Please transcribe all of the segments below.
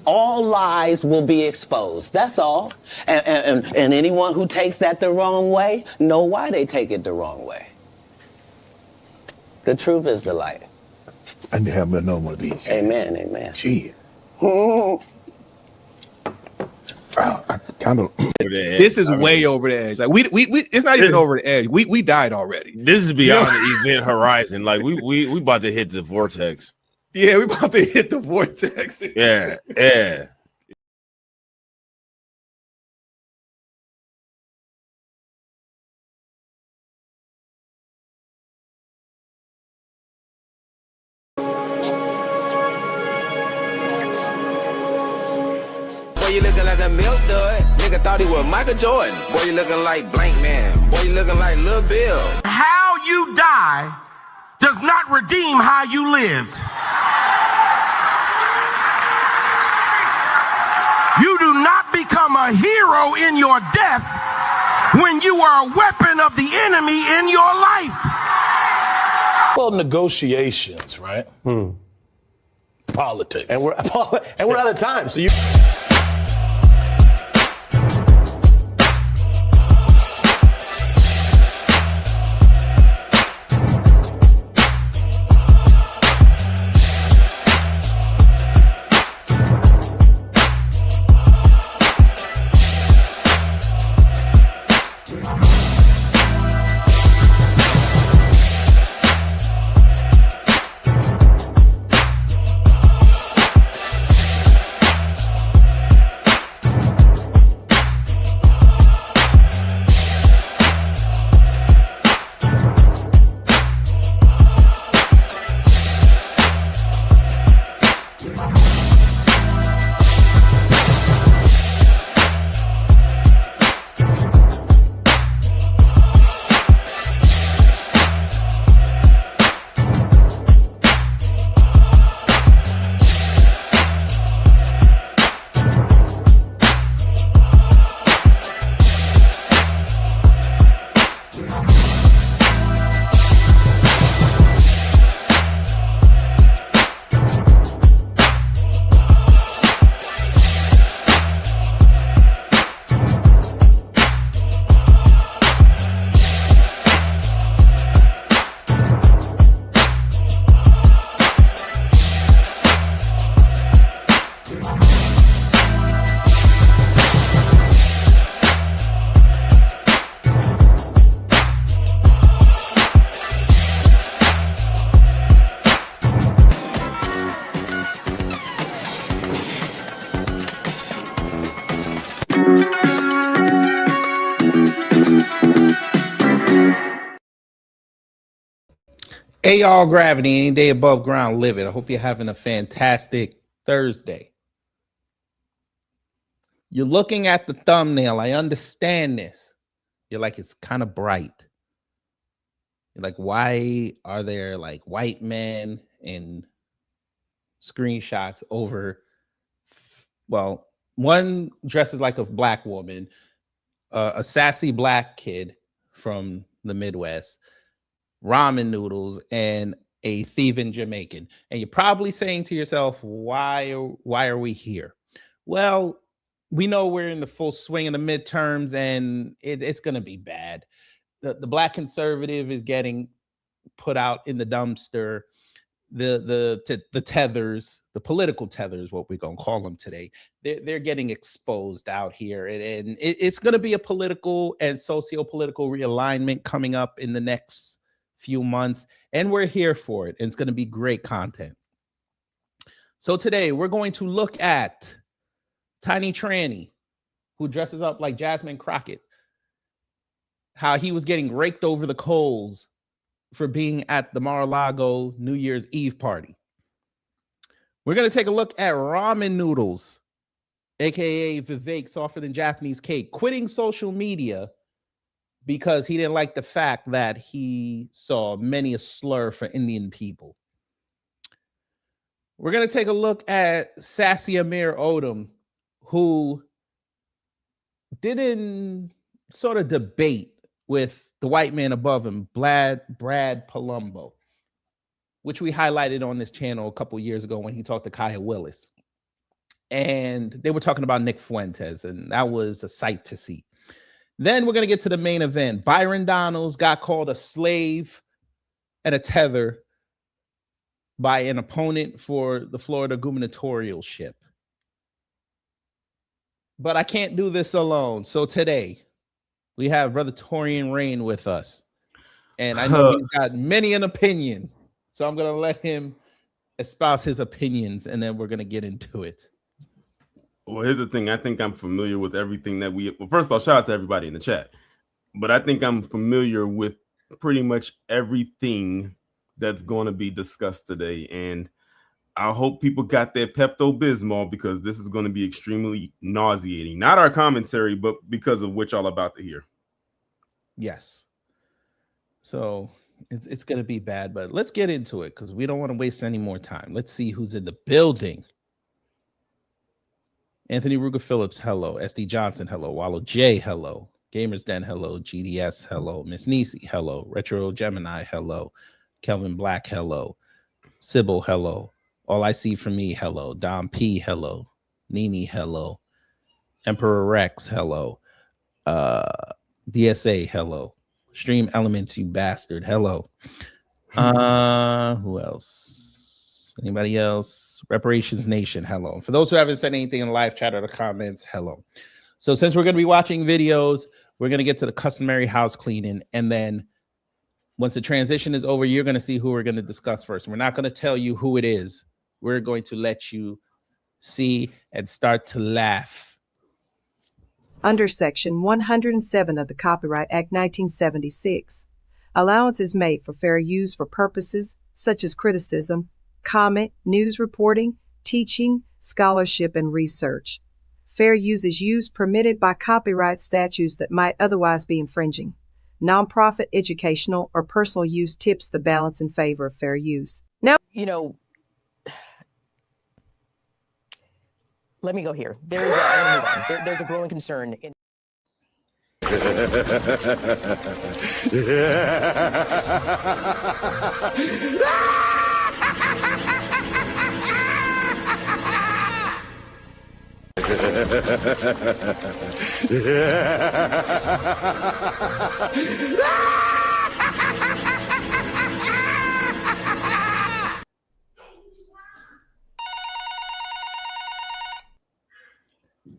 All lies will be exposed. That's all. And anyone who takes that the wrong way, know why they take it the wrong way. The truth is the light. I need to have another one of these. Amen, amen. Gee. I kind of. This is way over the edge. Like we it's not even over the edge. We died already. This is beyond the event horizon. Like we about to hit the vortex. Yeah, we about to hit the vortex. Yeah. Boy, you looking like a milk dud. Nigga thought he was Michael Jordan. Boy, you looking like Blank Man. Boy, you looking like Lil Bill. How you die does not redeem how you lived. You do not become a hero in your death when you are a weapon of the enemy in your life. Well, negotiations, right? Politics. And we're out of time. So you. Hey, y'all, Gravity, any day above ground, live it. I hope you're having a fantastic Thursday. You're looking at the thumbnail. I understand this. You're like, it's kind of bright. You're like, why are there like white men and screenshots over? Well, one dresses like a black woman, a sassy black kid from the Midwest, ramen noodles, and a thieving Jamaican. And you're probably saying to yourself, why are we here? Well, we know we're in the full swing of the midterms, and it's going to be bad. The black conservative is getting put out in the dumpster. The tethers, the political tethers, what we're going to call them today, they're getting exposed out here. And it's going to be a political and socio-political realignment coming up in the next few months, and we're here for it, and it's going to be great content. So today we're going to look at Tiny Tranny, who dresses up like Jasmine Crockett, how he was getting raked over the coals for being at the Mar-a-Lago New Year's Eve party. We're going to take a look at ramen noodles, aka Vivek, softer than Japanese cake, quitting social media because he didn't like the fact that he saw many a slur for Indian people. We're going to take a look at Sassy Amir Odom, who didn't sort of debate with the white man above him, Brad Palumbo. which we highlighted on this channel a couple years ago when he talked to Kaya Willis. And they were talking about Nick Fuentes, and that was a sight to see. Then we're going to get to the main event. Byron Donalds got called a slave and a tether by an opponent for the Florida gubernatorialship. But I can't do this alone. So today we have Brother Torian Rain with us. And I know he's got many an opinion. So I'm going to let him espouse his opinions, and then we're going to get into it. Well, here's the thing. I think I'm familiar with everything that well, first of all, shout out to everybody in the chat. But I think I'm familiar with pretty much everything that's going to be discussed today. And I hope people got their Pepto-Bismol, because this is going to be extremely nauseating. Not our commentary, but because of what y'all about to hear. Yes. So it's going to be bad, but let's get into it because we don't want to waste any more time. Let's see who's in the building. Anthony Ruger Phillips, hello. SD Johnson, hello. Wallow J, hello. Gamers Den, hello. GDS, hello. Miss Nisi, hello. Retro Gemini, hello. Kelvin Black, hello. Sybil, hello. All I See From Me, hello. Dom P, hello. Nini, hello. Emperor Rex, hello. DSA, hello. Stream Elements, you bastard, hello. Who else? Anybody else? Reparations Nation, hello. For those who haven't said anything in the live chat or the comments, hello. So since we're going to be watching videos, we're going to get to the customary house cleaning. And then once the transition is over, you're going to see who we're going to discuss first. We're not going to tell you who it is. We're going to let you see and start to laugh. Under Section 107 of the Copyright Act 1976, allowance is made for fair use for purposes such as criticism, comment, news reporting, teaching, scholarship, and research. Fair use is use permitted by copyright statutes that might otherwise be infringing. Nonprofit, educational, or personal use tips the balance in favor of fair use. Now, You know, let me go here. There's a growing concern in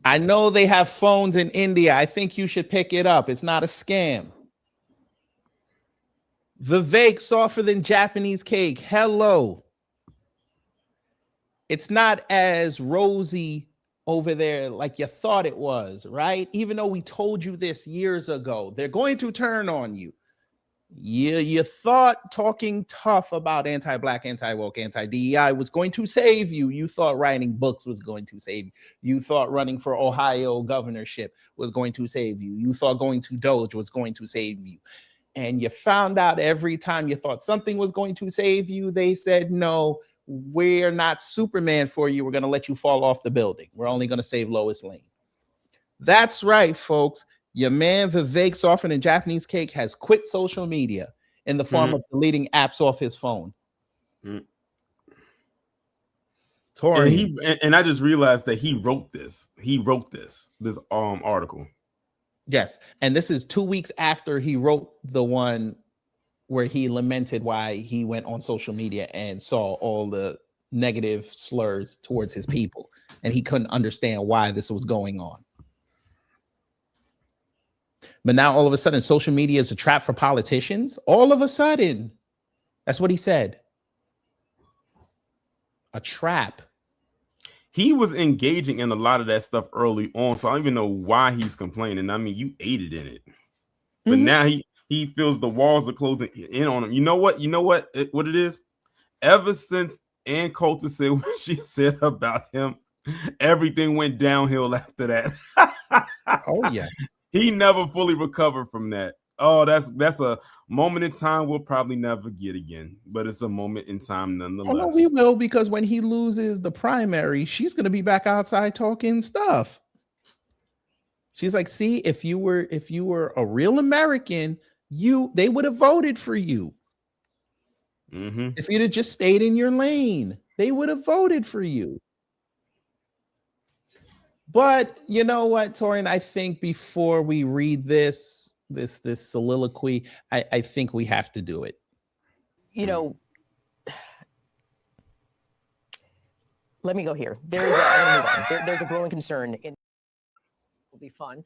I know they have phones in India. I think you should pick it up. It's not a scam. Vivek, softer than Japanese cake. Hello. It's not as rosy over there like you thought it was, right? Even though we told you this years ago, they're going to turn on you. You thought talking tough about anti-black, anti-woke, anti-DEI was going to save you. You thought writing books was going to save you. You thought running for Ohio governorship was going to save you. You thought going to Doge was going to save you. And you found out every time you thought something was going to save you, they said, no, we're not Superman for you. We're going to let you fall off the building. We're only going to save Lois Lane. That's right, folks. Your man Vivek, softer than Japanese cake, has quit social media in the form of deleting apps off his phone. And I just realized that he wrote this. He wrote this article. Yes, and this is 2 weeks after he wrote the one where he lamented why he went on social media and saw all the negative slurs towards his people, and he couldn't understand why this was going on. But now all of a sudden, social media is a trap for politicians. All of a sudden, that's what he said. A trap. He was engaging in a lot of that stuff early on, so I don't even know why he's complaining. I mean, you aided in it, but now he feels the walls are closing in on him. You know what? What it is? Ever since Ann Coulter said what she said about him, everything went downhill after that. Oh yeah. He never fully recovered from that. Oh, that's a moment in time we'll probably never get again, but it's a moment in time nonetheless. Oh, no, we will, because when he loses the primary, she's going to be back outside talking stuff. She's like, see, if you were a real American, they would have voted for you. If you'd have just stayed in your lane, they would have voted for you. But you know what, Torian? I think before we read this soliloquy, I think we have to do it. You know, let me go here. There's a growing concern in. Will be fun.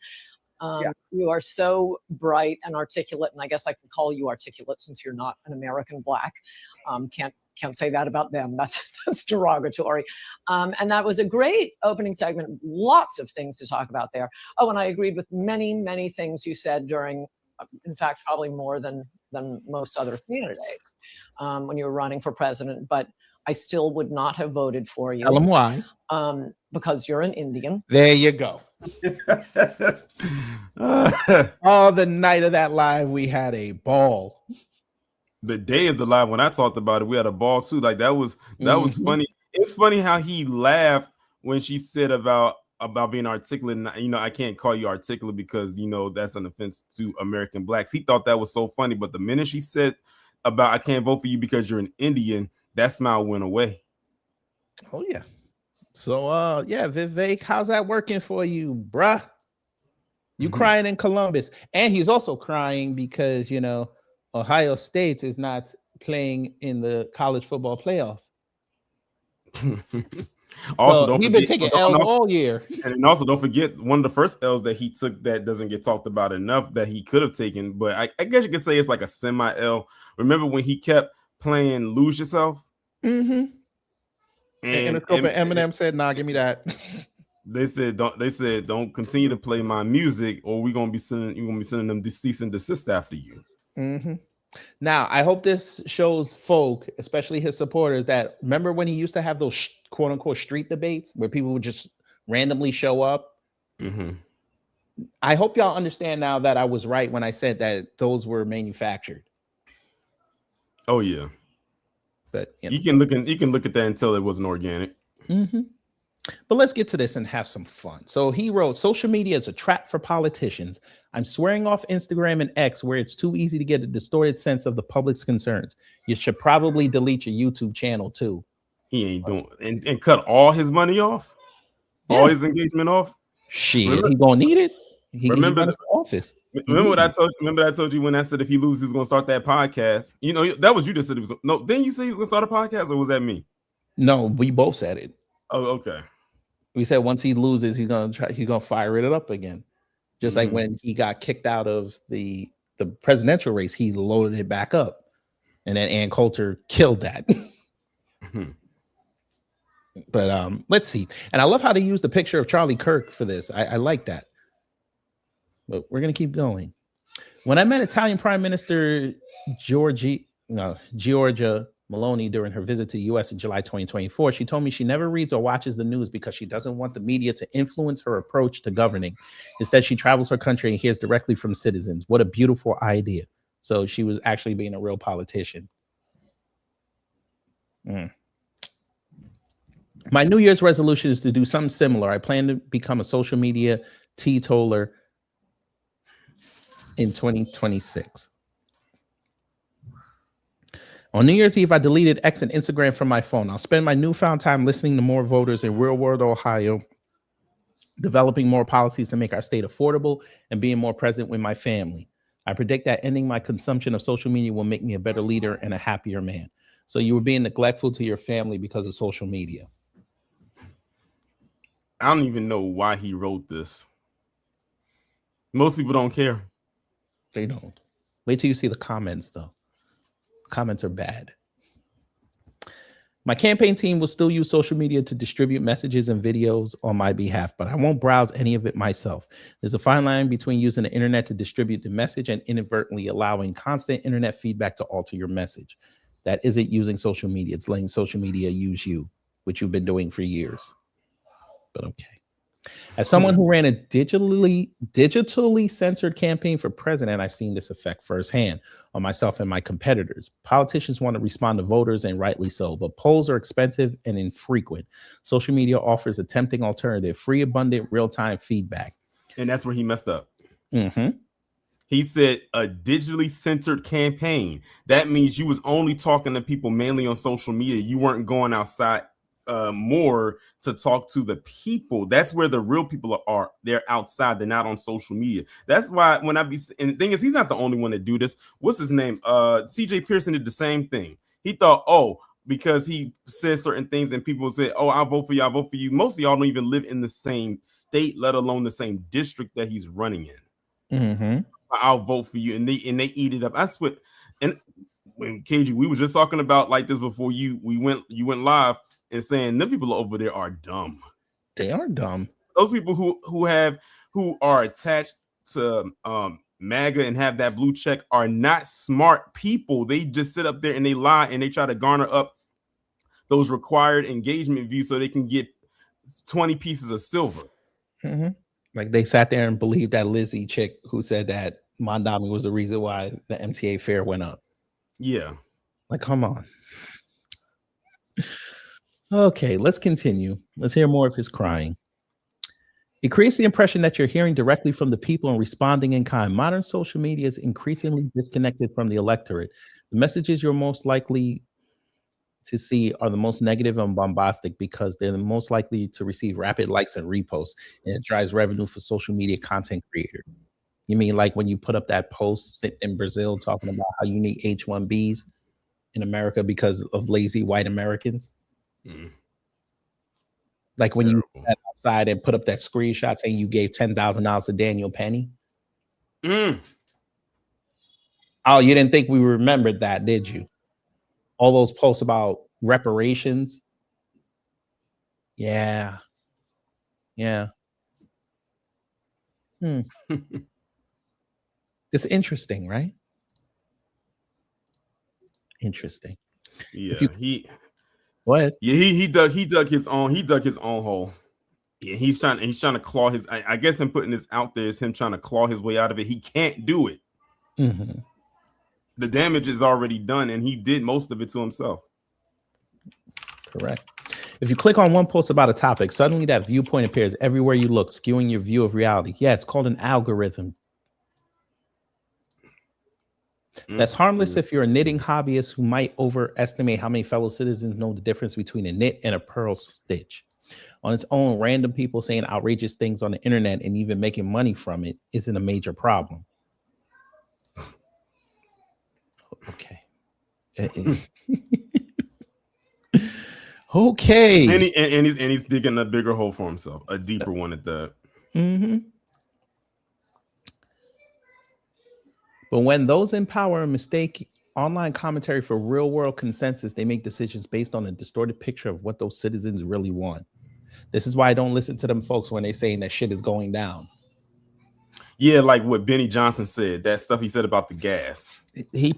You are so bright and articulate, and I guess I can call you articulate since you're not an American black. Can't say that about them. That's derogatory. And that was a great opening segment. Lots of things to talk about there. Oh, and I agreed with many things you said during, in fact, probably more than most other candidates when you were running for president. But I still would not have voted for you. Tell them why. Because you're an Indian. There you go. Oh, the night of that live, we had a ball. The day of the live, when I talked about it, we had a ball too. Like that was funny. It's funny how he laughed when she said about being articulate. And, you know, I can't call you articulate because, you know, that's an offense to American blacks. He thought that was so funny. But the minute she said about I can't vote for you because you're an Indian, that smile went away. Oh yeah. So yeah, Vivek, how's that working for you, bruh? You crying in Columbus. And he's also crying because, you know, Ohio State is not playing in the college football playoff. Also, so he's been taking L's all year. And also, don't forget one of the first L's that he took that doesn't get talked about enough that he could have taken. But I guess you could say it's like a semi-L. Remember when he kept playing Lose Yourself? And Eminem said, "Nah, give me that." They said, "Don't continue to play my music, or we're gonna be sending them cease and desist after you." Now, I hope this shows folk, especially his supporters, that remember when he used to have those quote unquote street debates where people would just randomly show up. I hope y'all understand now that I was right when I said that those were manufactured. Oh yeah, but you can look at that and tell it wasn't organic. But let's get to this and have some fun. So he wrote, social media is a trap for politicians. I'm swearing off Instagram and X where it's too easy to get a distorted sense of the public's concerns. You should probably delete your YouTube channel too. He ain't doing and cut all his money off, all his engagement off. Shit, he gonna need it. Remember the office. Remember what I told? Remember I told you when I said if he loses, he's gonna start that podcast. You know that was you that said it was. No, didn't you say he was gonna start a podcast, or was that me? No, we both said it. Oh, okay. We said once he loses, he's gonna fire it up again. Just like when he got kicked out of the presidential race, he loaded it back up. And then Ann Coulter killed that. But let's see. And I love how they use the picture of Charlie Kirk for this. I like that. But we're gonna keep going. When I met Italian Prime Minister Giorgia Meloni during her visit to the U.S. in July 2024, she told me she never reads or watches the news because she doesn't want the media to influence her approach to governing. Instead, she travels her country and hears directly from citizens. What a beautiful idea. So she was actually being a real politician. My New Year's resolution is to do something similar. I plan to become a social media teetotaler in 2026. On New Year's Eve, I deleted X and Instagram from my phone. I'll spend my newfound time listening to more voters in real-world Ohio, developing more policies to make our state affordable, and being more present with my family. I predict that ending my consumption of social media will make me a better leader and a happier man. So you were being neglectful to your family because of social media. I don't even know why he wrote this. Most people don't care. They don't. Wait till you see the comments, though. Comments are bad. My campaign team will still use social media to distribute messages and videos on my behalf, but I won't browse any of it myself. There's a fine line between using the internet to distribute the message and inadvertently allowing constant internet feedback to alter your message. That isn't using social media. It's letting social media use you, which you've been doing for years. But okay. As someone who ran a digitally censored campaign for president, I've seen this effect firsthand on myself and my competitors. Politicians want to respond to voters, and rightly so, but polls are expensive and infrequent. Social media offers a tempting alternative, free, abundant, real-time feedback. And that's where he messed up. He said a digitally centered campaign. That means you was only talking to people mainly on social media. You weren't going outside more to talk to the people. That's where the real people are. They're outside. They're not on social media. That's why when and the thing is, he's not the only one to do this. What's his name? CJ Pearson did the same thing. He thought, oh, because he says certain things and people say, oh, I'll vote for you, I'll vote for you. Most of y'all don't even live in the same state, let alone the same district that he's running in. Mm-hmm. I'll vote for you, and they eat it up. That's what. And when KG, we were just talking about like this before you went live and saying them people over there are dumb. They are dumb. Those people who are attached to MAGA and have that blue check are not smart people. They just sit up there and they lie and they try to garner up those required engagement views so they can get 20 pieces of silver. Mm-hmm. Like they sat there and believed that Lizzie chick who said that Mondami was the reason why the MTA fare went up. Yeah. Like, come on. Okay, let's continue. Let's hear more of his crying. It creates the impression that you're hearing directly from the people and responding in kind. Modern social media is increasingly disconnected from the electorate. The messages you're most likely to see are the most negative and bombastic because they're the most likely to receive rapid likes and reposts, and it drives revenue for social media content creators. You mean like when you put up that post in Brazil talking about how you need H-1Bs in America because of lazy white Americans? Mm. Like when you sat outside and put up that screenshot saying you gave $10,000 to Daniel Penny? Mm. Oh, you didn't think we remembered that, did you? All those posts about reparations. Yeah. Yeah. It's interesting, right? Interesting. Yeah. Go ahead. Yeah, he dug his own hole. Yeah, he's trying to claw his. I guess him putting this out there is him trying to claw his way out of it. He can't do it. Mm-hmm. The damage is already done, and he did most of it to himself. Correct. If you click on one post about a topic, suddenly that viewpoint appears everywhere you look, skewing your view of reality. Yeah, it's called an algorithm. That's harmless if you're a knitting hobbyist who might overestimate how many fellow citizens know the difference between a knit and a purl stitch. On its own, random people saying outrageous things on the internet and even making money from it isn't a major problem. Okay. Okay. And he's digging a bigger hole for himself, a deeper one at that. Mm-hmm. But when those in power mistake online commentary for real world consensus, they make decisions based on a distorted picture of what those citizens really want. This is why I don't listen to them folks when they're saying that shit is going down. Yeah, like what Benny Johnson said, that stuff he said about the gas. He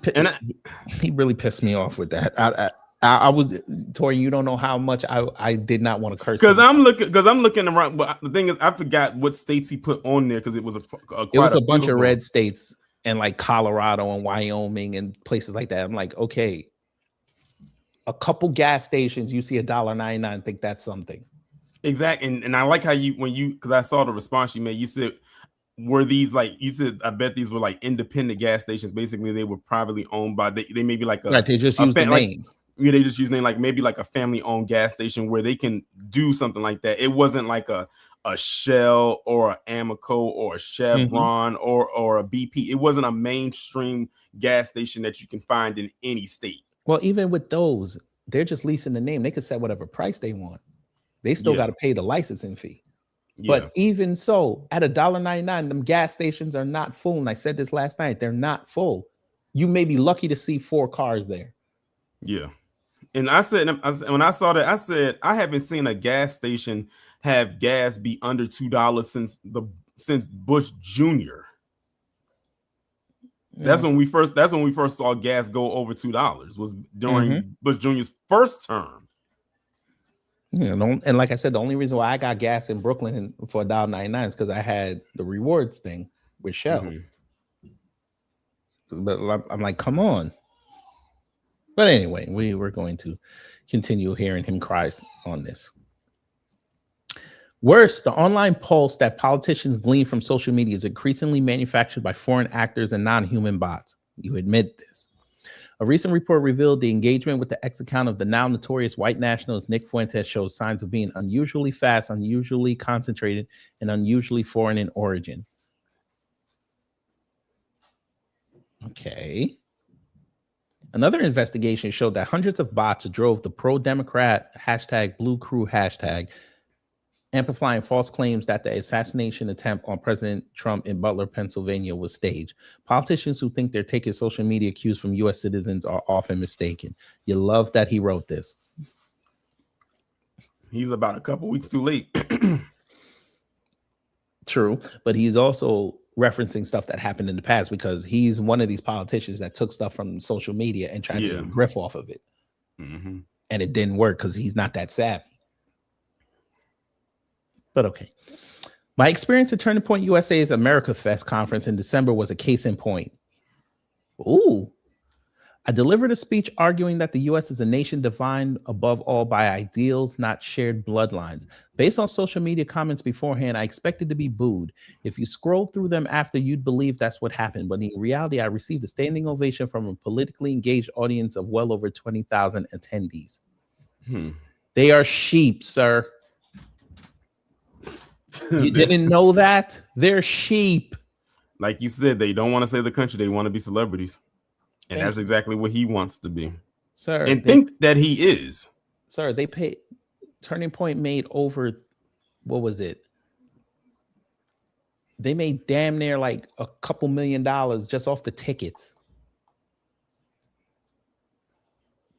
really pissed me off with that. I was, Tori, you don't know how much I did not want to curse. Because I'm looking around. But the thing is, I forgot what states he put on there because it was a bunch of red states and like Colorado and Wyoming and places like that. I'm like, okay, a couple gas stations, you see $1.99, think that's something. Exactly. And I like how because I saw the response you made, you said, were these like, you said, I bet these were like independent gas stations. Basically, they were privately owned by, they may be like a, right, they just use the name. Yeah, they just use the name, like maybe like a family owned gas station where they can do something like that. It wasn't like a Shell or an Amoco or a Chevron or a BP. It wasn't a mainstream gas station that you can find in any state. Well, even with those, they're just leasing the name. They could set whatever price they want. They still got to pay the licensing fee. Yeah. But even so, at $1.99, them gas stations are not full. And I said this last night, they're not full. You may be lucky to see 4 cars there. Yeah. And I said, when I saw that, I said, I haven't seen a gas station have gas be under $2 since Bush Jr. That's when we first saw gas go over $2, was during Bush Jr.'s first term. You know, and like I said, the only reason why I got gas in Brooklyn for $1.99 is because I had the rewards thing with Shell. But I'm like, come on. But anyway, we were going to continue hearing him cry on this. Worse, the online pulse that politicians glean from social media is increasingly manufactured by foreign actors and non-human bots. You admit this. A recent report revealed the engagement with the X account of the now notorious white nationalist Nick Fuentes shows signs of being unusually fast, unusually concentrated, and unusually foreign in origin. Okay. Another investigation showed that hundreds of bots drove the pro-Democrat hashtag Blue Crew hashtag, amplifying false claims that the assassination attempt on President Trump in Butler, Pennsylvania was staged. Politicians who think they're taking social media cues from U.S. citizens are often mistaken. You love that he wrote this. He's about a couple weeks too late. True, but he's also referencing stuff that happened in the past because he's one of these politicians that took stuff from social media and tried to griff off of it. Mm-hmm. And it didn't work because he's not that savvy. But okay. My experience at Turning Point USA's America Fest conference in December was a case in point. Ooh. I delivered a speech arguing that the U.S. is a nation defined above all by ideals, not shared bloodlines. Based on social media comments beforehand, I expected to be booed. If you scroll through them after, you'd believe that's what happened. But in reality, I received a standing ovation from a politically engaged audience of well over 20,000 attendees. They are sheep, sir. You didn't know that? They're sheep. Like you said, they don't want to say the country. They want to be celebrities. And that's exactly what he wants to be. Sir. And think that he is. Sir, they paid. Turning Point made over, what was it? They made damn near like a couple $1 million just off the tickets.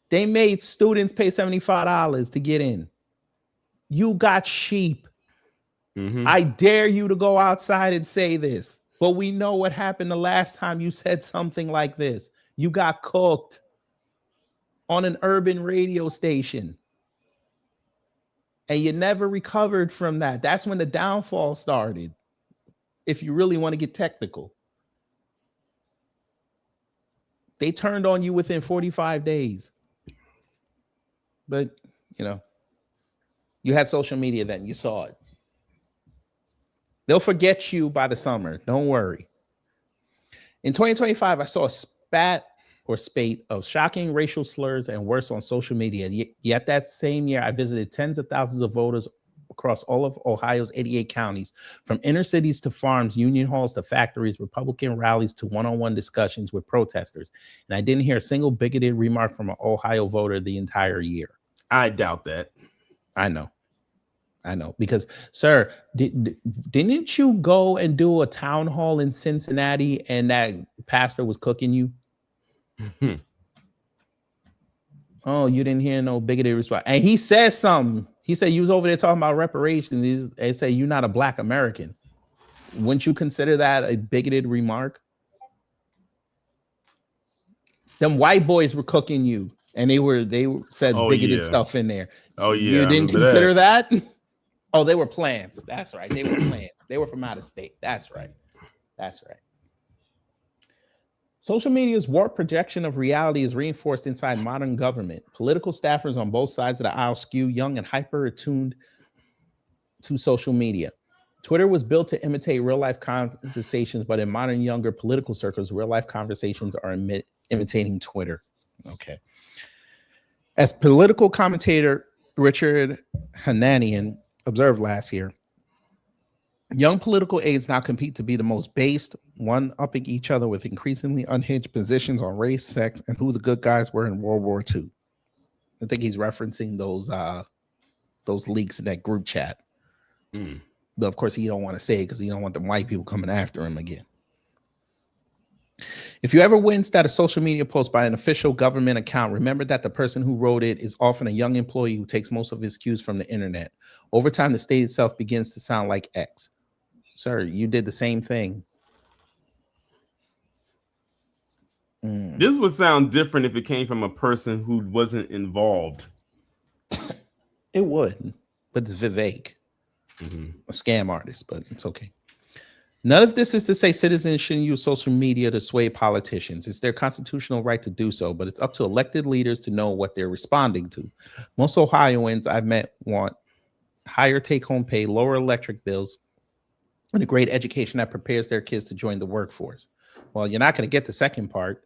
They made students pay $75 to get in. You got sheep. Mm-hmm. I dare you to go outside and say this. But we know what happened the last time you said something like this. You got cooked on an urban radio station. And you never recovered from that. That's when the downfall started. If you really want to get technical. They turned on you within 45 days. But, you know, you had social media then. You saw it. They'll forget you by the summer. Don't worry. In 2025, I saw a spate of shocking racial slurs and worse on social media. Yet that same year, I visited tens of thousands of voters across all of Ohio's 88 counties, from inner cities to farms, union halls to factories, Republican rallies to one-on-one discussions with protesters. And I didn't hear a single bigoted remark from an Ohio voter the entire year. I doubt that. I know, because, sir, didn't you go and do a town hall in Cincinnati and that pastor was cooking you? Oh, you didn't hear no bigoted response. And he said something. He said you was over there talking about reparations. They say you're not a Black American. Wouldn't you consider that a bigoted remark? Them white boys were cooking you, and they said bigoted stuff in there. Oh yeah, you didn't consider that? Oh, they were plants. That's right. They were plants. They were from out of state. That's right. Social media's warped projection of reality is reinforced inside modern government. Political staffers on both sides of the aisle skew young and hyper-attuned to social media. Twitter was built to imitate real-life conversations, but in modern younger political circles, real-life conversations are imitating Twitter. Okay. As political commentator Richard Hananian observed last year, young political aides now compete to be the most based, one-upping each other with increasingly unhinged positions on race, sex, and who the good guys were in World War II. I think he's referencing those leaks in that group chat. But of course, he don't want to say it because he don't want them white people coming after him again. If you ever winced at a social media post by an official government account, remember that the person who wrote it is often a young employee who takes most of his cues from the internet. Over time, the state itself begins to sound like X. Sir, you did the same thing. This would sound different if it came from a person who wasn't involved. It would, but it's Vivek, a scam artist, but it's okay. None of this is to say citizens shouldn't use social media to sway politicians. It's their constitutional right to do so, but it's up to elected leaders to know what they're responding to. Most Ohioans I've met want higher take-home pay, lower electric bills, and a great education that prepares their kids to join the workforce. Well, you're not going to get the second part.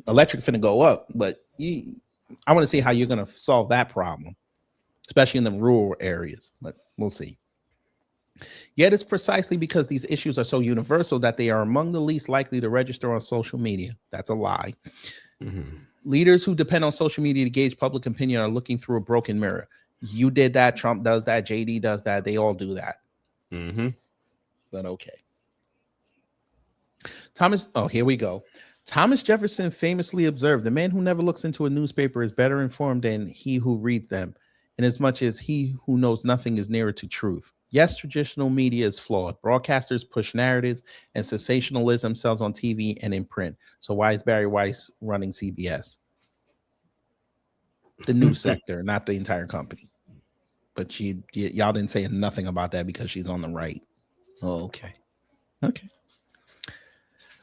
Electric finna go up, but I want to see how you're going to solve that problem, especially in the rural areas, but we'll see. Yet it's precisely because these issues are so universal that they are among the least likely to register on social media. That's a lie. Mm-hmm. Leaders who depend on social media to gauge public opinion are looking through a broken mirror. You did that. Trump does that. JD does that. They all do that. Mm-hmm. But okay. Here we go. Thomas Jefferson famously observed, the man who never looks into a newspaper is better informed than he who reads them, inasmuch as he who knows nothing is nearer to truth. Yes, traditional media is flawed. Broadcasters push narratives and sensationalism sells on TV and in print. So why is Barry Weiss running CBS? The news sector, not the entire company. But y'all didn't say nothing about that because she's on the right. Oh, okay. Okay.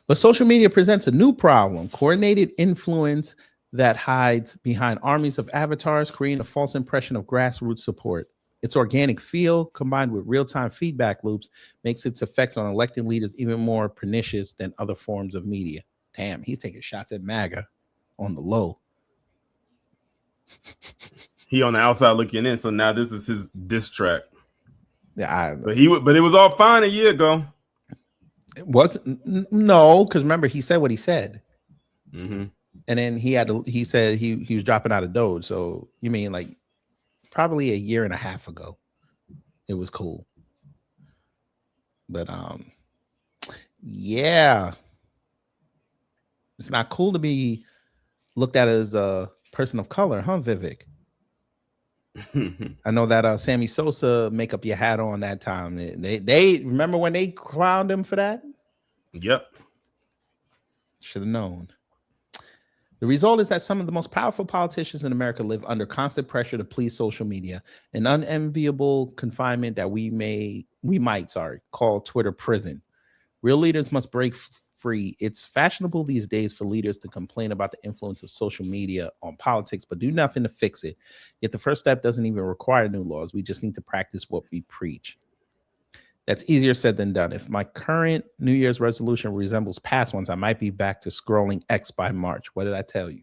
But social media presents a new problem: coordinated influence that hides behind armies of avatars, creating a false impression of grassroots support. Its organic feel, combined with real-time feedback loops, makes its effects on elected leaders even more pernicious than other forms of media. Damn, he's taking shots at MAGA on the low. He on the outside looking in, so now this is his diss track. Yeah, but it was all fine a year ago. It wasn't. No, because remember he said what he said, mm-hmm. And then he said he was dropping out of Doge. So you mean like probably a year and a half ago, it was cool. But yeah, it's not cool to be looked at as a person of color, huh, Vivek? I know that Sammy Sosa makeup you had on that time. They remember when they clowned him for that? Yep. Should have known. The result is that some of the most powerful politicians in America live under constant pressure to please social media, an unenviable confinement that we might call Twitter prison. Real leaders must break free. It's fashionable these days for leaders to complain about the influence of social media on politics, but do nothing to fix it. Yet the first step doesn't even require new laws. We just need to practice what we preach. That's easier said than done. If my current New Year's resolution resembles past ones, I might be back to scrolling X by March. What did I tell you?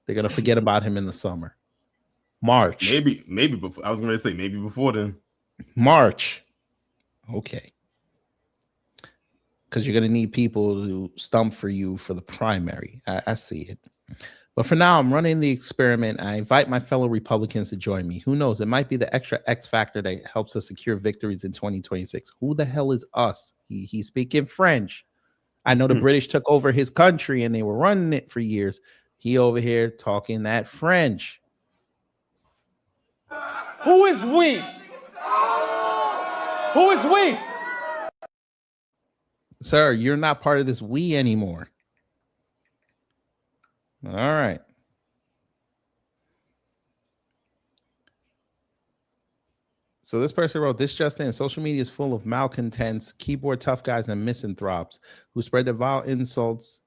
They're going to forget about him in the summer. March. Maybe before. I was going to say maybe before then. March. Okay. Because you're going to need people to stump for you for the primary. I see it. But for now, I'm running the experiment. I invite my fellow Republicans to join me. Who knows? It might be the extra X factor that helps us secure victories in 2026. Who the hell is us? He's speaking French. I know the British took over his country and they were running it for years. He over here talking that French. Who is we? Who is we? Sir, you're not part of this we anymore. All right. So this person wrote, this just in: social media is full of malcontents, keyboard tough guys, and misanthropes who spread their vile insults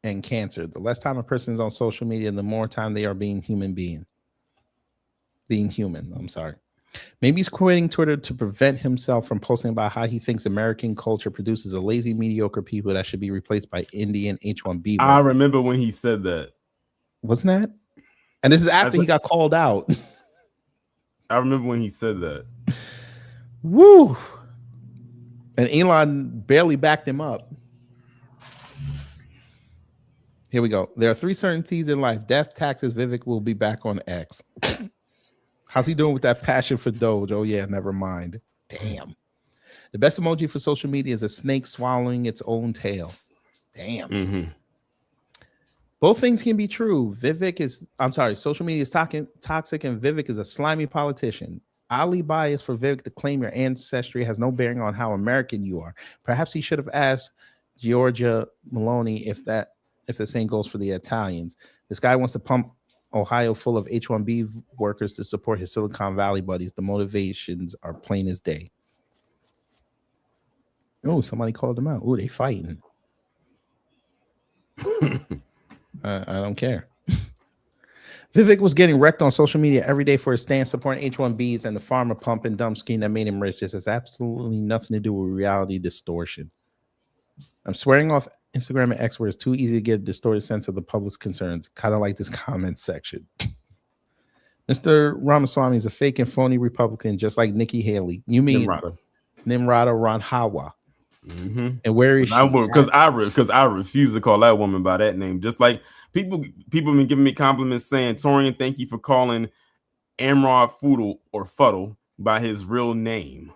and cancer. The less time a person is on social media, the more time they are being human. I'm sorry. Maybe he's quitting Twitter to prevent himself from posting about how he thinks American culture produces a lazy, mediocre people that should be replaced by Indian H-1B. I remember when he said that. Wasn't that? And this is after he got called out. I remember when he said that. Woo! And Elon barely backed him up. Here we go. There are 3 certainties in life: death, taxes. Vivek will be back on X. How's he doing with that passion for Doge? Oh, yeah, never mind. Damn. The best emoji for social media is a snake swallowing its own tail. Damn. Mm-hmm. Both things can be true. Social media is toxic and Vivek is a slimy politician. Oddly biased for Vivek to claim your ancestry has no bearing on how American you are. Perhaps he should have asked Giorgia Meloni if the same goes for the Italians. This guy wants to pump Ohio full of H-1B workers to support his Silicon Valley buddies. The motivations are plain as day. Oh, somebody called them out. Oh, they fighting. I don't care. Vivek was getting wrecked on social media every day for his stance supporting H-1Bs and the farmer pump and dump scheme that made him rich. This has absolutely nothing to do with reality distortion. I'm swearing off Instagram and X where it's too easy to get a distorted sense of the public's concerns. Kind of like this comment section. Mr. Ramaswamy is a fake and phony Republican, just like Nikki Haley. You mean Nimrata Ranhawa? And where is she? Because I refuse to call that woman by that name. Just like people been giving me compliments saying, Torian, thank you for calling Amrod Foodle or Fuddle by his real name.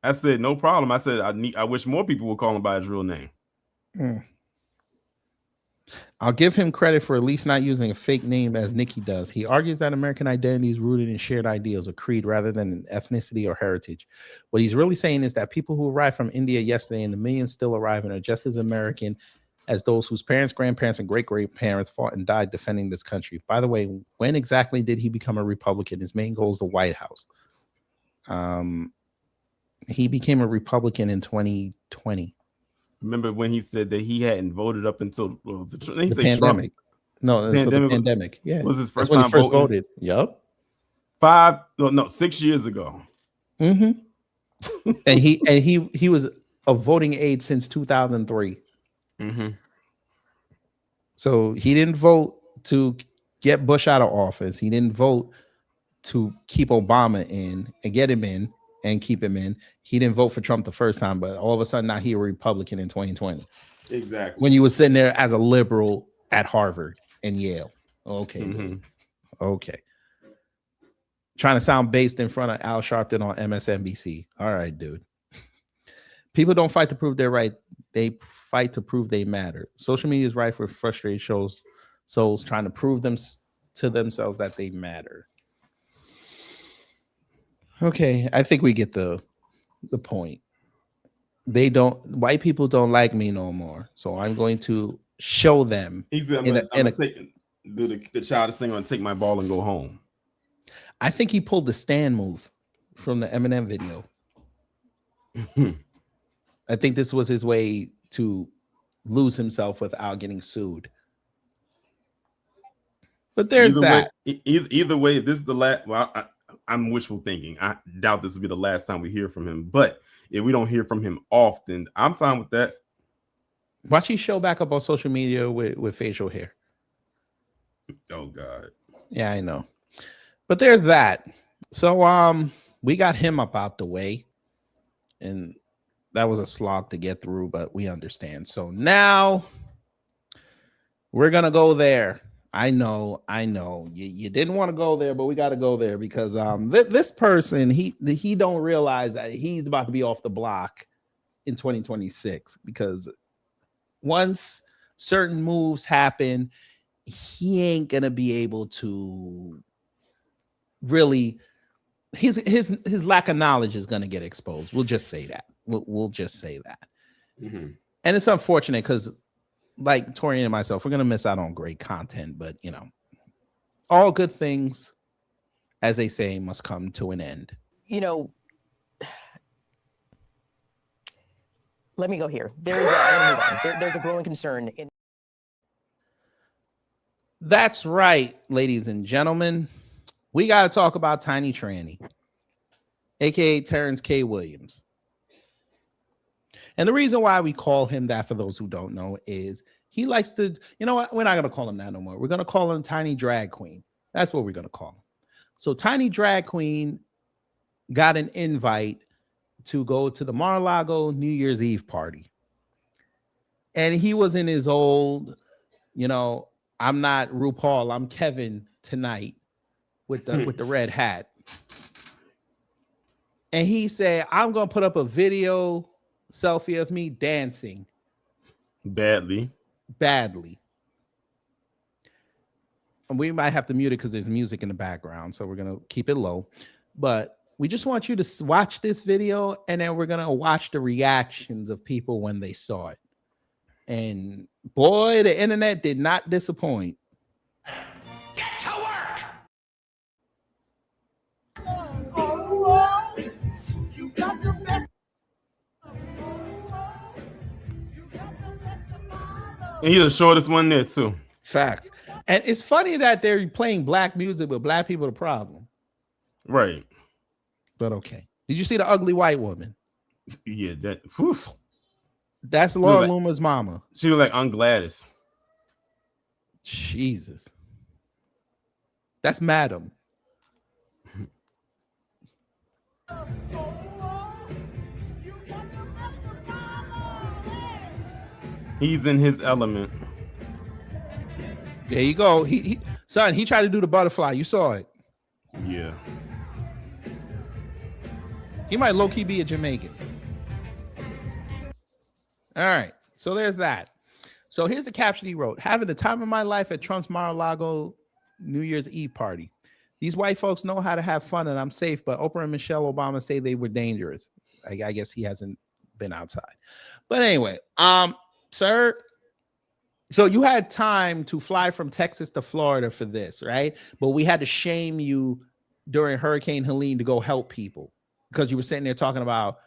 I said, no problem. I said, I wish more people would call him by his real name. I'll give him credit for at least not using a fake name as Nikki does. He argues that American identity is rooted in shared ideals, a creed, rather than an ethnicity or heritage. What he's really saying is that people who arrived from India yesterday and the millions still arriving are just as American as those whose parents, grandparents, and great-great-parents fought and died defending this country. By the way, when exactly did he become a Republican? His main goal is the White House. He became a Republican in 2020. Remember when he said that he hadn't voted up until the pandemic? No, until the pandemic. Yeah, was his first time he first voted. Yep. 6 years ago. And he was of voting age since 2003. So he didn't vote to get Bush out of office. He didn't vote to keep Obama in and get him in and keep him in. He didn't vote for Trump the first time, but all of a sudden now he a Republican in 2020. Exactly. When you was sitting there as a liberal at Harvard and Yale. Okay. Okay. Trying to sound based in front of Al Sharpton on MSNBC. All right, dude. People don't fight to prove they're right. They fight to prove they matter. Social media is rife with frustrated souls trying to prove to themselves that they matter. Okay, I think we get the point. White people don't like me no more, so I'm going to show them. I'm gonna do the childish thing. I'm gonna take my ball and go home. I think he pulled the stand move from the Eminem video. I think this was his way to lose himself without getting sued. But there's either way, this is the last. Well, I'm wishful thinking. I doubt this will be the last time we hear from him. But if we don't hear from him often, I'm fine with that. Watch he show back up on social media with facial hair. Oh God. Yeah, I know. But there's that. So we got him up out the way. And that was a slog to get through, but we understand. So now we're gonna go there. I know. You didn't want to go there, but we got to go there because this person he don't realize that he's about to be off the block in 2026 because once certain moves happen, he ain't gonna be able to really. His lack of knowledge is gonna get exposed. We'll just say that. We'll just say that. And it's unfortunate because, like Torian and myself, we're gonna miss out on great content, but you know, all good things, as they say, must come to an end. You know, let me go here. There's a growing concern in. That's right, ladies and gentlemen. We got to talk about Tiny Tranny, aka Terrence K. Williams. And the reason why we call him that, for those who don't know, is he likes to, you know what? We're not going to call him that no more. We're going to call him Tiny Drag Queen. That's what we're going to call him. So Tiny Drag Queen got an invite to go to the Mar-a-Lago New Year's Eve party. And he was in his old, you know, I'm not RuPaul, I'm Kevin tonight with the red hat. And he said, I'm going to put up a video selfie of me dancing badly. And we might have to mute it because there's music in the background, so we're gonna keep it low. But we just want you to watch this video, and then we're gonna watch the reactions of people when they saw it. And boy, the internet did not disappoint. Get to work! And he's the shortest one there too. Facts. And it's funny that they're playing black music, but black people are the problem. Right. But okay. Did you see the ugly white woman? Yeah, that. Whew. That's Laura Loomer's mama. She was like Aunt Gladys. Jesus. That's Madam. He's in his element. There you go. He tried to do the butterfly. You saw it. Yeah. He might low-key be a Jamaican. All right. So there's that. So here's the caption he wrote. Having the time of my life at Trump's Mar-a-Lago New Year's Eve party. These white folks know how to have fun and I'm safe, but Oprah and Michelle Obama say they were dangerous. I guess he hasn't been outside. But anyway, sir, so you had time to fly from Texas to Florida for this, right? But we had to shame you during Hurricane Helene to go help people because you were sitting there talking about,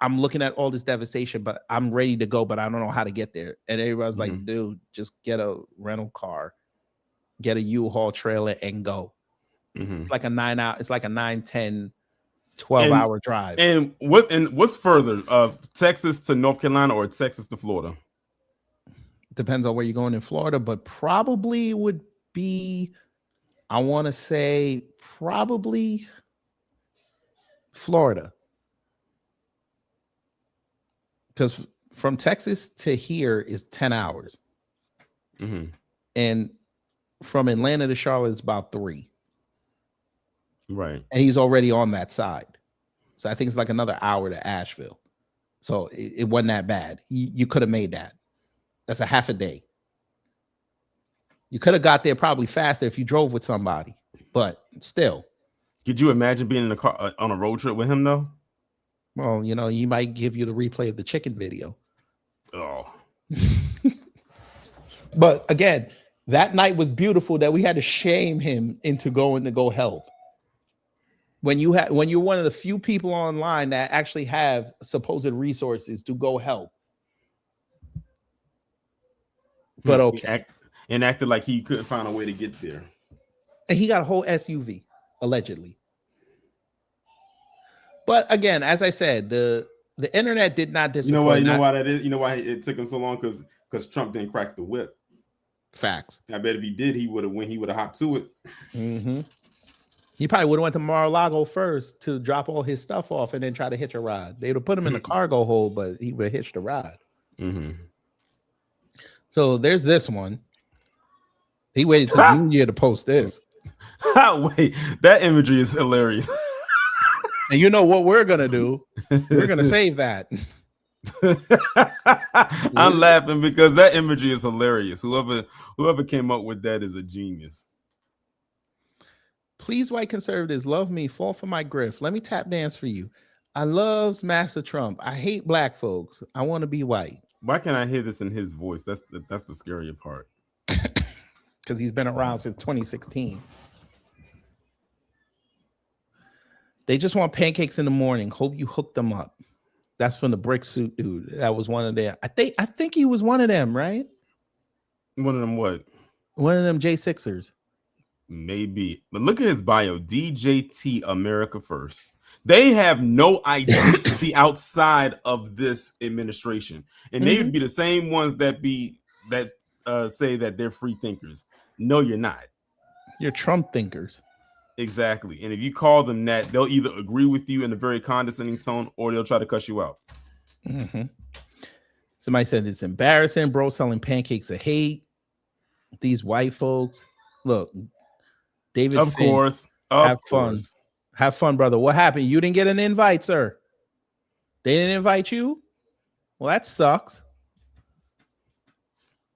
I'm looking at all this devastation, but I'm ready to go, but I don't know how to get there. And everybody's like, dude, just get a rental car, get a U-Haul trailer and go. It's like a 9, 10, 12-hour drive. And what's further, Texas to North Carolina or Texas to Florida? Depends on where you're going in Florida, but probably would be, I want to say probably Florida. Because from Texas to here is 10 hours. And from Atlanta to Charlotte is about 3. Right. And he's already on that side. So I think it's like another hour to Asheville. So it wasn't that bad. You could have made that. That's a half a day. You could have got there probably faster if you drove with somebody, but still. Could you imagine being in a car on a road trip with him though? Well, you know, he might give you the replay of the chicken video. Oh. But again, that night was beautiful that we had to shame him into going to go help. When you're one of the few people online that actually have supposed resources to go help. But okay. And acted like he couldn't find a way to get there. And he got a whole SUV, allegedly. But again, as I said, the internet did not disappoint. You know why that is? You know why it took him so long? Because Trump didn't crack the whip. Facts. I bet if he did, he would have hopped to it. He probably would have went to Mar-a-Lago first to drop all his stuff off and then try to hitch a ride. They would have put him in the cargo hold, but he would have hitched a ride. So there's this one. He waited till New Year to post this. Wait, that imagery is hilarious. And you know what we're gonna do? We're gonna save that. I'm laughing because that imagery is hilarious. Whoever came up with that is a genius. Please, white conservatives, love me, fall for my grift. Let me tap dance for you. I loves Master Trump. I hate black folks. I want to be white. Why can't I hear this in his voice? That's the scarier part. Because he's been around since 2016. They just want pancakes in the morning. Hope you hook them up. That's from the brick suit dude. That was one of their. I think he was one of them, right? One of them what? One of them J6ers. Maybe. But look at his bio. DJT America First. They have no identity outside of this administration. And they would be the same ones that say that they're free thinkers. No, you're not. You're Trump thinkers. Exactly. And if you call them that, they'll either agree with you in a very condescending tone or they'll try to cuss you out. Somebody said it's embarrassing, bro, selling pancakes of hate. These white folks. Look, David, of Finn, course. Have fun. Have fun, brother. What happened? You didn't get an invite, sir. They didn't invite you? Well, that sucks.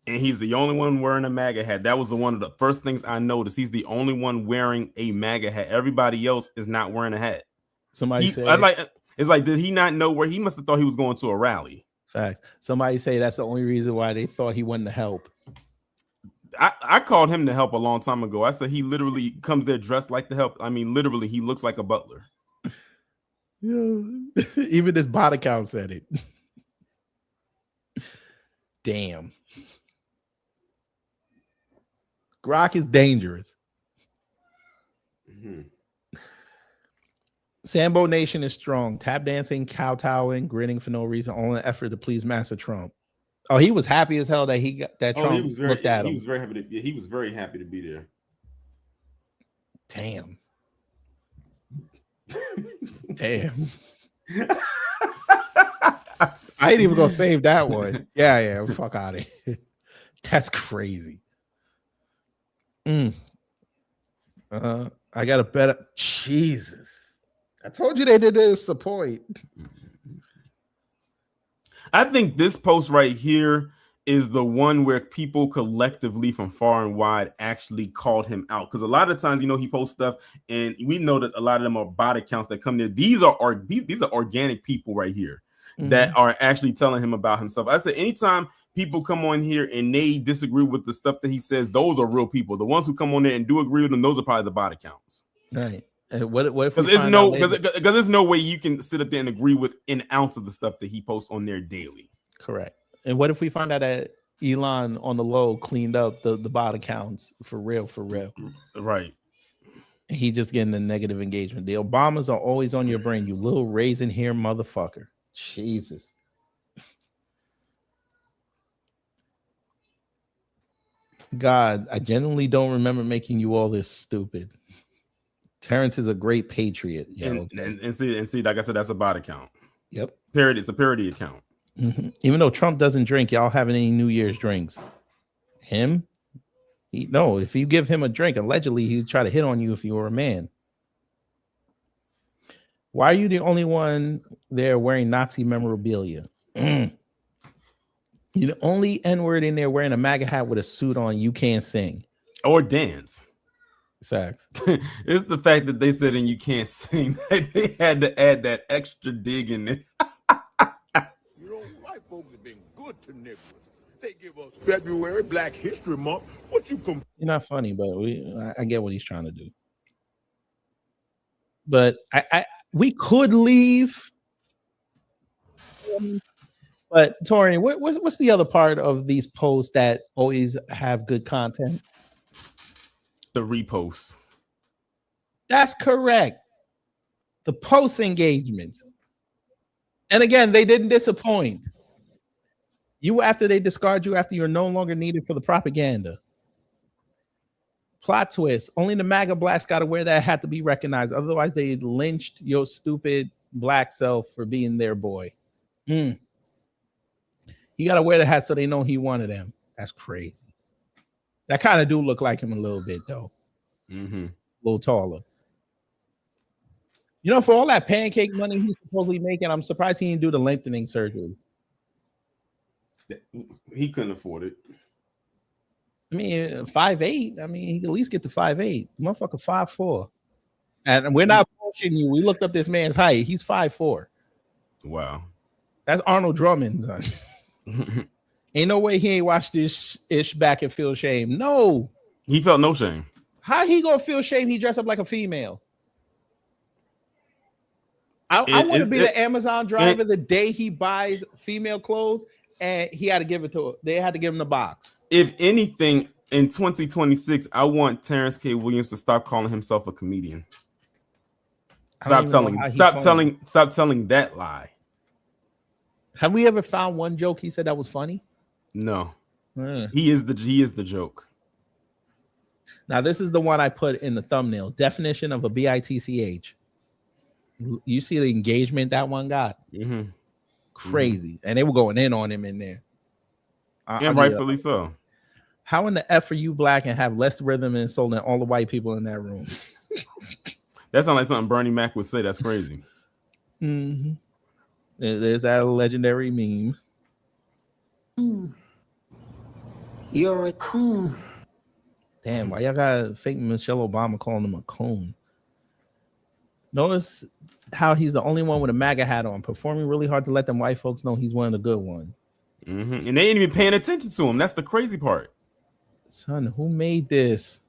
And he's the only one wearing a MAGA hat. That was one of the first things I noticed. He's the only one wearing a MAGA hat. Everybody else is not wearing a hat. Somebody said, it's like, did he not know where he must have thought he was going to a rally? Facts. Somebody say that's the only reason why they thought he wasn't to help. I called him to help a long time ago. I said he literally comes there dressed like the help. I mean, literally, he looks like a butler. Yeah. Even this bot account said it. Damn. Grok is dangerous. Mm-hmm. Sambo Nation is strong. Tap dancing, kowtowing, grinning for no reason, all an effort to please Master Trump. Oh, he was happy as hell that he got that Trump looked at him. He was very happy he was very happy to be there. Damn. Damn. I ain't even gonna save that one. Yeah, fuck out of here. That's crazy. I got a better Jesus. I told you they did this support. I think this post right here is the one where people collectively from far and wide actually called him out. Because a lot of times, he posts stuff and we know that a lot of them are bot accounts that come there. These are organic people right here that are actually telling him about himself. I said, anytime people come on here and they disagree with the stuff that he says, those are real people. The ones who come on there and do agree with them, those are probably the bot accounts. Right. And what if because there's no way you can sit up there and agree with an ounce of the stuff that he posts on there daily. Correct. And what if we find out that Elon on the low cleaned up the bot accounts for real? Right. He just getting the negative engagement. The Obamas are always on your brain, you little raisin hair motherfucker. Jesus. God, I genuinely don't remember making you all this stupid. Terrence is a great patriot. And see, like I said, that's a bot account. Yep. It's a parody account. Even though Trump doesn't drink, y'all having any New Year's drinks? Him? No, if you give him a drink, allegedly he'd try to hit on you if you were a man. Why are you the only one there wearing Nazi memorabilia? You're the only N-word in there wearing a MAGA hat with a suit on. You can't sing or dance. Facts. It's the fact that they said and you can't sing. They had to add that extra dig in there. White folks have been good to niggers. They give us February, Black History Month. You're not funny, but I get what he's trying to do. But we could leave. But Torian, what's the other part of these posts that always have good content? The reposts. That's correct. The post engagements. And again, they didn't disappoint. You after they discard you after you're no longer needed for the propaganda. Plot twist. Only the MAGA blacks got to wear that hat to be recognized. Otherwise, they lynched your stupid black self for being their boy. You got to wear the hat so they know he wanted them. That's crazy. That kind of do look like him a little bit, though. A little taller. For all that pancake money he's supposedly making, I'm surprised he didn't do the lengthening surgery. He couldn't afford it. I mean, 5'8". I mean, he could at least get to 5'8". Motherfucker 5'4". And we're not pushing you. We looked up this man's height. He's 5'4". Wow. That's Arnold Drummond. Ain't no way he ain't watched this ish back and feel shame. No. He felt no shame. How he gonna feel shame? He dressed up like a female. I want to be the Amazon driver the day he buys female clothes and he had to give it to her. They had to give him the box. If anything, in 2026, I want Terrence K. Williams to stop calling himself a comedian. Stop telling that lie. Have we ever found one joke he said that was funny? No. He is the joke. Now, this is the one I put in the thumbnail. Definition of a BITCH. You see the engagement that one got? Crazy. And they were going in on him in there. And rightfully so. How in the F are you black and have less rhythm and soul than all the white people in that room? That sounds like something Bernie Mac would say. That's crazy. There's that legendary meme. You're a coon. Damn, why y'all got fake Michelle Obama calling him a coon? Notice how he's the only one with a MAGA hat on, performing really hard to let them white folks know he's one of the good ones. And they ain't even paying attention to him. That's the crazy part. Son, who made this?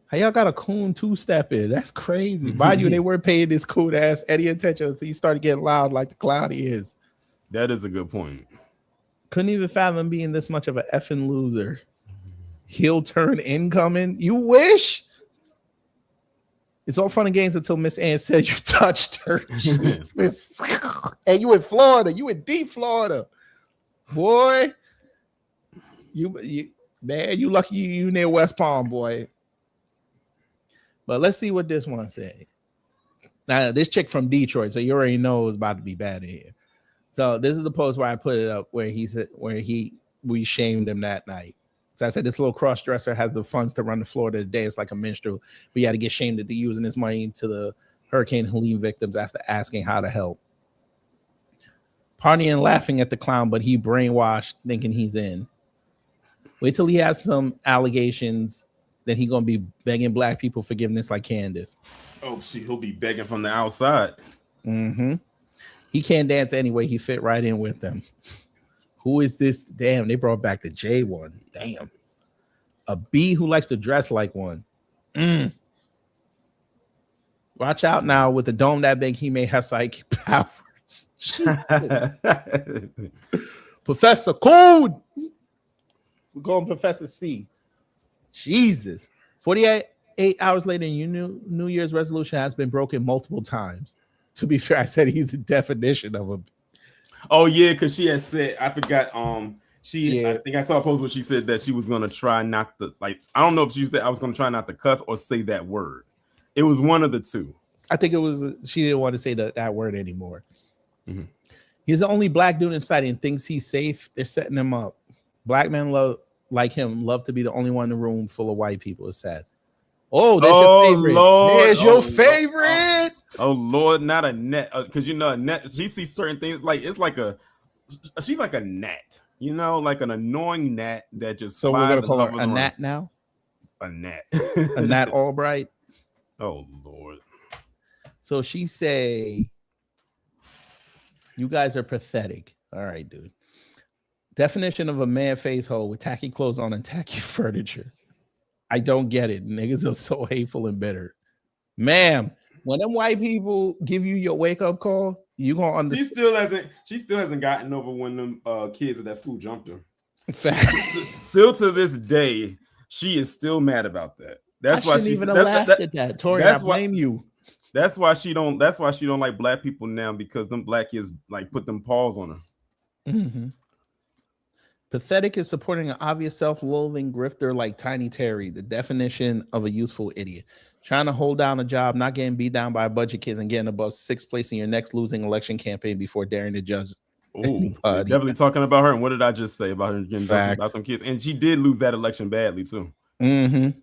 How y'all got a coon two-step in? That's crazy. Mind you, they weren't paying this coon ass any attention until you started getting loud like the cloud he is. That is a good point. Couldn't even fathom being this much of an effing loser. Heel turn incoming. You wish. It's all fun and games until Miss Ann says you touched her. Jesus. And you in Florida. You in deep Florida. Boy. You man, you lucky you near West Palm, boy. But let's see what this one said. Now, this chick from Detroit, so you already know it's about to be bad in here. So this is the post where I put it up where we shamed him that night. So I said this little cross-dresser has the funds to run to Florida today. It's like a minstrel, but you had to get shamed into using his money to the Hurricane Helene victims after asking how to help. Partying and laughing at the clown, but he brainwashed thinking he's in. Wait till he has some allegations that he's gonna be begging black people forgiveness like Candace. Oh, he'll be begging from the outside. Mm-hmm. He can't dance anyway. He fit right in with them. Who is this? Damn, they brought back the J one. Damn. A B who likes to dress like one. Watch out now. With a dome that big, he may have psychic powers. Professor Code. We're going Professor C. Jesus. 48 hours later, your New Year's resolution has been broken multiple times. To be fair, I said he's the definition of a. Oh yeah, because she had said, I forgot. I think I saw a post where she said that she was gonna try not to, like, I don't know if she said I was gonna try not to cuss or say that word. It was one of the two. I think it was she didn't want to say that word anymore. Mm-hmm. He's the only black dude in sight and thinks he's safe. They're setting him up. Black men love to be the only one in the room full of white people. It's sad. Oh, there's your favorite. Lord. There's your favorite. Oh Lord, not a net. Because you know, a net. She sees certain things like she's like a gnat. You know, like an annoying gnat that just. So we're gonna call her a gnat now. A gnat. A gnat Albright. Oh Lord. So she say, "You guys are pathetic." All right, dude. Definition of a man face hole with tacky clothes on and tacky furniture. I don't get it. Niggas are so hateful and bitter. Ma'am, when them white people give you your wake-up call, you gonna understand. She still hasn't gotten over when them kids at that school jumped her. Still to this day, she is still mad about that. That's why she even laughed at that. Tori, I blame you. That's why she don't like black people now, because them black kids like put them paws on her. Mm-hmm. Pathetic is supporting an obvious self-loathing grifter like Tiny Terry, the definition of a useful idiot. Trying to hold down a job, not getting beat down by a bunch of kids, and getting above 6th place in your next losing election campaign before daring to judge. Ooh, definitely talking about her. And what did I just say about her getting about some kids? And she did lose that election badly too. Mm-hmm.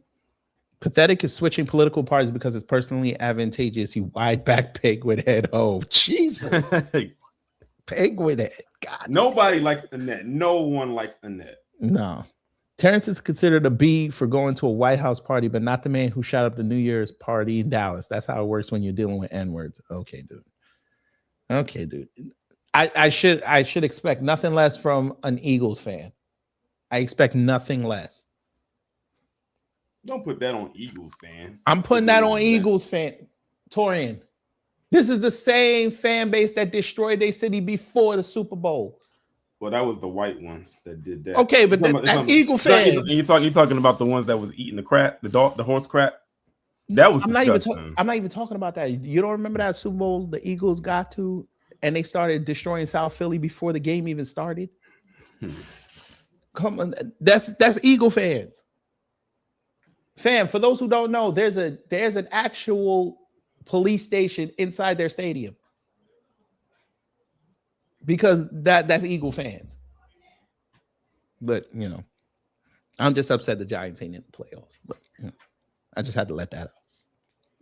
Pathetic is switching political parties because it's personally advantageous. You wide back pig with head. Oh, Jesus. Pig with it. God. Nobody likes Annette. No one likes Annette. No. Terrence is considered a B for going to a White House party, but not the man who shot up the New Year's party in Dallas. That's how it works when you're dealing with N-words. Okay, dude. I should expect nothing less from an Eagles fan. I expect nothing less. Don't put that on Eagles fans. I'm putting that on Eagles fan. Torian. This is the same fan base that destroyed their city before the Super Bowl. Well, that was the white ones that did that. Okay, but that's Eagle fans. You're talking about the ones that was eating the crap, the horse crap. That was disgusting. I'm not even talking about that. You don't remember that Super Bowl the Eagles got to, and they started destroying South Philly before the game even started? Come on, that's Eagle fans. Fam, for those who don't know, there's an actual police station inside their stadium, because that's Eagle fans. But you know, I'm just upset the Giants ain't in the playoffs. But you know, I just had to let that out.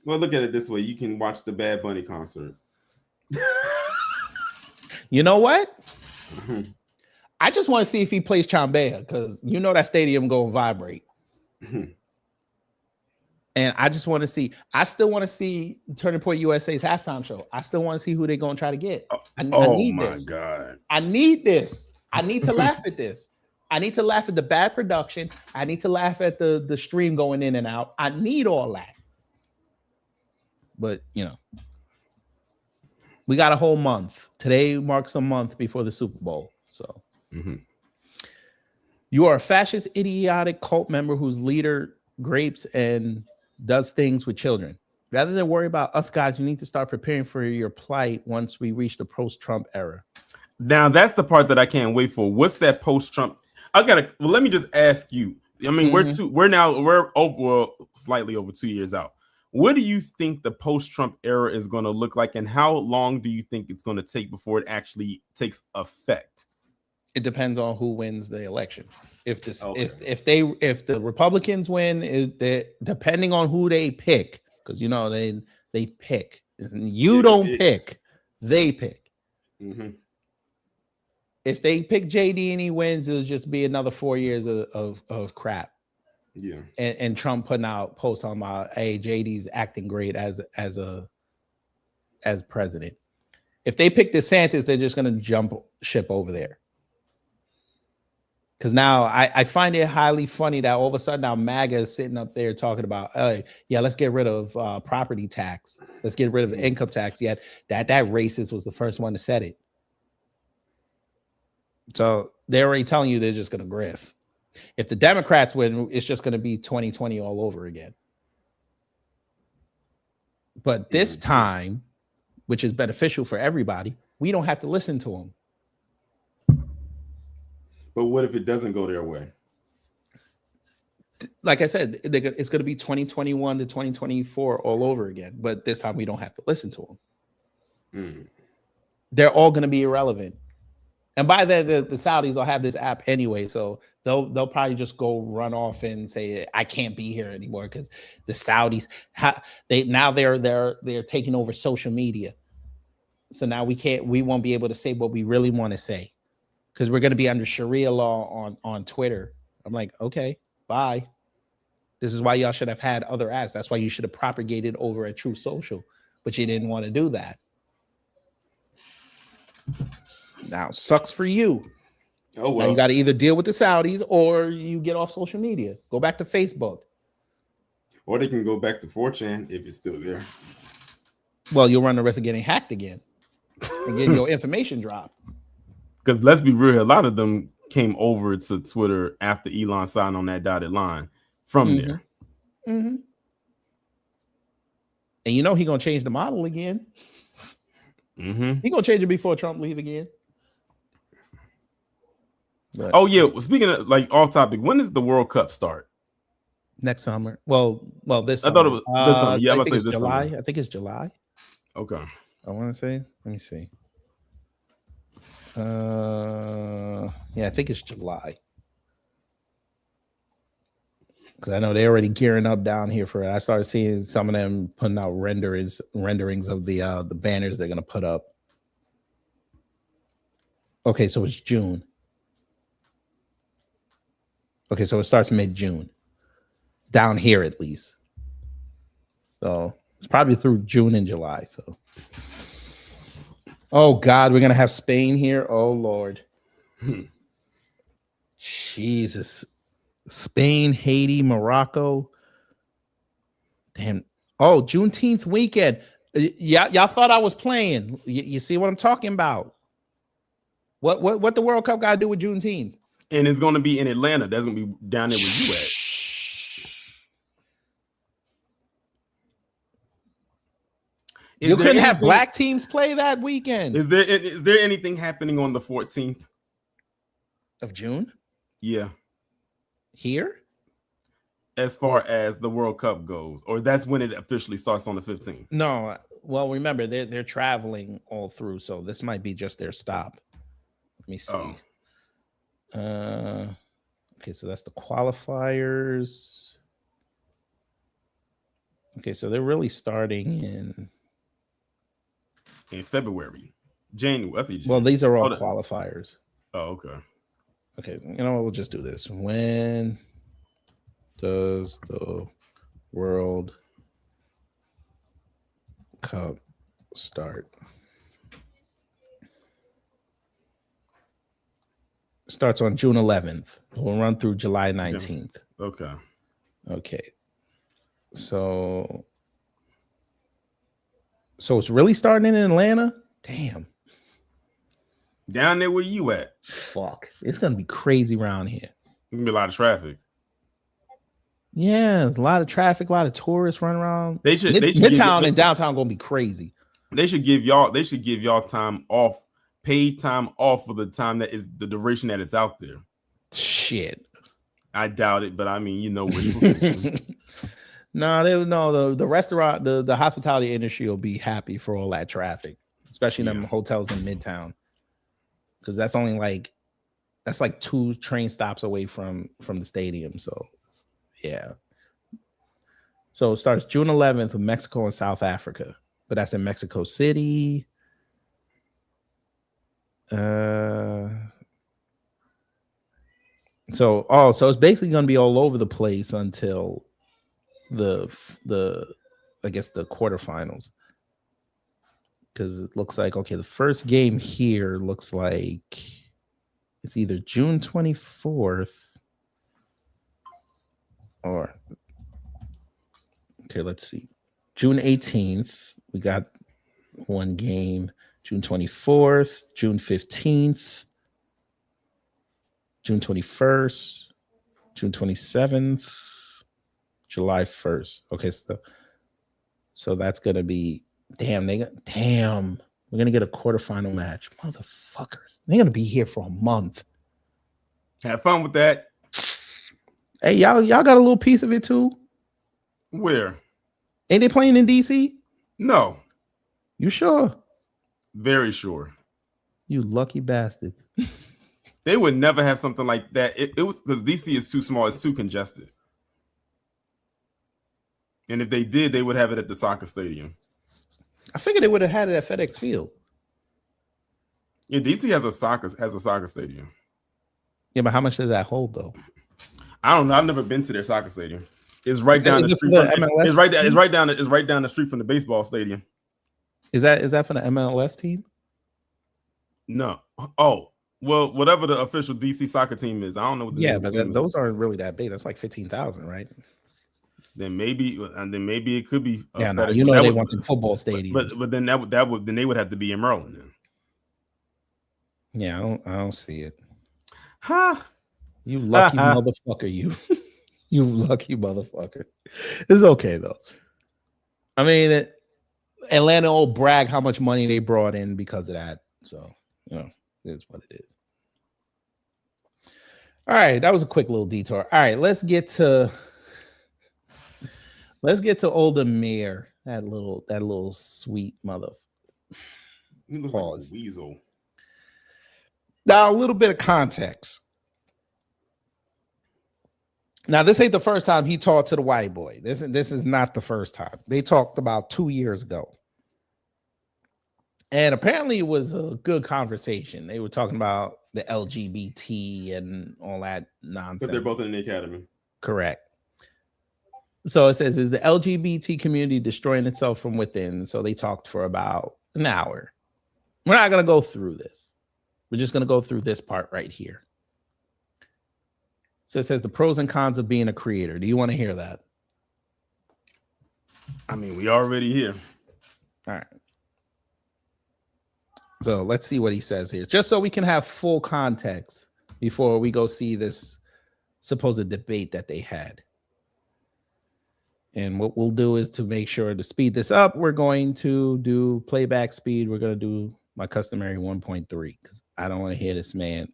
Well, look at it this way: you can watch the Bad Bunny concert. You know what? I just want to see if he plays Chambea, because you know that stadium gonna vibrate. And I just want to see. I still want to see Turning Point USA's halftime show. I still want to see who they're going to try to get. I need this. God! I need this. I need to laugh at this. I need to laugh at the bad production. I need to laugh at the stream going in and out. I need all that. But you know, we got a whole month. Today marks a month before the Super Bowl. So You are a fascist, idiotic cult member whose leader grapes and does things with children. Rather than worry about us guys, you need to start preparing for your plight once we reach the post-Trump era. Now that's the part that I can't wait for. What's that post-Trump? Well, let me just ask you. I mean, we're slightly over 2 years out. What do you think the post-Trump era is going to look like, and how long do you think it's going to take before it actually takes effect? It depends on who wins the election. If the Republicans win, depending on who they pick, because you know they pick. You don't pick, they pick. Mm-hmm. If they pick JD and he wins, it'll just be another 4 years of crap. Yeah. And Trump putting out posts on about, hey, JD's acting great as president. If they pick DeSantis, they're just gonna jump ship over there. Because now I find it highly funny that all of a sudden now MAGA is sitting up there talking about, yeah, let's get rid of property tax. Let's get rid of the income tax. Yet that racist was the first one to set it. So they're already telling you they're just going to grift. If the Democrats win, it's just going to be 2020 all over again. But this time, which is beneficial for everybody, we don't have to listen to them. But what if it doesn't go their way? Like I said, it's going to be 2021 to 2024 all over again. But this time we don't have to listen to them. They're all going to be irrelevant. And by then, the Saudis will have this app anyway, so they'll probably just go run off and say, I can't be here anymore because the Saudis they're taking over social media. So now we won't be able to say what we really want to say because we're going to be under Sharia law on Twitter. I'm like, okay, bye. This is why y'all should have had other apps. That's why you should have propagated over at True Social, but you didn't want to do that. Now, sucks for you. Oh, well. Now you got to either deal with the Saudis or you get off social media. Go back to Facebook. Or they can go back to 4chan if it's still there. Well, you'll run the risk of getting hacked again and getting your information dropped. Because let's be real, a lot of them came over to Twitter after Elon signed on that dotted line from there. Mm-hmm. And you know he's going to change the model again. He's going to change it before Trump leave again. But, oh yeah, speaking of like off topic, when does the World Cup start? Next summer. Well, this summer. I thought it was this summer. Yeah, I'm about to say this July. summer. I think it's July. Okay. I want to say. Let me see. Yeah, I think it's July. Because I know they're already gearing up down here for it. I started seeing some of them putting out renderings of the banners they're gonna put up. Okay, so it's June. Okay, so it starts mid-June. Down here at least. So it's probably through June and July. So oh God, we're gonna have Spain here. Oh Lord. Jesus. Spain, Haiti, Morocco. Damn. Oh, Juneteenth weekend. Y'all thought I was playing. You see what I'm talking about? What the World Cup got to do with Juneteenth? And it's going to be in Atlanta. That's going to be down there where you at. You couldn't have black teams play that weekend. Is there anything happening on the 14th of June? Yeah. Here? As far as the World Cup goes, or that's when it officially starts on the 15th? No. Well, remember, they're traveling all through, so this might be just their stop. Let me see. Okay, so that's the qualifiers. Okay, so they're really starting in February. January. I see January. Well, these are all qualifiers. Oh, okay. Okay, you know what? We'll just do this. When does the World Cup start? Starts on June 11th. We'll run through July 19th. Okay. Okay. So it's really starting in Atlanta? Damn. Down there where you at? Fuck. It's gonna be crazy around here. gonna be a lot of traffic. Yeah, a lot of traffic, a lot of tourists running around. They should Midtown and downtown gonna be crazy. They should give y'all time off, paid time off for the time that is the duration that it's out there. Shit. I doubt it, but I mean, you know, no, the restaurant, the hospitality industry will be happy for all that traffic, especially them hotels in Midtown, because that's like 2 train stops away from the stadium. So, yeah. So it starts June 11th with Mexico and South Africa, but that's in Mexico City. So it's basically going to be all over the place until the I guess the quarterfinals, because it looks like, okay, the first game here looks like it's either June 24th or, okay, let's see, June 18th. We got one game. June 24th, June 15th, June 21st, June 27th, July 1st. Okay, so that's gonna be damn. We're gonna get a quarterfinal match, motherfuckers. They're gonna be here for a month. Have fun with that. Hey, y'all got a little piece of it too. Where? Ain't they playing in DC? No. You sure? Very sure. You lucky bastards. They would never have something like that. It was because DC is too small. It's too congested. And if they did, they would have it at the soccer stadium. I figured they would have had it at FedEx Field. Yeah, DC has a soccer stadium. Yeah, but how much does that hold though? I don't know. I've never been to their soccer stadium. It's right down the street. It's right down the street from the baseball stadium. Is that for the MLS team? No. Oh, well, whatever the official DC soccer team is, I don't know. What those aren't really that big. That's like 15,000, right? Then maybe it could be. Yeah, no, you know they want the football stadium. But then they would have to be in Maryland then. Yeah, I don't see it. Ha! You lucky motherfucker, you. You lucky motherfucker. It's okay though. I mean, Atlanta will brag how much money they brought in because of that. So, you know, it's what it is. All right, that was a quick little detour. All right, let's get to old Amir, that little sweet mother. He looks like a weasel. Now, a little bit of context. Now, this ain't the first time he talked to the white boy. This is not the first time. They talked about 2 years ago. And apparently it was a good conversation. They were talking about the LGBT and all that nonsense. But they're both in the academy. Correct. So it says, is the LGBT community destroying itself from within? So they talked for about an hour. We're not going to go through this. We're just going to go through this part right here. So it says the pros and cons of being a creator. Do you want to hear that? I mean, we already here. All right. So let's see what he says here, just so we can have full context before we go see this supposed debate that they had. And what we'll do is, to make sure to speed this up, we're going to do playback speed. We're going to do my customary 1.3 because I don't want to hear this man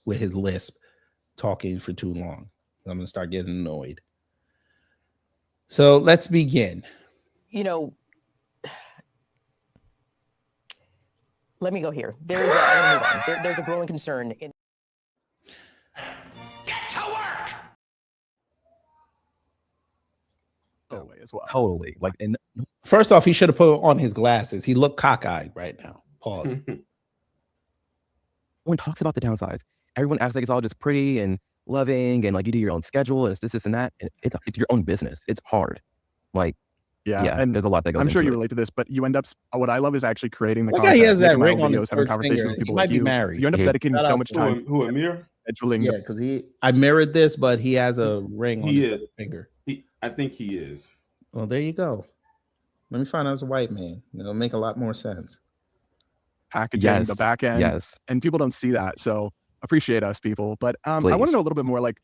with his lisp talking for too long. I'm going to start getting annoyed. So let's begin. You know, let me go here. There's a growing concern in. Get to work! As well. Totally. Like, and first off, he should have put on his glasses. He looked cockeyed right now. Pause. When talks about the downsides, everyone acts like it's all just pretty and loving, and like you do your own schedule, and it's this and that. And it's your own business. It's hard. Like, yeah, and there's a lot that goes. I'm sure you into relate to this, but you end up. What I love is actually creating the Look content. how he has that making my ring own on his videos, having third conversations finger. with people He might like be you. married. You end up dedicating so much time. Who, Amir? Scheduling. Yeah, because I mirrored this, but he has a ring on his third finger. I think he is. Well, there you go. Let me find out as a white man. It'll make a lot more sense. Packaging, the back end. Yes. And people don't see that. So appreciate us people. But I Please. want to know a little bit more. Like,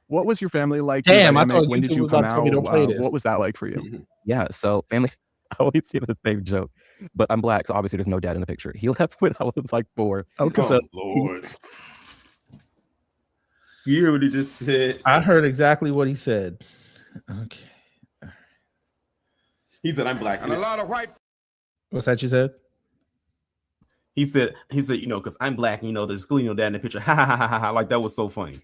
what was your family like? Damn, I Dynamic? thought When YouTube did you was come about to tell me out? don't play this. What was that like for you? Yeah, so family, I always see the same joke, but I'm black, so obviously there's no dad in the picture. He left when I was like 4. Okay. Oh, So Lord. You hear what he just said? I heard exactly what he said. Okay. He said, I'm black. And a lot of white. What's that you said? He said, you know, because I'm black, you know, there's clearly no dad in the picture. Ha ha ha ha ha. Like, that was so funny.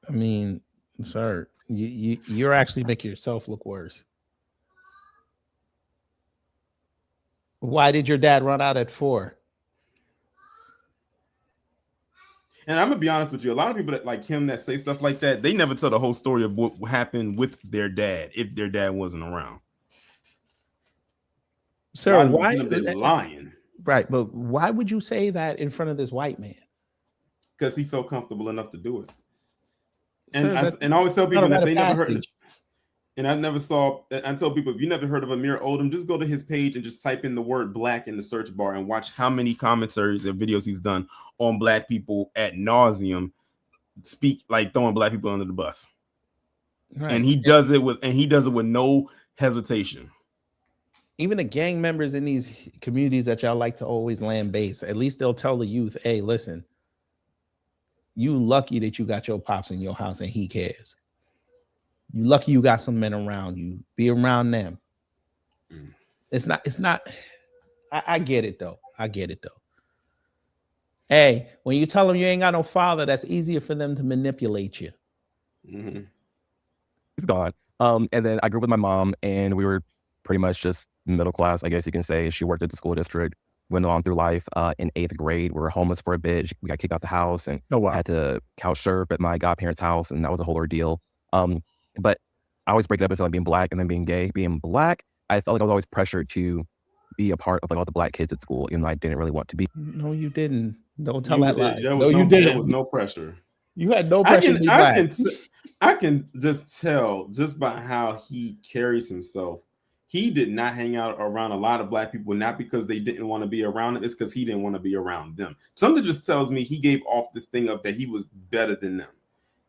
I mean, sir, you're actually making yourself look worse. Why did your dad run out at 4? And I'm gonna be honest with you, a lot of people that like him that say stuff like that, they never tell the whole story of what happened with their dad if their dad wasn't around. Sir, why they're lying? Right, but why would you say that in front of this white man? Because he felt comfortable enough to do it. Sir, And I always tell people that they never heard it. And I tell people, if you never heard of Amir Odom, just go to his page and just type in the word black in the search bar and watch how many commentaries and videos he's done on black people ad nauseum, speak like throwing black people under the bus. Right. And he does it with no hesitation. Even the gang members in these communities that y'all like to always land base, at least they'll tell the youth, hey, listen, you lucky that you got your pops in your house and he cares. You lucky you got some men around you. Be around them. It's not. I get it though. Hey, when you tell them you ain't got no father, that's easier for them to manipulate you. Mm-hmm. He's gone. And then I grew up with my mom, and we were pretty much just middle class, I guess you can say. She worked at the school district, went on through life. In 8th grade, we were homeless for a bit. We got kicked out the house and had to couch surf at my godparents' house, and that was a whole ordeal. But I always break it up into like being black and then being gay. Being black, I felt like I was always pressured to be a part of like all the black kids at school, even though I didn't really want to be. No, you didn't. Don't tell that lie. No, you didn't. There was no pressure. You had no pressure to be black. I can just tell just by how he carries himself. He did not hang out around a lot of black people, not because they didn't want to be around him. It's because he didn't want to be around them. Something just tells me he gave off this thing of that he was better than them.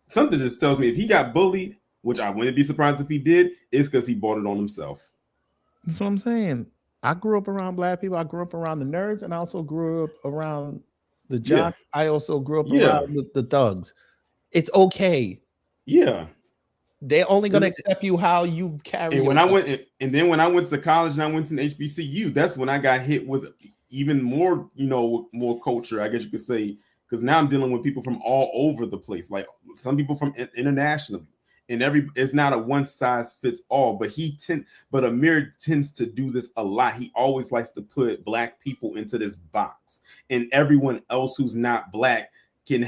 Something just tells me if he got bullied, which I wouldn't be surprised if he did, it's because he brought it on himself. That's what I'm saying. I grew up around black people. I grew up around the nerds, and I also grew up around the jocks. Yeah. I also grew up around the thugs. It's okay. Yeah. They're only going to accept you how you carry. And when I went, and then when I went to college and I went to an HBCU, that's when I got hit with even more, more culture, I guess you could say, because now I'm dealing with people from all over the place, like some people from internationally. And it's not a one size fits all, but Amir tends to do this a lot. He always likes to put black people into this box, and everyone else who's not black can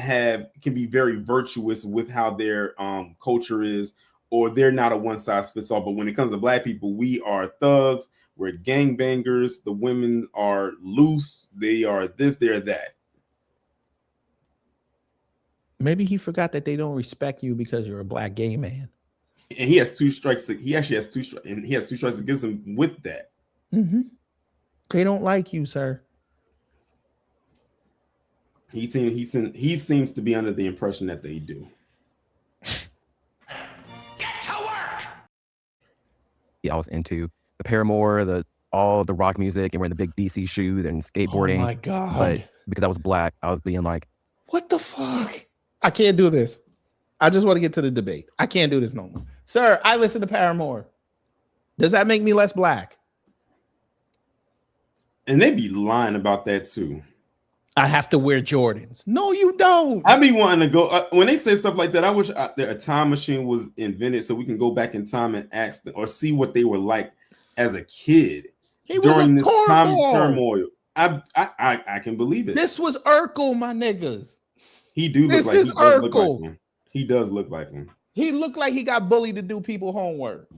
be very virtuous with how their culture is, or they're not a one size fits all. But when it comes to black people, we are thugs, we're gangbangers, the women are loose, they are this, they're that. Maybe he forgot that they don't respect you because you're a black gay man. And he has 2 strikes. He actually has 2 strikes, and he has 2 strikes against him with that. Mm-hmm. They don't like you, sir. He seems to be under the impression that they do. Get to work. Yeah, I was into the Paramore, all the rock music, and wearing the big DC shoes and skateboarding. Oh my God. But because I was black, I was being like, what the fuck? I can't do this. I just want to get to the debate. I can't do this no more. Sir, I listen to Paramore. Does that make me less black? And they be lying about that too. I have to wear Jordans. No, you don't. I be wanting to go when they say stuff like that. I wish a time machine was invented so we can go back in time and ask them or see what they were like as a kid during this time of turmoil. I can believe it. This was Urkel, my niggas. He does look like him. He does look like him. He looked like he got bullied to do people homework.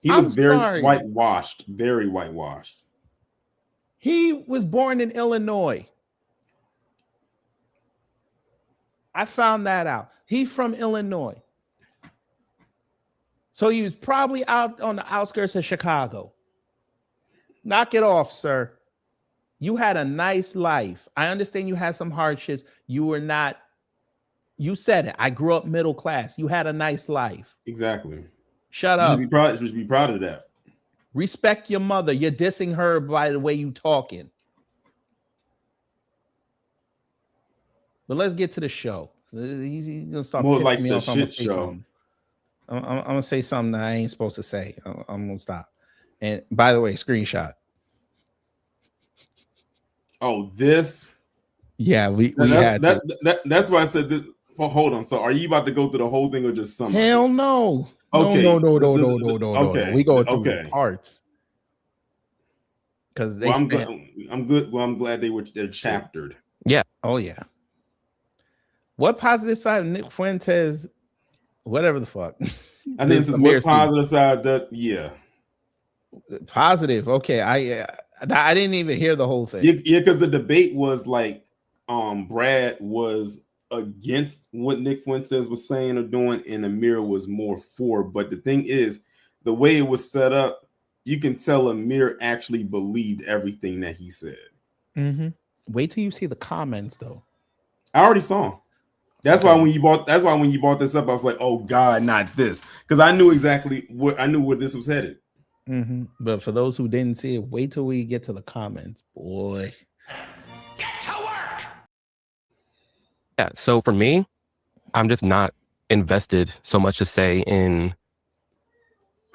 He looks very whitewashed. Very whitewashed. He was born in Illinois. I found that out. He's from Illinois. So he was probably out on the outskirts of Chicago. Knock it off, sir. You had a nice life. I understand you had some hardships. You were not, you said it. I grew up middle class. You had a nice life. Exactly. Shut You up. should be proud of that. Respect your mother. You're dissing her by the way you talking. But let's get to the show. He's gonna start More pissing like me the off. I'm gonna shit say show. something. I'm gonna say something that I ain't supposed to say. I'm gonna stop. And by the way, screenshot. Oh, this. Yeah, that's why I said this. Oh, hold on. So, are you about to go through the whole thing or just some? Hell no. Okay. No. Okay. We go through okay. parts. Because they. Well, I'm good. Well, I'm glad they're chaptered. Yeah. Oh yeah. What positive side of Nick Fuentes? Whatever the fuck. I think this is what positive side that. Yeah. Positive. Okay. I didn't even hear the whole thing. Yeah, because the debate was like, Brad was against what Nick Fuentes was saying or doing, and Amir was more for. But the thing is, the way it was set up, you can tell Amir actually believed everything that he said. Mm-hmm. Wait till you see the comments, though. I already saw them. That's why when you brought this up, I was like, "Oh God, not this," because I knew exactly where this was headed. Mm-hmm. But for those who didn't see it, wait till we get to the comments, boy. Get to work. Yeah. So for me, I'm just not invested so much to say in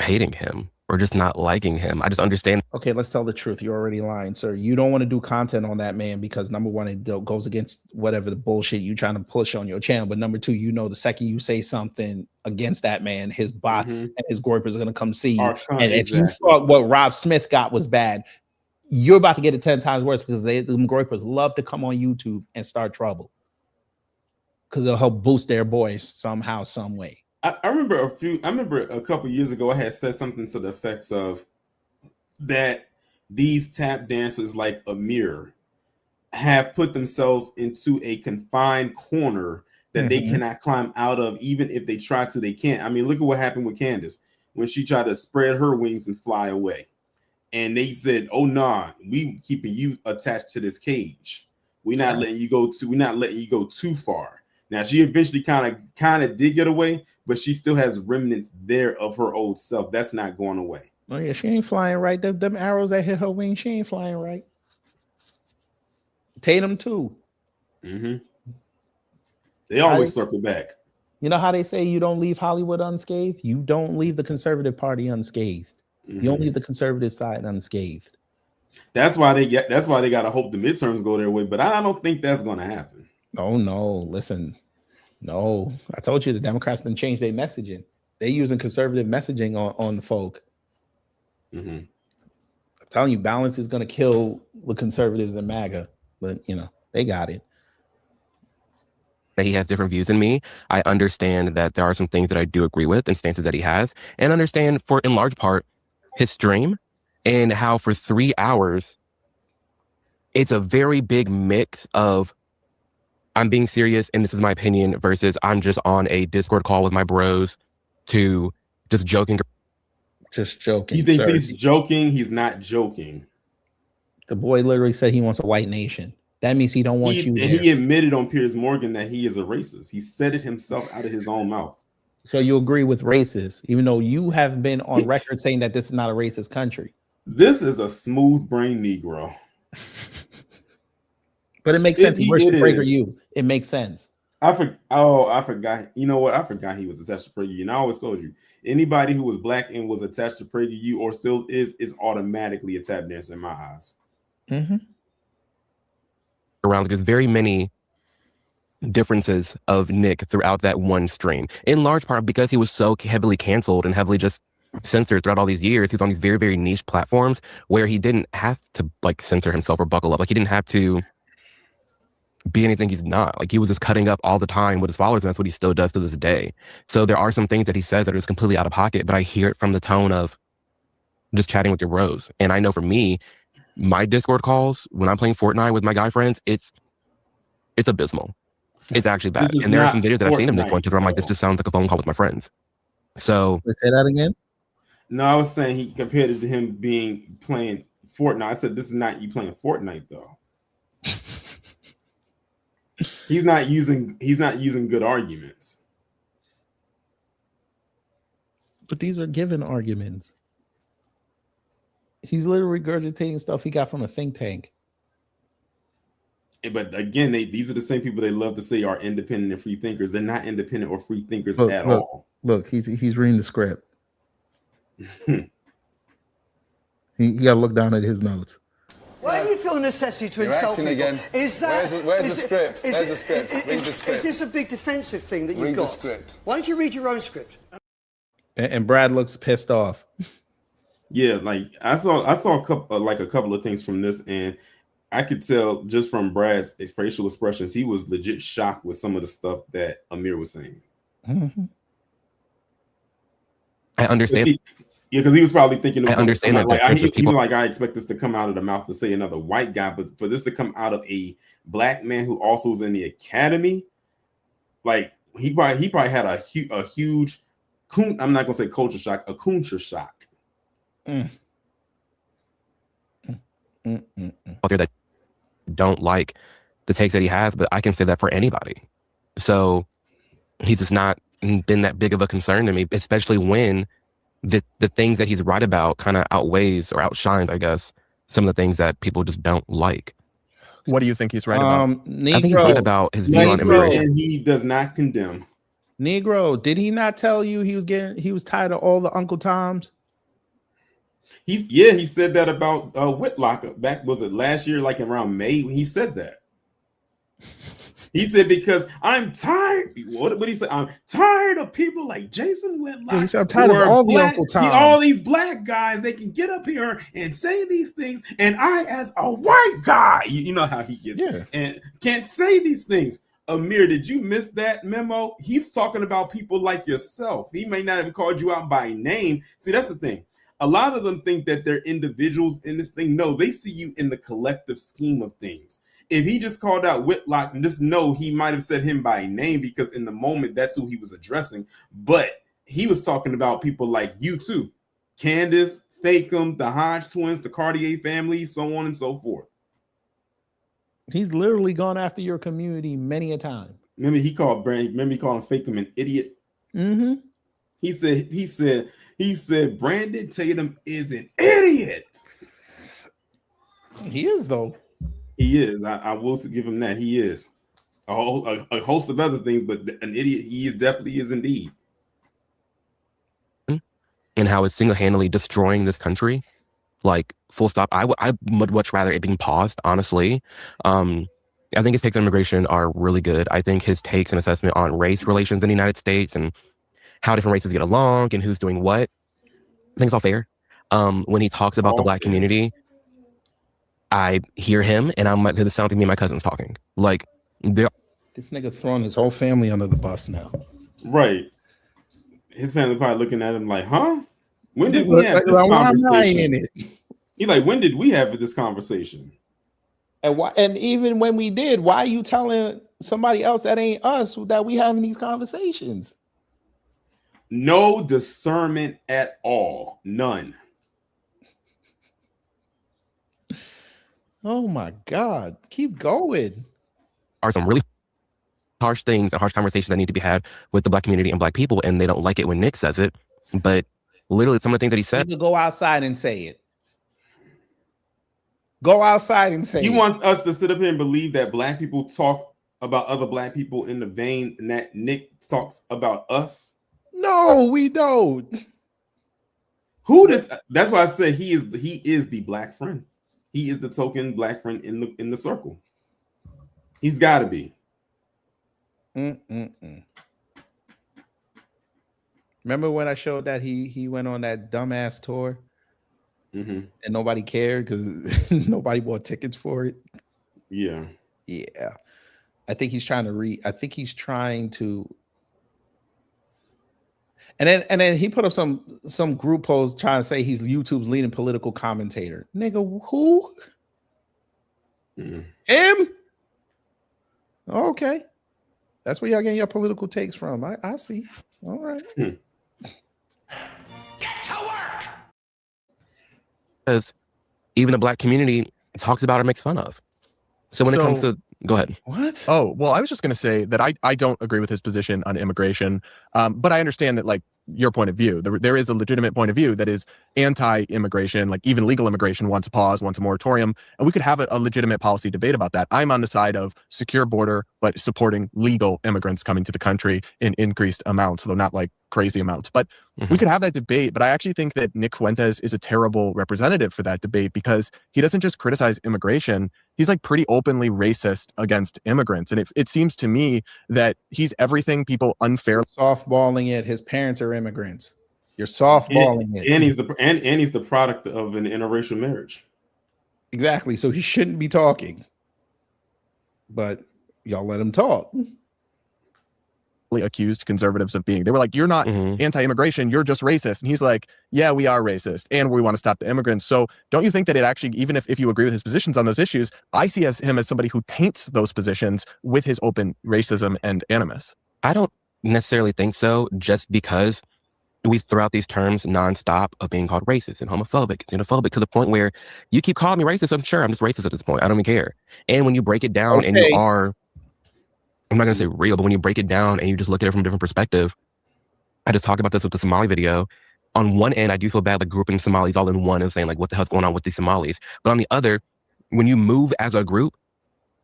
hating him or just not liking him. I just understand. Okay, let's tell the truth. You're already lying, sir. You don't want to do content on that man because number one, it goes against whatever the bullshit you trying to push on your channel. But number two, you know, the second you say something against that man, his bots and his groypers are going to come see you. And if you thought what Rob Smith got was bad, you're about to get it 10 times worse because them groypers love to come on YouTube and start trouble because they'll help boost their boys somehow, some way. I remember a couple years ago, I had said something to the effects of that these tap dancers like Amir have put themselves into a confined corner that they cannot climb out of. Even if they try to, they can't. I mean, look at what happened with Candace when she tried to spread her wings and fly away. And they said, "Oh nah, we keeping you attached to this cage. We're not letting you go too far." Now she eventually kind of did get away, but she still has remnants there of her old self. That's not going away. Oh yeah, she ain't flying right. Them arrows that hit her wing, she ain't flying right. Tatum too. They always circle back. You know how they say you don't leave Hollywood unscathed? You don't leave the conservative party unscathed. You don't leave the conservative side unscathed. That's why they got to hope the midterms go their way, but I don't think that's going to happen. Oh no, listen. No, I told you the Democrats didn't change their messaging. They're using conservative messaging on the folk. I'm telling you, balance is going to kill the conservatives and MAGA, but you know, they got it. That he has different views than me. I understand that there are some things that I do agree with and stances that he has, and understand for in large part his stream and how for 3 hours it's a very big mix of I'm being serious and this is my opinion versus I'm just on a Discord call with my bros to just joking. Just joking. He thinks he's joking. He's not joking. The boy literally said he wants a white nation. That means he don't want you there. And he admitted on Piers Morgan that he is a racist. He said it himself out of his own mouth. So you agree with racist, even though you have been on record saying that this is not a racist country. This is a smooth-brained Negro. But it makes sense. He worshipped PragerU. It makes sense. I forgot. You know what? I forgot he was attached to PragerU. And I always told you, anybody who was black and was attached to PragerU or still is automatically a tap dancer in my eyes. Around there's very many differences of Nick throughout that one stream, in large part because he was so heavily canceled and heavily just censored throughout all these years. He was on these very, very niche platforms where he didn't have to like censor himself or buckle up. Like he didn't have to be anything he's not. Like he was just cutting up all the time with his followers, and that's what he still does to this day. So there are some things that he says that are just completely out of pocket, but I hear it from the tone of just chatting with your bros. And I know for me, my Discord calls when I'm playing Fortnite with my guy friends, it's abysmal. It's actually bad. And there are some videos that I've seen of Nick Fuentes where I'm like, this just sounds like a phone call with my friends. So say that again. No, I was saying he compared it to him playing Fortnite. I said this is not you playing Fortnite though. He's not using good arguments. But these are given arguments. He's literally regurgitating stuff he got from a think tank. But again, these are the same people they love to say are independent and free thinkers. They're not independent or free thinkers at all. Look, he's reading the script. He got to look down at his notes. Why do you feel a necessity to insult people? Again. Is that where's the script? Where's the script? Read the script. Is this a big defensive thing that you've got? Read the script. Why don't you read your own script? And Brad looks pissed off. Yeah, like I saw a couple of things from this, and I could tell just from Brad's facial expressions, he was legit shocked with some of the stuff that Amir was saying. Mm-hmm. I understand. Because he was probably thinking. I understand that. I expect this to come out of the mouth to say another white guy, but for this to come out of a black man who also is in the academy, like he probably had a huge. I'm not gonna say culture shock, a culture shock. Out there that don't like the takes that he has, but I can say that for anybody. So he's just not been that big of a concern to me, especially when the things that he's right about kind of outweighs or outshines, I guess, some of the things that people just don't like. What do you think he's right about? I think he's right about his view on immigration. And he does not condemn. Negro, did he not tell you he was tired of all the Uncle Toms? He said that about Whitlock back, was it last year, like around May? He said that. He said, because I'm tired. What did he say? I'm tired of people like Jason Whitlock. Yeah, he said, I'm tired of all the Uncle Toms. All these black guys, they can get up here and say these things, and I, as a white guy, you know how he gets, and can't say these things. Amir, did you miss that memo? He's talking about people like yourself. He may not have called you out by name. See, that's the thing. A lot of them think that they're individuals in this thing. No, they see you in the collective scheme of things. If he just called out Whitlock, and just know he might have said him by name because in the moment that's who he was addressing. But he was talking about people like you too. Candace, Fakem, the Hodge twins, the Cartier family, so on and so forth. He's literally gone after your community many a time. Remember he called Fakem an idiot? Mm-hmm. He said Brandon Tatum is an idiot. He is, though. He is. I will give him that. He is. A host of other things, but an idiot he definitely is indeed. And how it's single-handedly destroying this country. Like, full stop. I would much rather it being paused, honestly. I think his takes on immigration are really good. I think his takes and assessment on race relations in the United States and how different races get along and who's doing what, I think it's all fair. When he talks about the black community, I hear him and I'm like, this sounds like me and my cousins talking. Like, this nigga throwing his whole family under the bus now. Right. His family probably looking at him like, huh? When did we have this conversation? He like, when did we have this conversation? And why? And even when we did, why are you telling somebody else that ain't us that we having these conversations? No discernment at all. None. Oh my God. Keep going. Are some really harsh things and harsh conversations that need to be had with the black community and black people, and they don't like it when Nick says it. But literally some of the things that he said. You go outside and say it. Go outside and say he it. wants us to sit up here and believe that black people talk about other black people in the vein and that Nick talks about us. No, we don't. Who does? That's why I said he is the black friend. He is the token black friend in the circle. He's got to be. Remember when I showed that he went on that dumbass tour, and nobody cared because nobody bought tickets for it. Yeah. I think he's trying to And then he put up some group post trying to say he's YouTube's leading political commentator. Nigga, who? Him? Okay. That's where y'all getting your political takes from. I see. All right. Get to work. Because even the Black community talks about or makes fun of. So when it comes to, go ahead. What? Oh, well, I was just going to say that I don't agree with his position on immigration, but I understand that, like, your point of view. There is a legitimate point of view that is anti-immigration, like even legal immigration wants a pause, wants a moratorium, and we could have a legitimate policy debate about that. I'm on the side of secure border, but supporting legal immigrants coming to the country in increased amounts, though not like crazy amounts. But we could have that debate, but I actually think that Nick Fuentes is a terrible representative for that debate because he doesn't just criticize immigration, he's like pretty openly racist against immigrants. And it seems to me that he's everything people unfairly softballing it. His parents are immigrants. You're softballing it. And he's the product of an interracial marriage. Exactly. So he shouldn't be talking. But y'all let him talk. accused conservatives of being. They were like, you're not anti-immigration, you're just racist. And he's like, yeah, we are racist and we want to stop the immigrants. So don't you think that it actually, even if you agree with his positions on those issues, I see him as somebody who taints those positions with his open racism and animus? I don't necessarily think so, just because we throw out these terms nonstop of being called racist and homophobic, xenophobic, to the point where you keep calling me racist. I'm sure I'm just racist at this point. I don't even care. And when you break it down and you are, I'm not going to say real, but when you break it down and you just look at it from a different perspective, I just talked about this with the Somali video. On one end, I do feel bad like grouping Somalis all in one and saying like, what the hell's going on with these Somalis? But on the other, when you move as a group,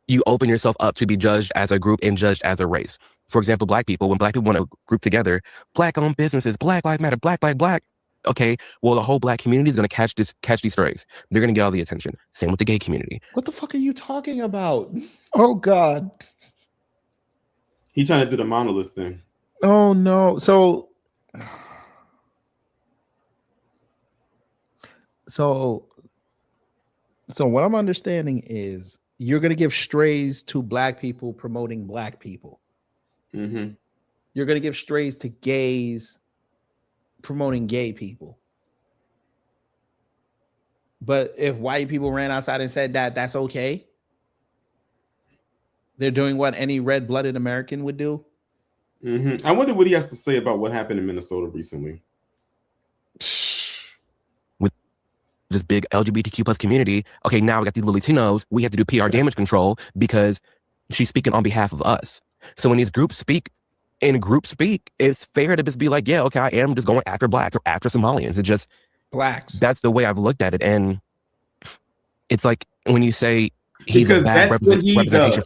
you open yourself up to be judged as a group and judged as a race. For example, Black people, when Black people want to group together, Black-owned businesses, Black Lives Matter, Black. Okay, well, the whole Black community is going to catch these strays. They're going to get all the attention. Same with the gay community. What the fuck are you talking about? Oh, God. He's trying to do the monolith thing. Oh, no. So what I'm understanding is you're going to give strays to Black people promoting Black people. Mm-hmm. You're going to give strays to gays promoting gay people. But if white people ran outside and said that, that's okay. They're doing what any red-blooded American would do. Mm-hmm. I wonder what he has to say about what happened in Minnesota recently. With this big LGBTQ plus community, okay, now we got these little Latinos, we have to do PR damage control because she's speaking on behalf of us. So when these groups speak, it's fair to just be like, yeah, okay, I am just going after Blacks or after Somalians. It's just Blacks. That's the way I've looked at it. And it's like when you say he's a bad representation.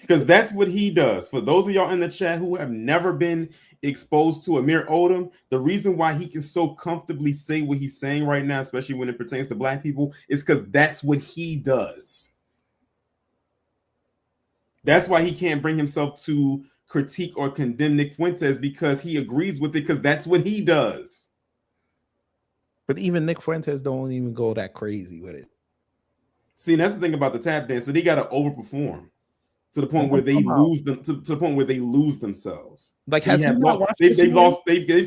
Because that's what he does. For those of y'all in the chat who have never been exposed to Amir Odom, the reason why he can so comfortably say what he's saying right now, especially when it pertains to Black people, is because that's what he does. That's why he can't bring himself to critique or condemn Nick Fuentes, because he agrees with it, because that's what he does. But even Nick Fuentes don't even go that crazy with it. See, that's the thing about the tap dance. So they got to overperform to the point where they lose them, to the point where they lose themselves. Like, they've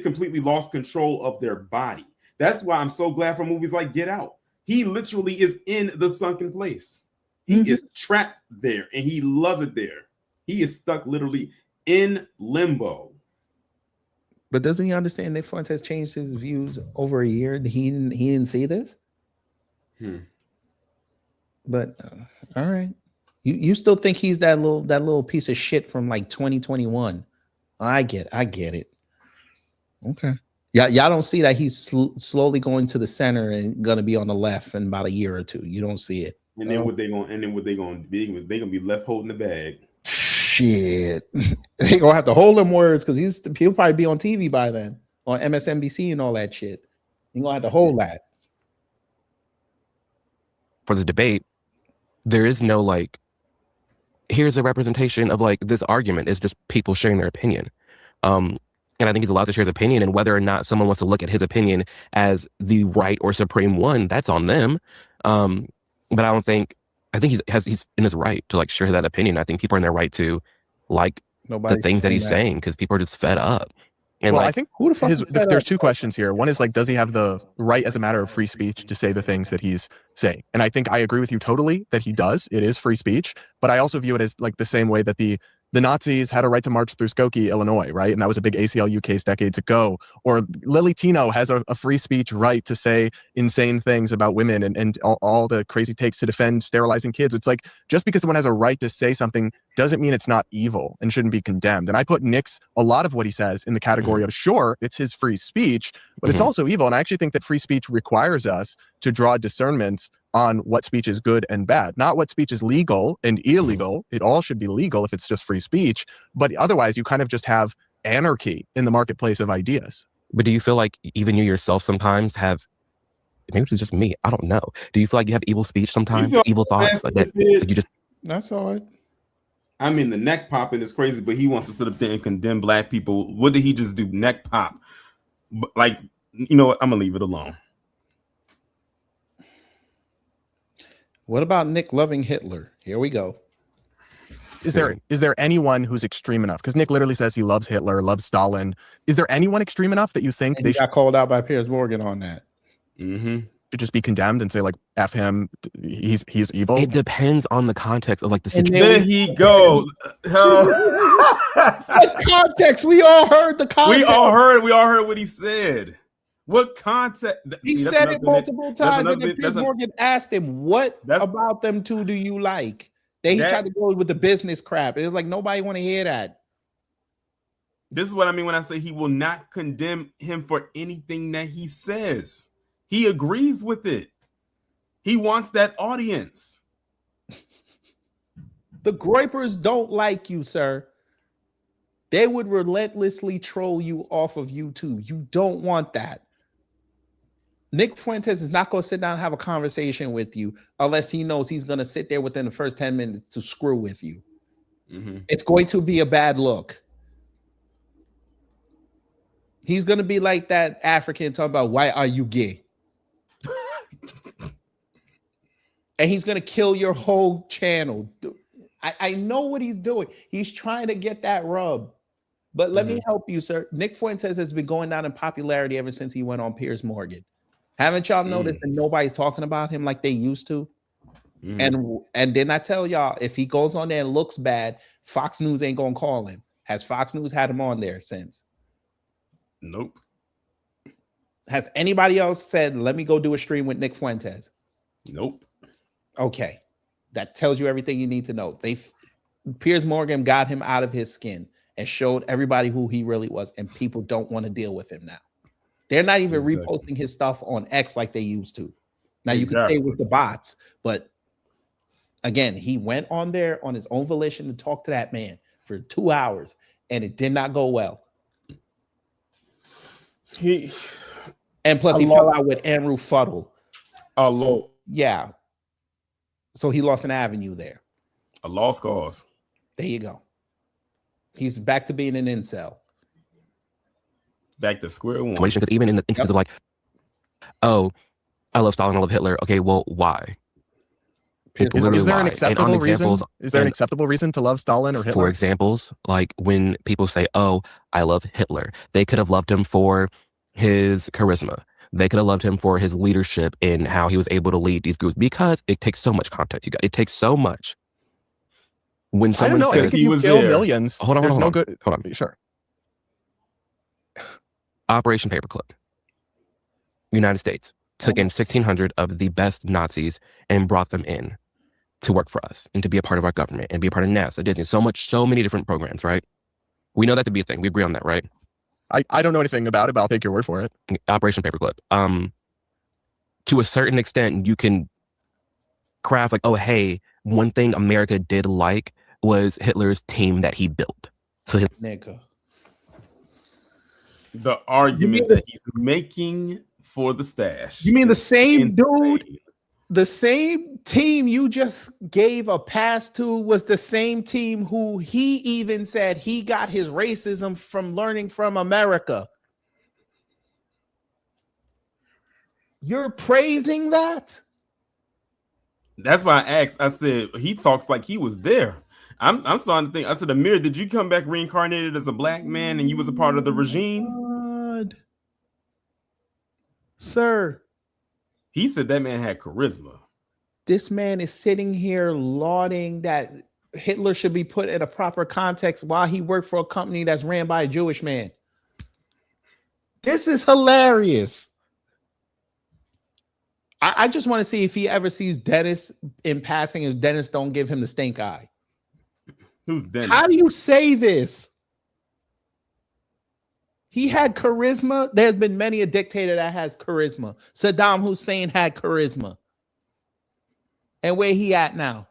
completely lost control of their body. That's why I'm so glad for movies like Get Out. He literally is in the sunken place. He is trapped there and he loves it there. He is stuck literally in limbo. But doesn't he understand Nick Fuentes changed his views over a year? He didn't see this? But all right. You still think he's that little piece of shit from like 2021. I get it. Okay. Yeah, y'all don't see that he's slowly going to the center and gonna be on the left in about a year or two. You don't see it. And then what they gonna be? They gonna be left holding the bag. Shit. They gonna have to hold them words because he'll probably be on TV by then, on MSNBC and all that shit. You're gonna have to hold that. For the debate, there is no like, here's a representation of like this argument. It's just people sharing their opinion. And I think he's allowed to share his opinion, and whether or not someone wants to look at his opinion as the right or supreme one, that's on them. But I think he's in his right to like share that opinion. I think people are in their right to like the things that he's saying, because people are just fed up. And well, like, I think there's two questions here. One is like, does he have the right as a matter of free speech to say the things that he's saying? And I think I agree with you totally that he does. It is free speech. But I also view it as like the same way that the the Nazis had a right to march through Skokie, Illinois, right? And that was a big ACLU case decades ago. Or Lily Tino has a free speech right to say insane things about women and all the crazy takes to defend sterilizing kids. It's like, just because someone has a right to say something doesn't mean it's not evil and shouldn't be condemned. And I put a lot of what he says in the category of, sure, it's his free speech, but it's also evil. And I actually think that free speech requires us to draw discernments on what speech is good and bad, not what speech is legal and illegal. It all should be legal if it's just free speech, but otherwise you kind of just have anarchy in the marketplace of ideas. But do you feel like even you yourself sometimes have, maybe it's just me, I don't know. Do you feel like you have evil speech sometimes, evil thoughts like that? Like you just, that's all right. I mean, the neck popping is crazy, but he wants to sit up there and condemn black people. What did he just do? Neck pop. Like, you know what? I'm gonna leave it alone. What about Nick loving Hitler? Here we go. Is there anyone who's extreme enough? Because Nick literally says he loves Hitler, loves Stalin. Is there anyone extreme enough that you think they got called out by Piers Morgan on that? Should just be condemned and say like, F him, he's evil? It depends on the context of like the situation. There he go. What context? We all heard the context. We all heard what he said. What context? He said it multiple times, and then Piers Morgan asked him, "What about them two do you like?" He tried to go with the business crap. It was like nobody want to hear that. This is what I mean when I say he will not condemn him for anything that he says. He agrees with it. He wants that audience. The Groypers don't like you, sir. They would relentlessly troll you off of YouTube. You don't want that. Nick Fuentes is not going to sit down and have a conversation with you unless he knows he's going to sit there within the first 10 minutes to screw with you. It's going to be a bad look. He's going to be like that African talking about, why are you gay? And he's going to kill your whole channel. I know what he's doing. He's trying to get that rub. But let me help you, sir. Nick Fuentes has been going down in popularity ever since he went on Piers Morgan. Haven't y'all noticed that nobody's talking about him like they used to? And then I tell y'all, if he goes on there and looks bad, Fox News ain't gonna call him. Has Fox News had him on there since? Nope. Has anybody else said, let me go do a stream with Nick Fuentes? Nope. Okay. That tells you everything you need to know. Piers Morgan got him out of his skin and showed everybody who he really was, and people don't want to deal with him now. They're not even reposting his stuff on X like they used to. Now you can say with the bots, but again, he went on there on his own volition to talk to that man for 2 hours, and it did not go well. And plus, he fell out with Andrew Fuddle. So, yeah. So he lost an avenue there. A lost cause. There you go. He's back to being an incel. Back to square one. Because even in the instance of like, oh, I love Stalin, I love Hitler. Okay, well, why? Is there an acceptable reason? Is there an acceptable reason to love Stalin or Hitler? For examples, like when people say, oh, I love Hitler, they could have loved him for his charisma. They could have loved him for his leadership and how he was able to lead these groups, because it takes so much context. You guys, it takes so much. When someone says, I think if you kill millions, hold on. Sure. Operation Paperclip. United States took in 1,600 of the best Nazis and brought them in to work for us and to be a part of our government and be a part of NASA, Disney, so many different programs, right? We know that to be a thing. We agree on that, right? I don't know anything about it, but I'll take your word for it. Operation Paperclip. To a certain extent, you can craft like, oh, hey, one thing America did like was Hitler's team that he built. So the argument that he's making for the stash. You mean the same dude, the same team you just gave a pass to was the same team who he even said he got his racism from learning from America? You're praising that? That's why I asked. I said, he talks like he was there. I'm starting to think. I said, Amir, did you come back reincarnated as a black man and you was a part of the regime? God. Sir. He said that man had charisma. This man is sitting here lauding that Hitler should be put in a proper context while he worked for a company that's ran by a Jewish man. This is hilarious. I just want to see if he ever sees Dennis in passing, if Dennis don't give him the stink eye. Who's Dennis? How do you say this? He had charisma. There's been many a dictator that has charisma. Saddam Hussein had charisma. And where he at now?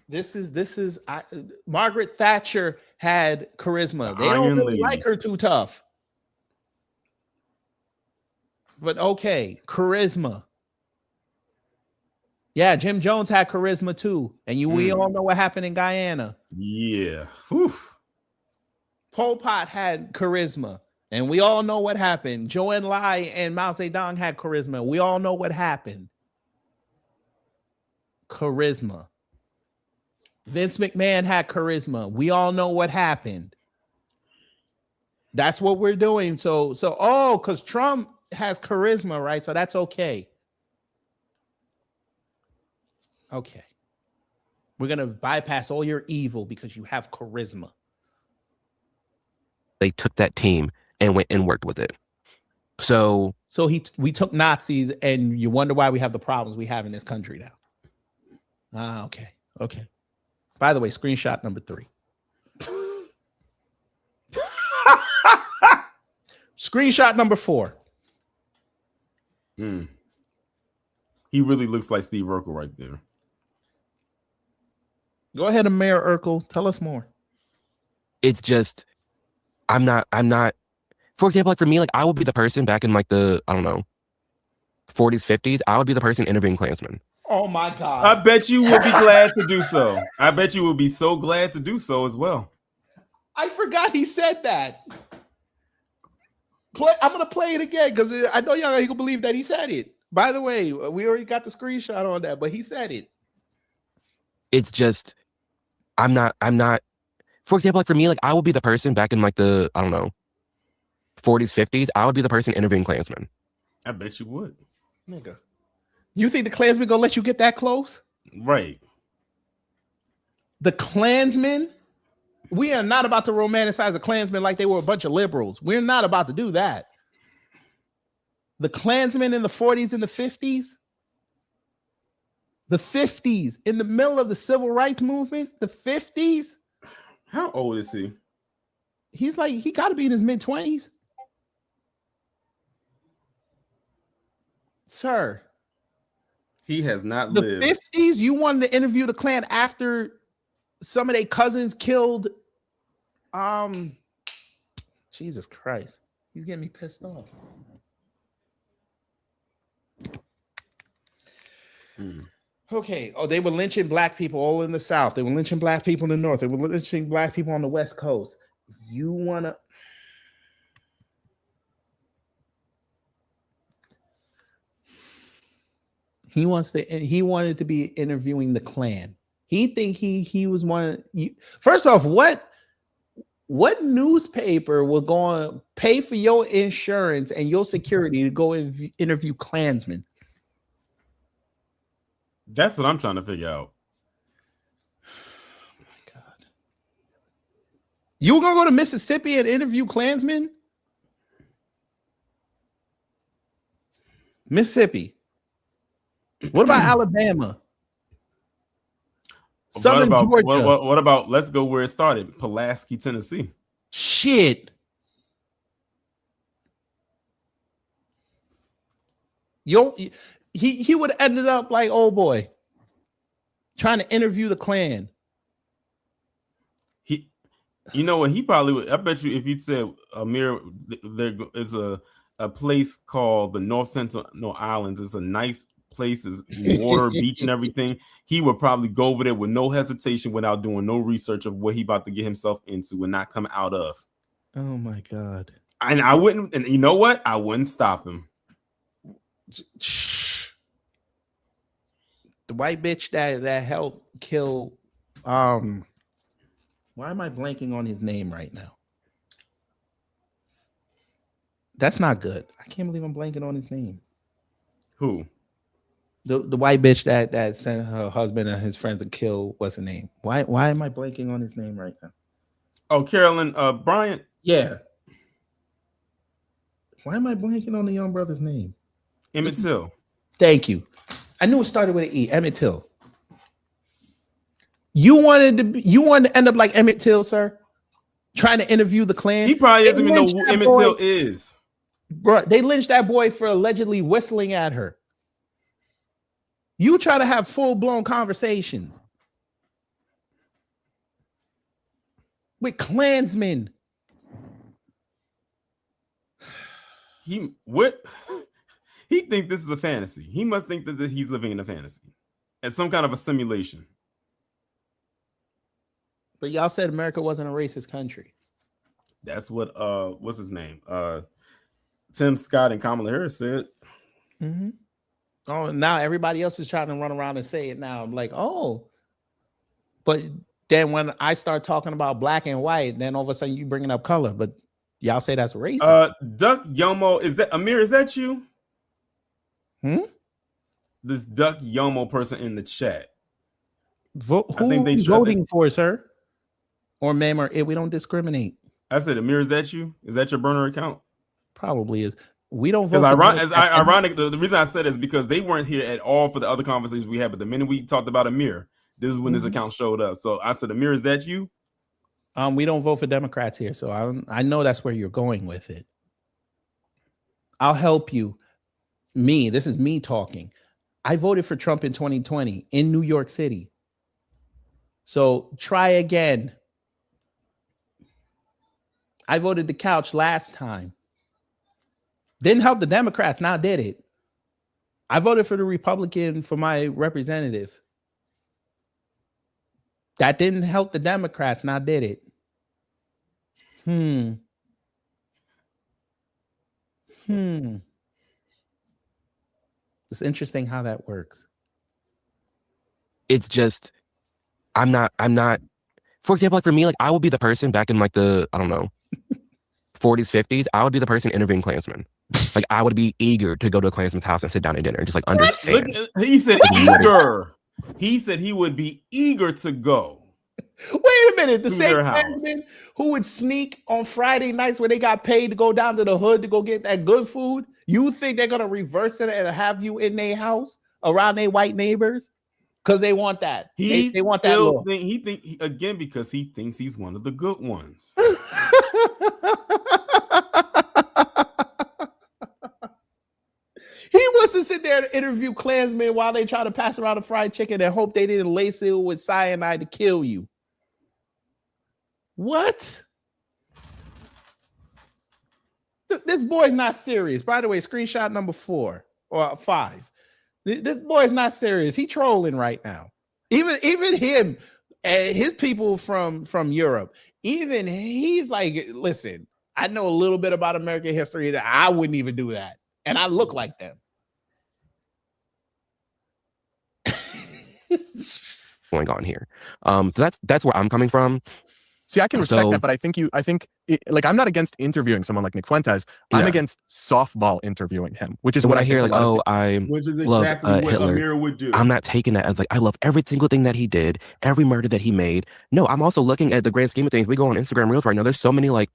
This is Margaret Thatcher had charisma. They don't really like her too tough. But okay, charisma. Yeah, Jim Jones had charisma too. And we all know what happened in Guyana. Yeah. Whew. Pol Pot had charisma. And we all know what happened. Zhou Enlai and Mao Zedong had charisma. We all know what happened. Charisma. Vince McMahon had charisma. We all know what happened. That's what we're doing. So because Trump has charisma, right? So that's okay. Okay. We're going to bypass all your evil because you have charisma. They took that team and went and worked with it. So we took Nazis, and you wonder why we have the problems we have in this country now. Okay. By the way, screenshot number 3. Screenshot number 4. He really looks like Steve Urkel right there. Go ahead, Mayor Urkel. Tell us more. It's just, I'm not, for example, like for me, like I would be the person back in like the, I don't know, 40s, 50s. I would be the person interviewing Klansmen. Oh my God. I bet you would be glad to do so. I bet you would be so glad to do so as well. I forgot he said that. I'm going to play it again because I know y'all ain't gonna believe that he said it. By the way, we already got the screenshot on that, but he said it. It's just, I'm not, for example, like for me, like I would be the person back in like the, I don't know, 40s, 50s. I would be the person interviewing Klansmen. I bet you would. Nigga. You think the Klansmen gonna let you get that close? Right. The Klansmen, we are not about to romanticize the Klansmen like they were a bunch of liberals. We're not about to do that. The Klansmen in the 40s and the 50s, in the middle of the civil rights movement, the 50s. How old is he? He's like, he got to be in his mid-20s. Sir. He has not the lived. 50s, you wanted to interview the Klan after some of their cousins killed. Jesus Christ. He's getting me pissed off. Okay. Oh, they were lynching black people all in the South. They were lynching black people in the North. They were lynching black people on the West Coast. You want to... He wanted to be interviewing the Klan. He think he was one. First off, what newspaper will go and pay for your insurance and your security to go and interview Klansmen? That's what I'm trying to figure out. Oh my God. You were gonna go to Mississippi and interview Klansmen? Mississippi. What about Alabama? Southern Georgia. What about, let's go where it started, Pulaski, Tennessee. Shit. He would have ended up like, oh boy, trying to interview the Klan. You know what? He probably would. I bet you if he'd said, Amir, there is a place called the North Sentinel Islands. It's a nice place, is water, beach, and everything. He would probably go over there with no hesitation, without doing no research of what he about to get himself into and not come out of. Oh my God! And I wouldn't. And you know what? I wouldn't stop him. The white bitch that helped kill. Why am I blanking on his name right now? That's not good. I can't believe I'm blanking on his name. Who? The white bitch that sent her husband and his friends to kill. What's her name? Why am I blanking on his name right now? Oh, Carolyn Bryant. Yeah. Why am I blanking on the young brother's name? Emmett Till. Thank you. I knew it started with an E. Emmett Till. You wanted to end up like Emmett Till, sir? Trying to interview the Klan. He probably doesn't even know who Emmett Till is. Bro, they lynched that boy for allegedly whistling at her. You try to have full-blown conversations with Klansmen. He think this is a fantasy. He must think that he's living in a fantasy. It's some kind of a simulation. But y'all said America wasn't a racist country. That's what what's his name? Tim Scott and Kamala Harris said. Mm-hmm. Oh, now everybody else is trying to run around and say it now. I'm like, oh. But then when I start talking about black and white, then all of a sudden you bringing up color. But y'all say that's racist. Duck Yomo, is that Amir? Is that you? This Duck Yomo person in the chat. Who are you voting for, sir? Or ma'am, or we don't discriminate. I said, Amir, is that you? Is that your burner account? Probably is. We don't vote. Ironic. The reason I said it is because they weren't here at all for the other conversations we had. But the minute we talked about Amir, this is when this account showed up. So I said, Amir, is that you? We don't vote for Democrats here, so I know that's where you're going with it. I'll help you. This is me talking. I voted for Trump in 2020 in New York City. So try again. I voted the couch last time. Didn't help the Democrats, now did it. I voted for the Republican for my representative. That didn't help the Democrats, now did it. It's interesting how that works. It's just, I'm not, for example, like for me, like I would be the person back in like the, I don't know, 40s, 50s, I would be the person interviewing Klansmen. Like I would be eager to go to a Klansman's house and sit down at dinner and just like understand. He said eager. He said he would be eager to go. Wait a minute. The same Klansman who would sneak on Friday nights when they got paid to go down to the hood to go get that good food, you think they're going to reverse it and have you in their house around their white neighbors? Because they want that. They want that law. Again, because he thinks he's one of the good ones. He wants to sit there and interview Klansmen while they try to pass around a fried chicken and hope they didn't lace it with cyanide to kill you. What? This boy's not serious. By the way, screenshot number 4 or 5. This boy's not serious. He trolling right now. Even him and his people from Europe, even he's like, listen, I know a little bit about American history that I wouldn't even do that. And I look like them. Going on here. So that's where I'm coming from. See, I can respect that, but I think I'm not against interviewing someone like Nick Fuentes. I'm against softball interviewing him, which is so what I hear like, which is exactly what Hitler. Amir would do. I'm not taking that as like I love every single thing that he did, every murder that he made. No, I'm also looking at the grand scheme of things. We go on Instagram Reels right now. There's so many like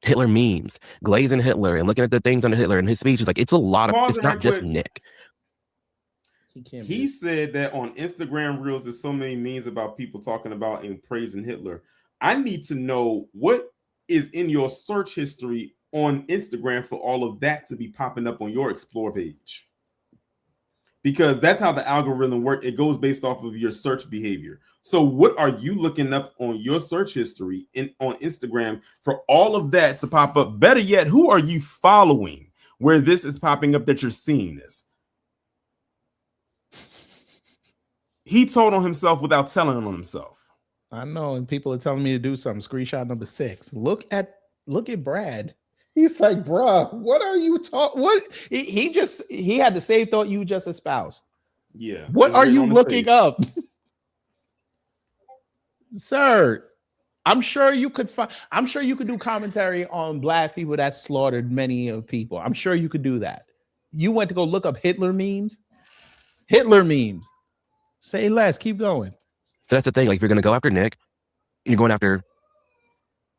Hitler memes, glazing Hitler, and looking at the things under Hitler and his speeches. Like it's a lot of. It's not just Nick. He said that on Instagram Reels, there's so many memes about people talking about and praising Hitler. I need to know what is in your search history on Instagram for all of that to be popping up on your explore page. Because that's how the algorithm works. It goes based off of your search behavior. So what are you looking up on your search history on Instagram for all of that to pop up? Better yet, who are you following where this is popping up that you're seeing this? He told on himself without telling on himself. I know, and people are telling me to do something. Screenshot number 6. Look at Brad. He's like, bruh, what are you talking? What he had the same thought you just espoused. Yeah. What are you looking up? Sir, I'm sure you could do commentary on black people that slaughtered many of people. I'm sure you could do that. You went to go look up Hitler memes. Hitler memes. Say less. Keep going. So that's the thing. Like, if you're going to go after Nick, you're going after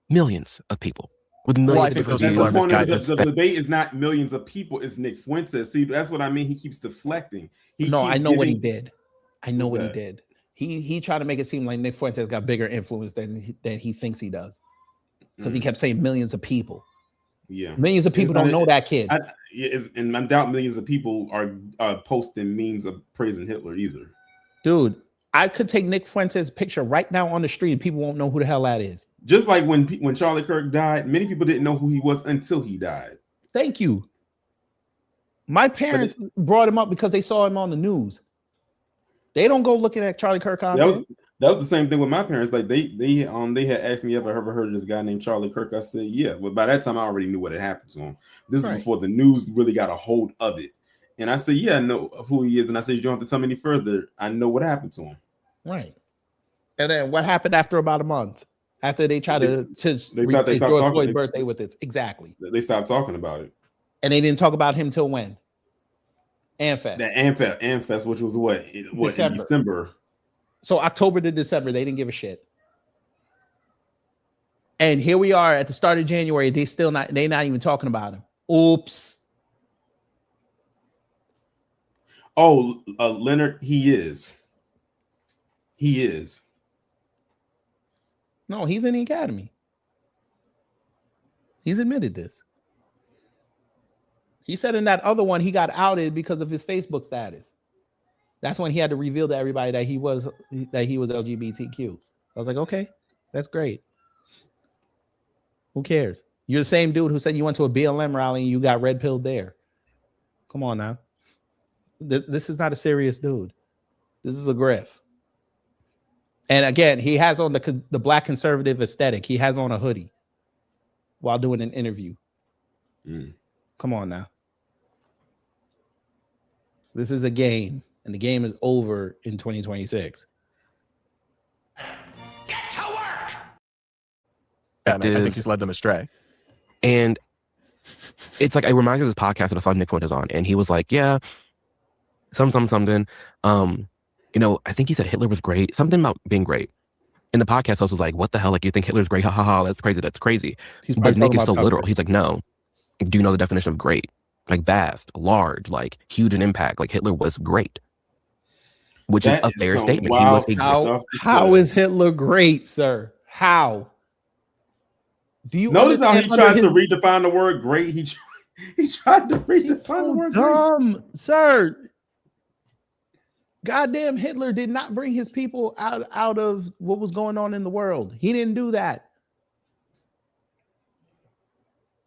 millions of people with millions Well, I of think different those people are views. The misguided. debate is not millions of people. It's Nick Fuentes. See, that's what I mean. He keeps deflecting. I know what he did. I know what that? he did. He tried to make it seem like Nick Fuentes got bigger influence than he thinks he does, because he kept saying millions of people. Yeah, millions of people don't know that kid. And I doubt millions of people are posting memes of praising Hitler either. Dude, I could take Nick Fuentes' picture right now on the street and people won't know who the hell that is. Just like when Charlie Kirk died, many people didn't know who he was until he died. Thank you. My parents brought him up because they saw him on the news. They don't go looking at Charlie Kirk content. That was the same thing with my parents. Like they had asked me if I ever heard of this guy named Charlie Kirk. I said, yeah. But by that time, I already knew what had happened to him. This is before the news really got a hold of it. And I said, yeah, I know who he is. And I said, you don't have to tell me any further. I know what happened to him. Right. And then what happened after about a month? After they tried to George Floyd's birthday with it. Exactly. They stopped talking about it. And they didn't talk about him till when? AmFest. The AmFest, which was what in December. So October to December, they didn't give a shit. And here we are at the start of January. They're not even talking about him. Oops. Oh, Leonard, he is. He is. No, he's in the academy. He's admitted this. He said in that other one he got outed because of his Facebook status. That's when he had to reveal to everybody that he was LGBTQ. I was like, okay, that's great. Who cares? You're the same dude who said you went to a BLM rally and you got red pilled there. Come on now. This is not a serious dude. This is a grift. And again, he has on the black conservative aesthetic. He has on a hoodie while doing an interview. Come on now. This is a game, and the game is over in 2026. Get to work! Yeah, I think he's led them astray. And it's like, I remind me of this podcast that I saw Nick Fuentes on, and he was like, yeah, something. I think he said Hitler was great. Something about being great. And the podcast host was like, what the hell? Like, you think Hitler's great? Ha ha ha. That's crazy. That's crazy. But Nick is so literal. He's like, no. Do you know the definition of great? Like vast, large, like huge in impact. Like Hitler was great. Which is a fair statement. How is Hitler great, sir? How? Do you notice how he tried to redefine the word great? He tried to redefine the word great. Sir. Goddamn, Hitler did not bring his people out of what was going on in the world. He didn't do that.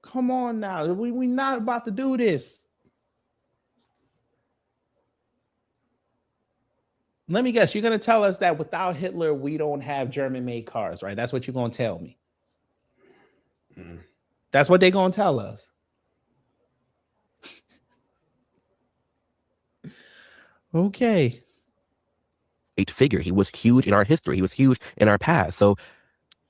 Come on now. We're not about to do this. Let me guess. You're going to tell us that without Hitler, we don't have German-made cars, right? That's what you're going to tell me. That's what they're going to tell us. Okay. Figure. He was huge in our history. He was huge in our past. So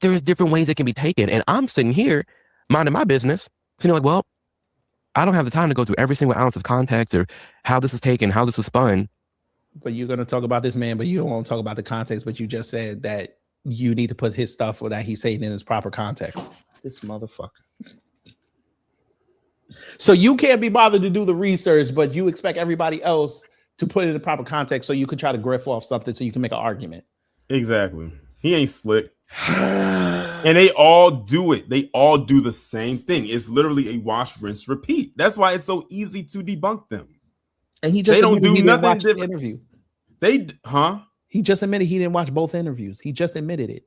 there's different ways it can be taken. And I'm sitting here minding my business. So you're like, well, I don't have the time to go through every single ounce of context or how this was taken, how this was spun. But you're going to talk about this man, but you don't want to talk about the context. But you just said that you need to put his stuff or that he's saying in his proper context. This motherfucker. So you can't be bothered to do the research, but you expect everybody else to put it in the proper context so you could try to griff off something so you can make an argument. Exactly. He ain't slick. And they all do it. They all do the same thing. It's literally a wash, rinse, repeat. That's why it's so easy to debunk them. And he just they don't do nothing different. Interview. He just admitted he didn't watch both interviews. He just admitted it.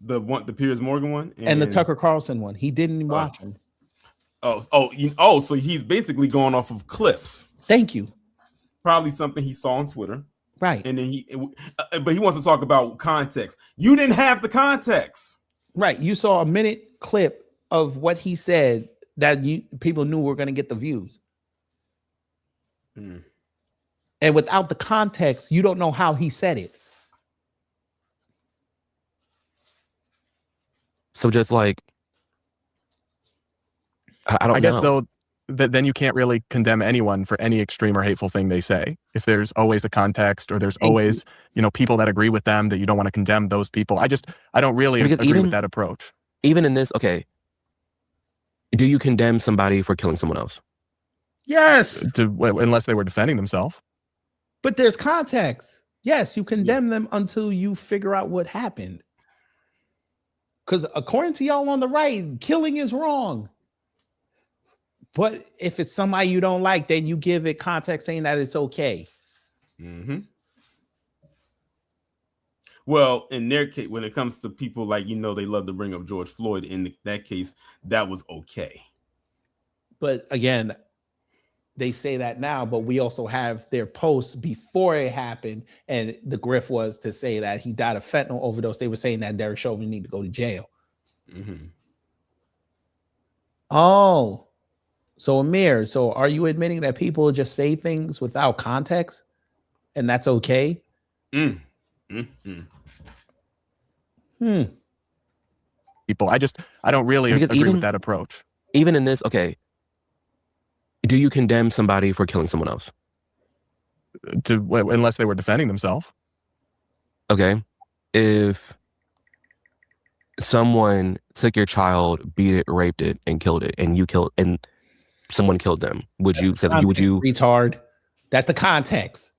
The Piers Morgan one and the Tucker Carlson one. He didn't watch them. So he's basically going off of clips. Thank you. Probably something he saw on Twitter. Right. And then but he wants to talk about context. You didn't have the context. Right. You saw a minute clip of what he said that people knew were going to get the views. And without the context, you don't know how he said it. So just like, I don't know. I guess though, then you can't really condemn anyone for any extreme or hateful thing they say. If there's always a context, or there's always, people that agree with them, that you don't want to condemn those people. I don't really agree with that approach. Even in this, okay, do you condemn somebody for killing someone else? Yes. Unless they were defending themselves. But there's context. Yes, you condemn them until you figure out what happened. Because according to y'all on the right, killing is wrong. But if it's somebody you don't like, then you give it context saying that it's okay. Mm-hmm. Well, in their case, when it comes to people like, they love to bring up George Floyd. In that case, that was okay. But again, they say that now, but we also have their posts before it happened. And the grift was to say that he died of fentanyl overdose. They were saying that Derek Chauvin need to go to jail. Mm-hmm. Oh, so Amir, so are you admitting that people just say things without context and that's okay? Mm-hmm. People, I don't really agree with that approach. Even in this, okay, do you condemn somebody for killing someone else? Unless they were defending themselves. Okay. If someone took your child, beat it, raped it, and killed it, and someone killed them, would you retard? That's the context.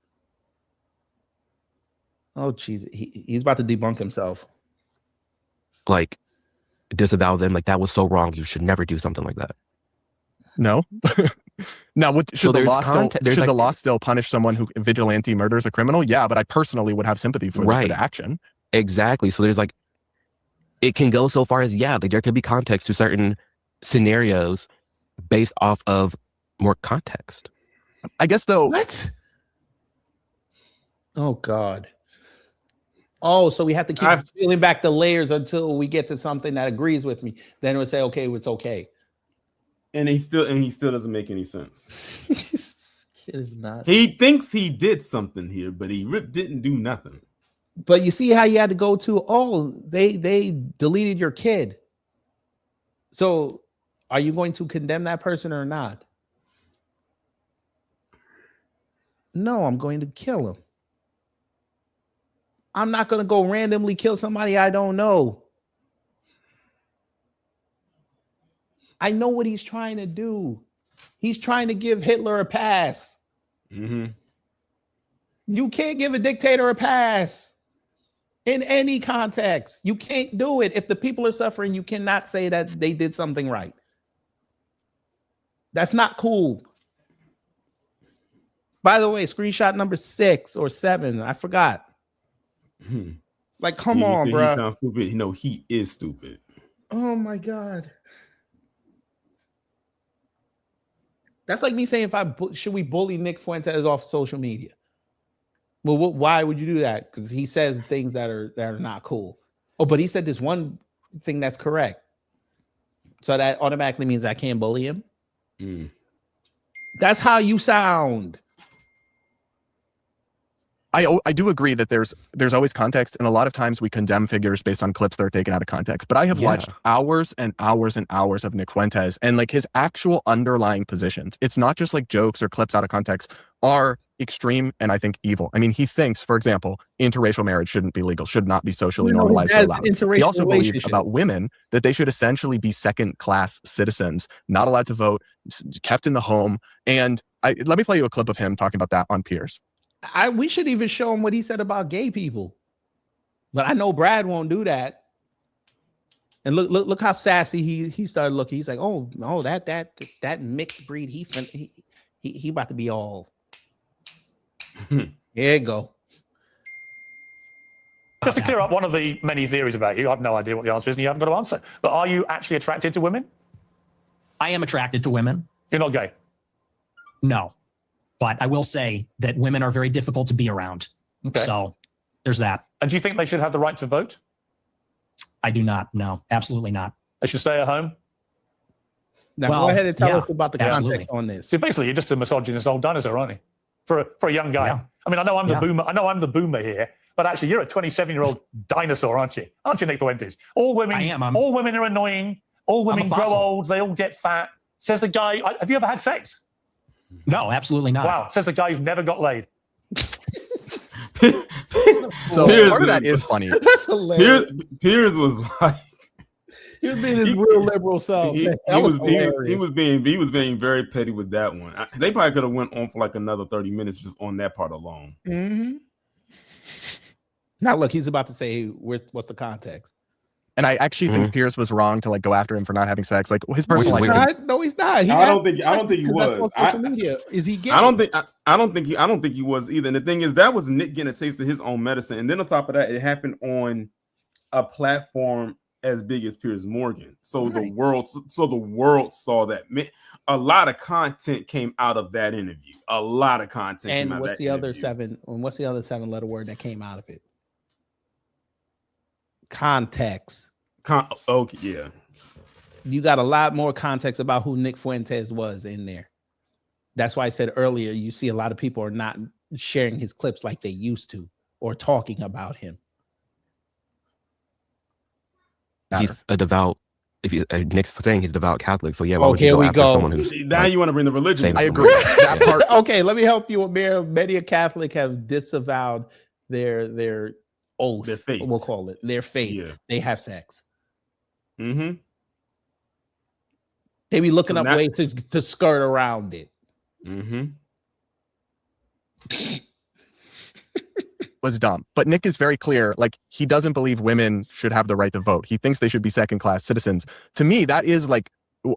Oh, jeez, he's about to debunk himself. Like, disavow them? Like, that was so wrong. You should never do something like that. No. Now, should the law still punish someone who vigilante murders a criminal? Yeah, but I personally would have sympathy for the action. Exactly. So there's it can go so far as, there could be context to certain scenarios based off of more context. I guess though. What? Oh God. Oh, so we have to keep peeling back the layers until we get to something that agrees with me. Then we'll say, okay, it's okay. And he still doesn't make any sense. It is not. He thinks he did something here, but he didn't do nothing. But you see how you had to go to, they deleted your kid. So are you going to condemn that person or not? No, I'm going to kill him. I'm not going to go randomly kill somebody I don't know. I know what he's trying to do. He's trying to give Hitler a pass. Mm-hmm. You can't give a dictator a pass in any context. You can't do it. If the people are suffering, you cannot say that they did something right. That's not cool. By the way, screenshot number 6 or 7, I forgot. Like, come on, bro. He sounds stupid. He is stupid. Oh my God. That's like me saying, should we bully Nick Fuentes off social media? Well, why would you do that? Because he says things that are not cool. Oh, but he said this one thing that's correct. So that automatically means I can't bully him. That's how you sound. I do agree that there's always context, and a lot of times we condemn figures based on clips that are taken out of context. But I have watched hours and hours and hours of Nick Fuentes, and his actual underlying positions. It's not just jokes or clips out of context, are extreme and I think evil. I mean, he thinks, for example, interracial marriage shouldn't be legal, should not be socially normalized or allowed. He also believes about women that they should essentially be second-class citizens, not allowed to vote, kept in the home. And let me play you a clip of him talking about that on Piers. We should even show him what he said about gay people. But I know Brad won't do that. And look how sassy he started looking. He's like, oh, that mixed breed, he about to be all. Here you go. Just to clear up one of the many theories about you, I have no idea what the answer is, and you haven't got to answer. But are you actually attracted to women? I am attracted to women. You're not gay? No. But I will say that women are very difficult to be around. Okay. So there's that. And do you think they should have the right to vote? I do not. No, absolutely not. They should stay at home? Now go ahead and tell us about the context on this. So basically, you're just a misogynist old dinosaur, aren't you? For a young guy. Yeah. I mean, I know I'm the boomer. I know I'm the boomer here, but actually, you're a 27-year-old dinosaur, aren't you? Aren't you, Nick Fuentes? All women. I am. All women are annoying. All women grow old. They all get fat. Says the guy, have you ever had sex? No, absolutely not. Wow. Says the guy who's never got laid. So Piers part of that is funny. That's hilarious. Piers was like, He was being his real liberal self. he That was being very petty with that one. They probably could have went on for like another 30 minutes just on that part alone. Mm-hmm. Now look, he's about to say, what's the context? And I actually think Pierce was wrong to like go after him for not having sex. Like his personal life. No, he's not. I don't think he was. Social media. Is he gay? I don't think he was either. And the thing is, that was Nick getting a taste of his own medicine. And then on top of that, it happened on a platform as big as Piers Morgan. So the world saw that. A lot of content came out of that interview. A lot of content. And what's the other 7-letter word that came out of it? Context. Okay, yeah. You got a lot more context about who Nick Fuentes was in there. That's why I said earlier, you see a lot of people are not sharing his clips like they used to or talking about him. He's a devout. If you Nick's saying he's a devout Catholic, so yeah. Why would you go after someone who's now you want to bring the religion? I agree. That part. Okay, let me help you. Many Catholic have disavowed their oath. Their faith. We'll call it their faith. Yeah. They have sex. Mm-hmm. They be looking up ways to skirt around it. Mm-hmm. Was dumb. But Nick is very clear. Like, he doesn't believe women should have the right to vote. He thinks they should be second-class citizens. To me, that is like,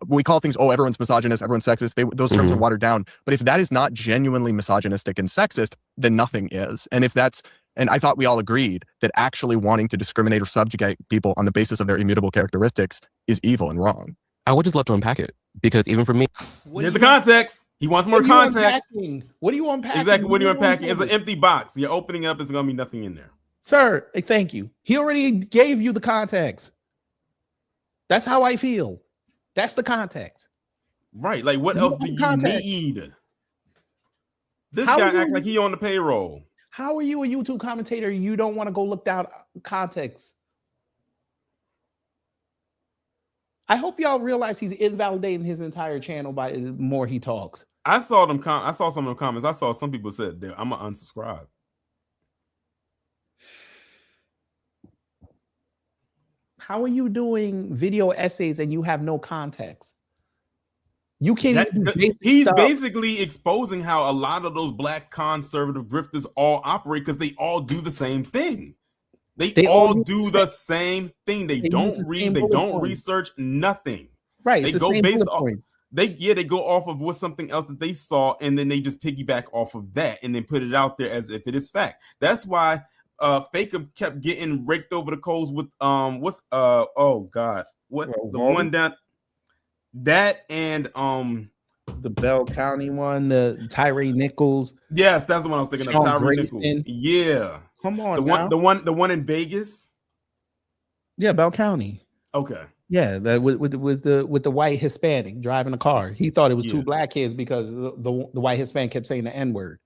we call things, oh, everyone's misogynist, everyone's sexist. Those terms are watered down. But if that is not genuinely misogynistic and sexist, then nothing is. And if that's, and I thought we all agreed that actually wanting to discriminate or subjugate people on the basis of their immutable characteristics is evil and wrong. I would just love to unpack it, because even for me, Here's the context. He wants more context. What are you unpacking? Exactly. What are you unpacking? It's an empty box. You're opening up. It's gonna be nothing in there. Sir, thank you. He already gave you the context. That's how I feel. That's the context. Right. Like, what else do you need? This guy act like he on the payroll. How are you a YouTube commentator? You don't want to go look down context. I hope y'all realize he's invalidating his entire channel by the more he talks. I saw them. I saw some of the comments. I saw some people said, "I'm gonna unsubscribe." How are you doing video essays and you have no context? You can't. He's basically exposing how a lot of those black conservative grifters all operate because they all do the same thing. They all do the same thing. They don't read. They don't research nothing. Right. They go based off. They go off of what something else that they saw, and then they just piggyback off of that, and then put it out there as if it is fact. That's why Faker kept getting raked over the coals with oh god, what the one down that and the Bell County one, the Tyree Nichols. Yes, that's the one I was thinking of. Tyree Nichols. Yeah. Come on, the one in Vegas. Yeah, Bell County. Okay. Yeah, that with the white Hispanic driving the car. He thought it was two black kids because the white Hispanic kept saying the N-word.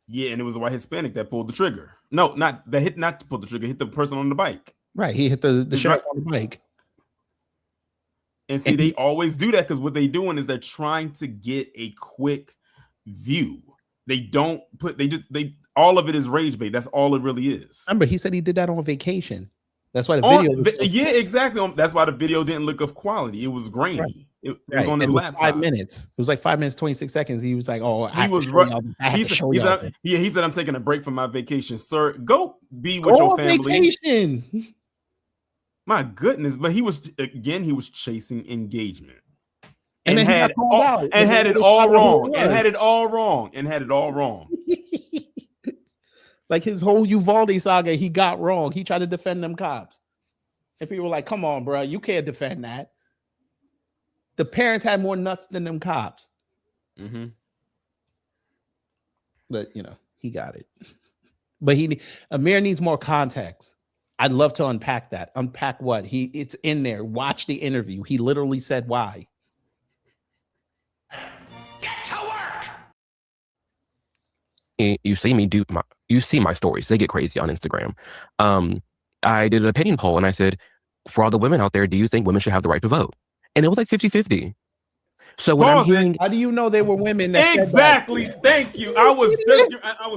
Yeah, and it was the white Hispanic that pulled the trigger. No, not to pull the trigger. Hit the person on the bike. Right, he hit the sheriff on the bike. And see, they always do that because what they're doing is they're trying to get a quick view. They don't put. They all of it is rage bait. That's all it really is. Remember, he said he did that on vacation. That's why the video. Yeah, exactly. That's why the video didn't look of quality. It was grainy. Right. It was on his laptop. 5 minutes. It was like 5 minutes, 26 seconds. He was like, "Oh, he was right." He said, "I'm taking a break from my vacation, sir. Go be with your family." Vacation. My goodness, but he was chasing engagement. And had it all wrong. Like his whole Uvalde saga, he got wrong. He tried to defend them cops. And people were like, come on, bro, you can't defend that. The parents had more nuts than them cops. Mm-hmm. But, he got it. But Amir needs more context. I'd love to unpack that. Unpack what? It's in there. Watch the interview. He literally said why. You see my stories. They get crazy on Instagram. I did an opinion poll and I said, for all the women out there, do you think women should have the right to vote? And it was like 50-50. So when I'm hearing, how do you know they were women? That Exactly. Thank you. I was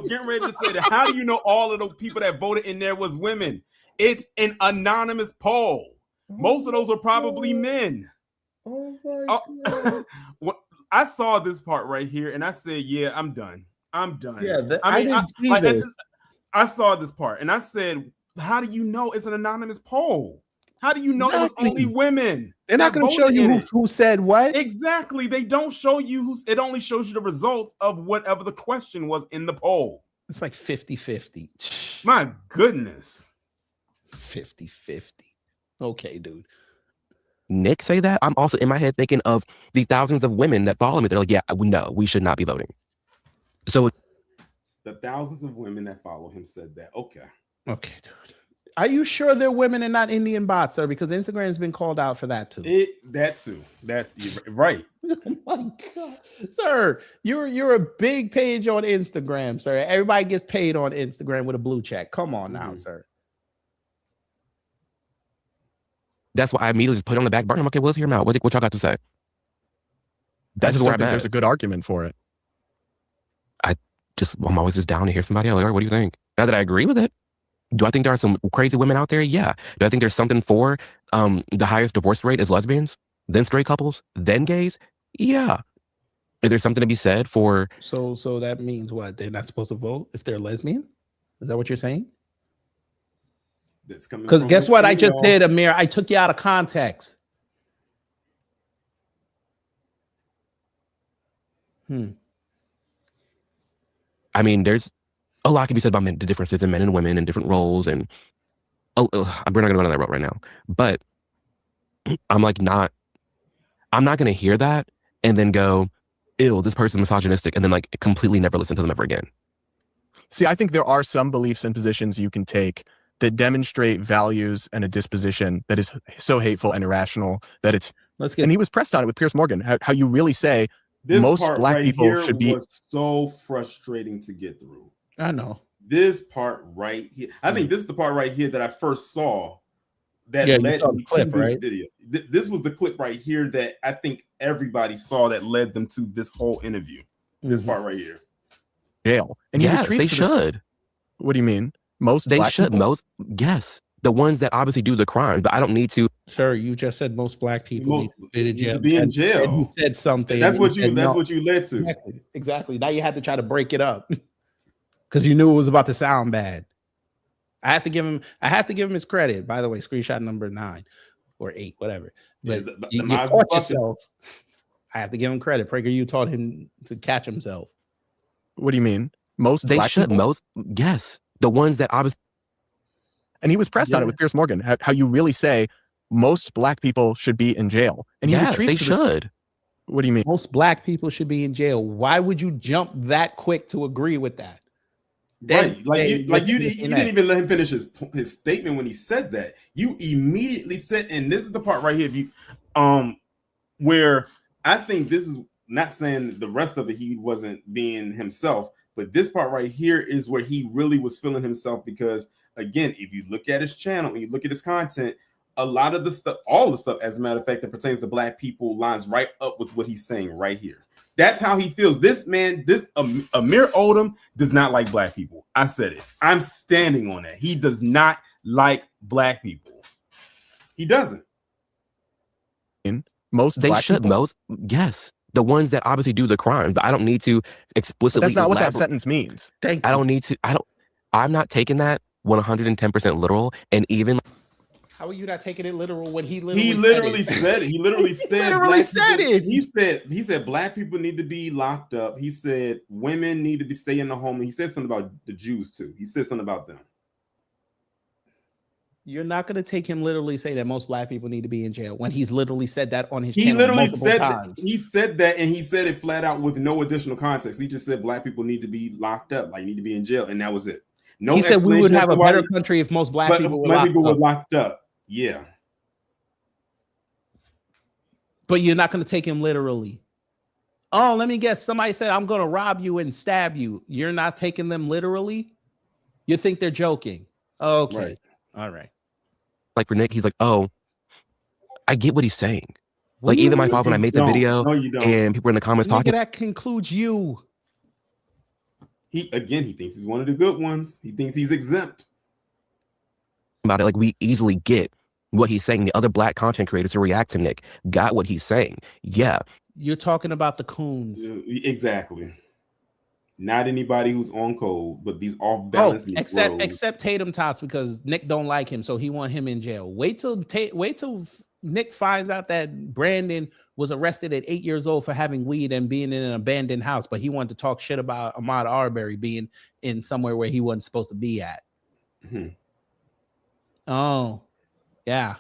getting ready to say that. How do you know all of the people that voted in there was women? It's an anonymous poll. Most of those are probably men. Oh my God. I saw this part right here, and I said, "Yeah, I'm done. I'm done." Yeah, I didn't see this. I saw this part, and I said, "How do you know it's an anonymous poll? How do you know it was only women?" They're not going to show you who said what. Exactly. They don't show you who. It only shows you the results of whatever the question was in the poll. It's like 50-50. My goodness. 50-50. Okay, dude. Nick say that, I'm also in my head thinking of the thousands of women that follow me. They're like, yeah, no, we should not be voting. So the thousands of women that follow him said that. Okay, dude. Are you sure they're women and not Indian bots, sir? Because Instagram's been called out for that too. That too. That's right. Oh my God, sir, you're a big page on Instagram, sir. Everybody gets paid on Instagram with a blue check. Come on now, sir. That's why I immediately just put it on the back burner. I'm okay, well, let's hear him out. What y'all got to say? That's just where I think there's a good argument for it. I'm always just down to hear somebody else. Like, what do you think? Now that I agree with it, do I think there are some crazy women out there? Yeah. Do I think there's something for the highest divorce rate is lesbians, then straight couples, then gays? Yeah. Is there something to be said for? So that means what? They're not supposed to vote if they're lesbian? Is that what you're saying? Because guess what I just did, Amir? I took you out of context. I mean, there's a lot can be said about the differences in men and women and different roles, and we're not going to go down that road right now. But I'm not going to hear that and then go, ew, this person's misogynistic, and then like completely never listen to them ever again. See, I think there are some beliefs and positions you can take that demonstrate values and a disposition that is so hateful and irrational that it's. And he was pressed on it with Piers Morgan. How you really say this most part black right people here should be. Was so frustrating to get through. I know this part right here. I think this is the part right here that I first saw. That led me clip, to this right? video. This was the clip right here that I think everybody saw that led them to this whole interview. This part right here. Jail. And yes, they should. What do you mean? Most they black should. people? Yes. The ones that obviously do the crime, but I don't need to. Sir, you just said most black people need to be in jail. And you said something. That's what you. That's what you led to. Exactly. Now you had to try to break it up because you knew it was about to sound bad. I have to give him his credit. By the way, screenshot number 9 or 8, whatever. But you caught yourself. I have to give him credit. PragerU taught him to catch himself. What do you mean? Most they black should. people? Yes. The ones that obviously. And he was pressed on it with Piers Morgan. How you really say most black people should be in jail? And he retreats they to this. should. What do you mean? Most black people should be in jail. Why would you jump that quick to agree with that? Right, you didn't even let him finish his statement when he said that. You immediately said, and this is the part right here. If you, where I think this is not saying the rest of it he wasn't being himself, but this part right here is where he really was feeling himself. Because again, if you look at his channel and you look at his content, a lot of the stuff, all the stuff, as a matter of fact, that pertains to black people lines right up with what he's saying right here. That's how he feels. This man, Amir Odom does not like black people. I said it. I'm standing on that. He does not like black people. He doesn't. Most they black should. people? Yes. The ones that obviously do the crime, but I don't need to explicitly. But that's not what that sentence means. I don't need to. I'm not taking that 110% literal, and even. How are you not taking it literal when he literally said it? He literally said it. He said black people need to be locked up. He said women need to stay in the home. And he said something about the Jews too. He said something about them. You're not going to take him literally say that most black people need to be in jail when he's literally said that on his channel. He literally multiple said times. He said that, and he said it flat out with no additional context. He just said black people need to be locked up, like need to be in jail, and that was it. No, he said we would have a better country if most black people were locked up. Yeah. But you're not going to take him literally. Oh, let me guess. Somebody said, I'm going to rob you and stab you. You're not taking them literally? You think they're joking? Okay. Right. All right. Like for Nick, he's like, oh, I get what he's saying. Like even my fault when I made the video and people were in the comments talking. That concludes you. He thinks he's one of the good ones. He thinks he's exempt about it. Like we easily get what he's saying. The other black content creators who react to Nick got what he's saying. Yeah. You're talking about the coons. Exactly. Not anybody who's on code, but these off balance. Except Tatum Tots, because Nick don't like him, so he want him in jail. Wait till Nick finds out that Brandon was arrested at 8 years old for having weed and being in an abandoned house, but he wanted to talk shit about Ahmaud Arbery being in somewhere where he wasn't supposed to be at. Mm-hmm. Oh, yeah.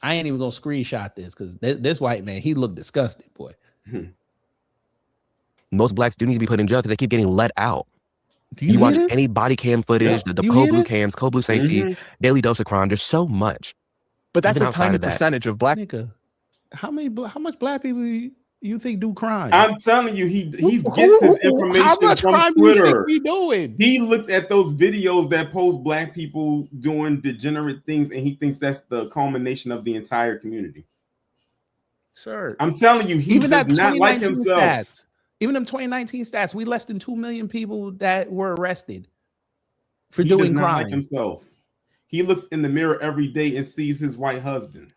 I ain't even gonna screenshot this because this white man, he looked disgusted, boy. Mm-hmm. Most blacks do need to be put in jail because they keep getting let out. You watch any body cam footage, the code blue cams, code blue safety, daily dose of crime. There's so much. But that's a tiny percentage of black. Nigga, how much black people you think do crime? I'm telling you, he gets his information how much from crime Twitter. Do you think we doing? He looks at those videos that post black people doing degenerate things, and he thinks that's the culmination of the entire community. Sir, I'm telling you, he does not like himself. Stats, even them 2019 stats, we less than 2 million people that were arrested for doing crime. Like himself. He looks in the mirror every day and sees his white husband.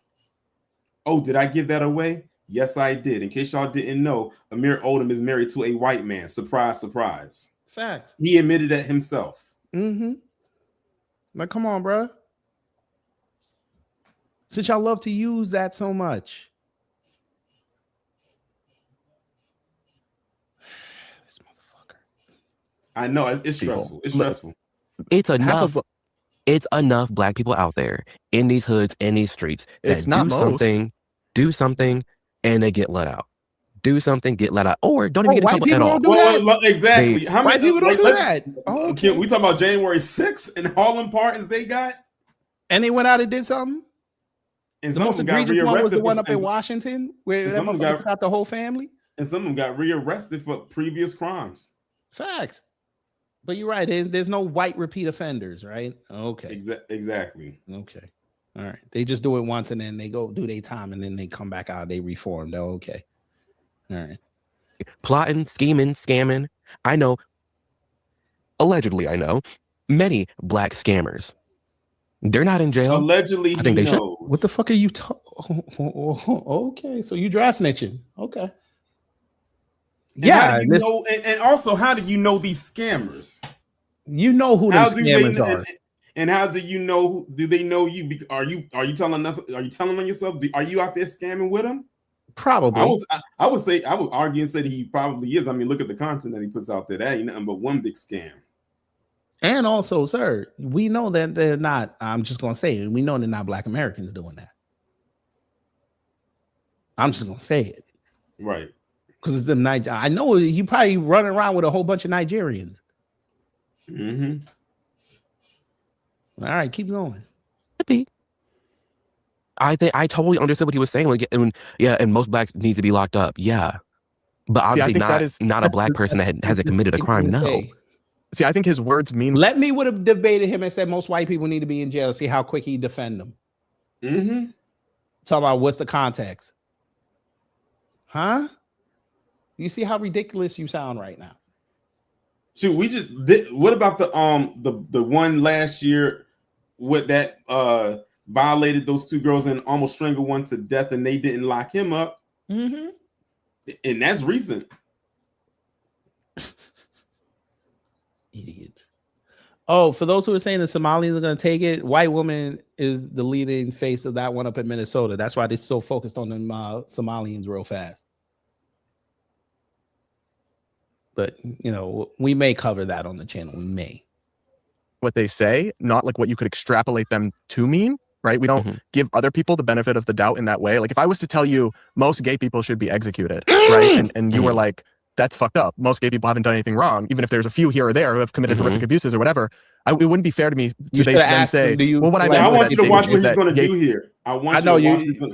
Oh, did I give that away? Yes, I did. In case y'all didn't know, Amir Odom is married to a white man. Surprise, surprise. Fact. He admitted that himself. Mm-hmm. Like, come on, bro. Since y'all love to use that so much. This motherfucker. I know it's stressful. It's stressful. It's enough. It's enough black people out there in these hoods, in these streets that do something, and they get let out. Do something, get let out, or don't even get in trouble at all. Well, exactly. How many people don't do that? Oh, okay. We talking about January 6th and Harlem Parties they got, and they went out and did something. And the most egregious one was the one up in Washington where that motherfucker got the whole family. And some of them got rearrested for previous crimes. Facts. But you're right. There's no white repeat offenders, right? Okay. Exactly. Okay. All right. They just do it once and then they go do their time and then they come back out. They reformed. Oh, okay. All right. Plotting, scheming, scamming. I know. Allegedly, I know many black scammers. They're not in jail. Allegedly, I think they should. What the fuck are you talking? Okay. So you dry snitching. Okay. And and also, how do you know these scammers? You know who these scammers are. And how do you know? Do they know you? Are you telling us? Are you telling on yourself? Are you out there scamming with them? Probably. I would argue and say that he probably is. I mean, look at the content that he puts out there. That ain't nothing but one big scam. And also, sir, we know that they're not. I'm just gonna say, we know they're not Black Americans doing that. I'm just gonna say it. Right. Because it's them I know you probably running around with a whole bunch of Nigerians. Mm-hmm. All right, keep going. I think I totally understood what he was saying. Like, and most blacks need to be locked up. Yeah, but obviously not a black person that hasn't committed a crime. No. See, I think his words mean. Let me would have debated him and said most white people need to be in jail to see how quick he defend them. Mm-hmm. Talk about what's the context, huh? You see how ridiculous you sound right now. Shoot, we just did. What about the one last year with that violated those two girls and almost strangled one to death, and they didn't lock him up? Mm-hmm. And that's recent. Idiot. Oh, for those who are saying the Somalis are going to take it, white woman is the leading face of that one up in Minnesota. That's why they're so focused on them Somalians real fast. But, we may cover that on the channel. We may. What they say, not like what you could extrapolate them to mean, right? We don't give other people the benefit of the doubt in that way. Like if I was to tell you most gay people should be executed, right? And you were like, that's fucked up. Most gay people haven't done anything wrong. Even if there's a few here or there who have committed horrific abuses or whatever, it wouldn't be fair to me to then say, well, what I want you to watch what he's going to do here.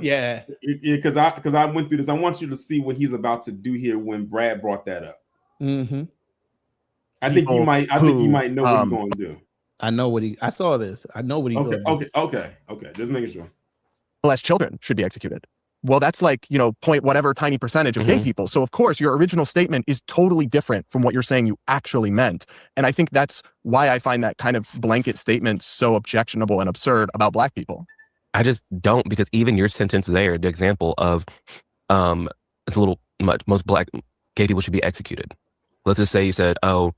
Yeah. Because I went through this. I want you to see what he's about to do here when Brad brought that up. Mm-hmm. I think you might know what he's going to do. I saw this. I know what he's going to do. Okay. Just making sure. Less children should be executed. Well, that's like, point whatever tiny percentage of gay people. So of course your original statement is totally different from what you're saying you actually meant. And I think that's why I find that kind of blanket statement so objectionable and absurd about black people. I just don't, because even your sentence there, the example of it's a little much, most gay people should be executed. Let's just say you said, oh,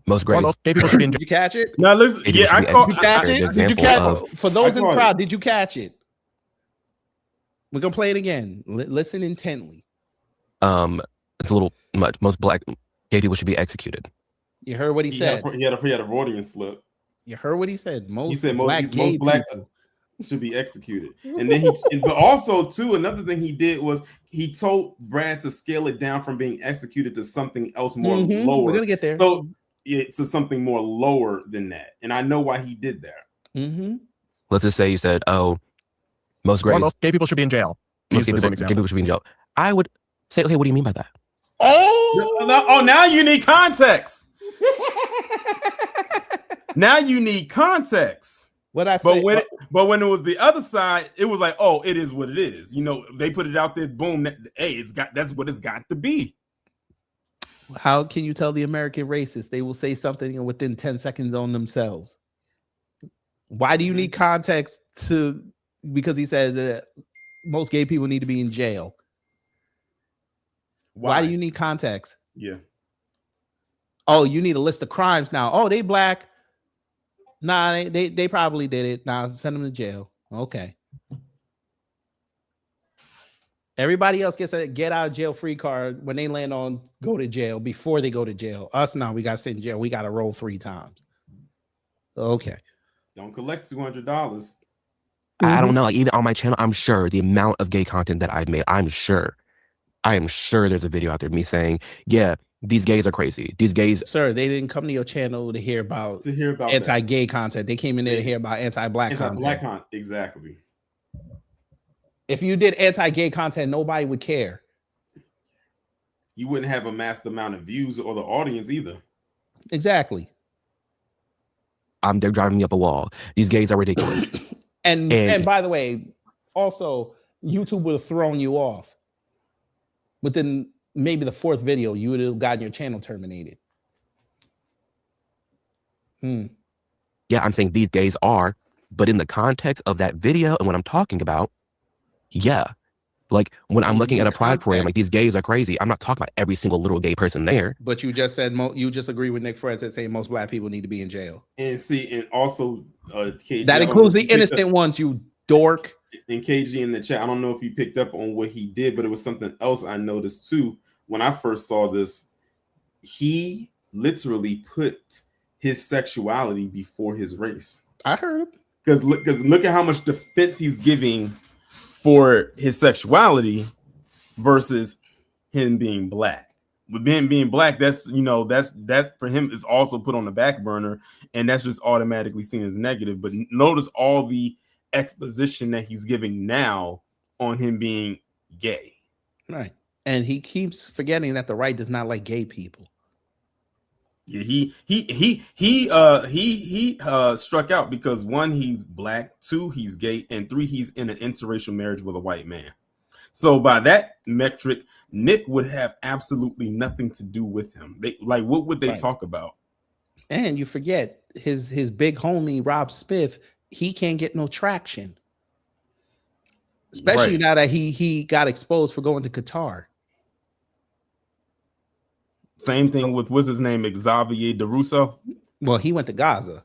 most gay people should be Did you catch it? Now listen, Did you catch it? Did you catch it? For those in the crowd, did you catch it? We're gonna play it again. Listen intently. It's a little much. Most gay people should be executed. You heard what he said. He had a Freudian slip. You heard what he said. He said most gay black people should be executed. And then but also too, another thing he did was he told Brad to scale it down from being executed to something else more lower. We're gonna get there. So to something more lower than that. And I know why he did that. Let's just say you said, oh, most gay people should be in jail. Most gay people should be in jail. I would say, okay, what do you mean by that? Oh, now you need context. Now you need context. What I say, but when it was the other side, it was like, oh, it is what it is. They put it out there, boom. Hey, that's what it's got to be. How can you tell the American racists? They will say something and within 10 seconds on themselves. Why do you need context because he said that most gay people need to be in jail? Why do you need context? Yeah. Oh, you need a list of crimes now. Oh, they black. Nah, they probably did it. Now send them to jail. Okay. Everybody else gets a get out of jail free card when they land on go to jail before they go to jail. Us now, we got to sit in jail. We got to roll 3 times. Okay. Don't collect $200. I don't know. Like, even on my channel, I'm sure the amount of gay content that I've made, I am sure there's a video out there of me saying, yeah, these gays are crazy. These gays. Sir, they didn't come to your channel to hear about anti-gay content. They came in there to hear about anti-black content. Exactly. If you did anti-gay content, nobody would care. You wouldn't have amassed the amount of views or the audience either. Exactly. They're driving me up a wall. These gays are ridiculous. And by the way, also, YouTube would have thrown you off. Within maybe the 4th video, you would have gotten your channel terminated. Yeah, I'm saying these gays are, but in the context of that video and what I'm talking about, yeah. Like when I'm looking at a pride parade, I'm like, these gays are crazy. I'm not talking about every single little gay person there. But you just said you just agree with Nick Fred that saying most black people need to be in jail. And see, and also KG, that includes the innocent ones, you dork. And KG in the chat, I don't know if you picked up on what he did, but it was something else I noticed too. When I first saw this, he literally put his sexuality before his race. I heard. Because look at how much defense he's giving for his sexuality versus him being black. But being black, that's for him is also put on the back burner, and that's just automatically seen as negative. But notice all the exposition that he's giving now on him being gay. Right. And he keeps forgetting that the right does not like gay people. Yeah, he struck out because 1, he's black, 2, he's gay, and 3, he's in an interracial marriage with a white man. So by that metric, Nick would have absolutely nothing to do with him. What would they talk about? And you forget his big homie Rob Smith, he can't get no traction. Especially now that he got exposed for going to Qatar. Same thing with what's his name, Xavier DeRusso. Well, he went to Gaza.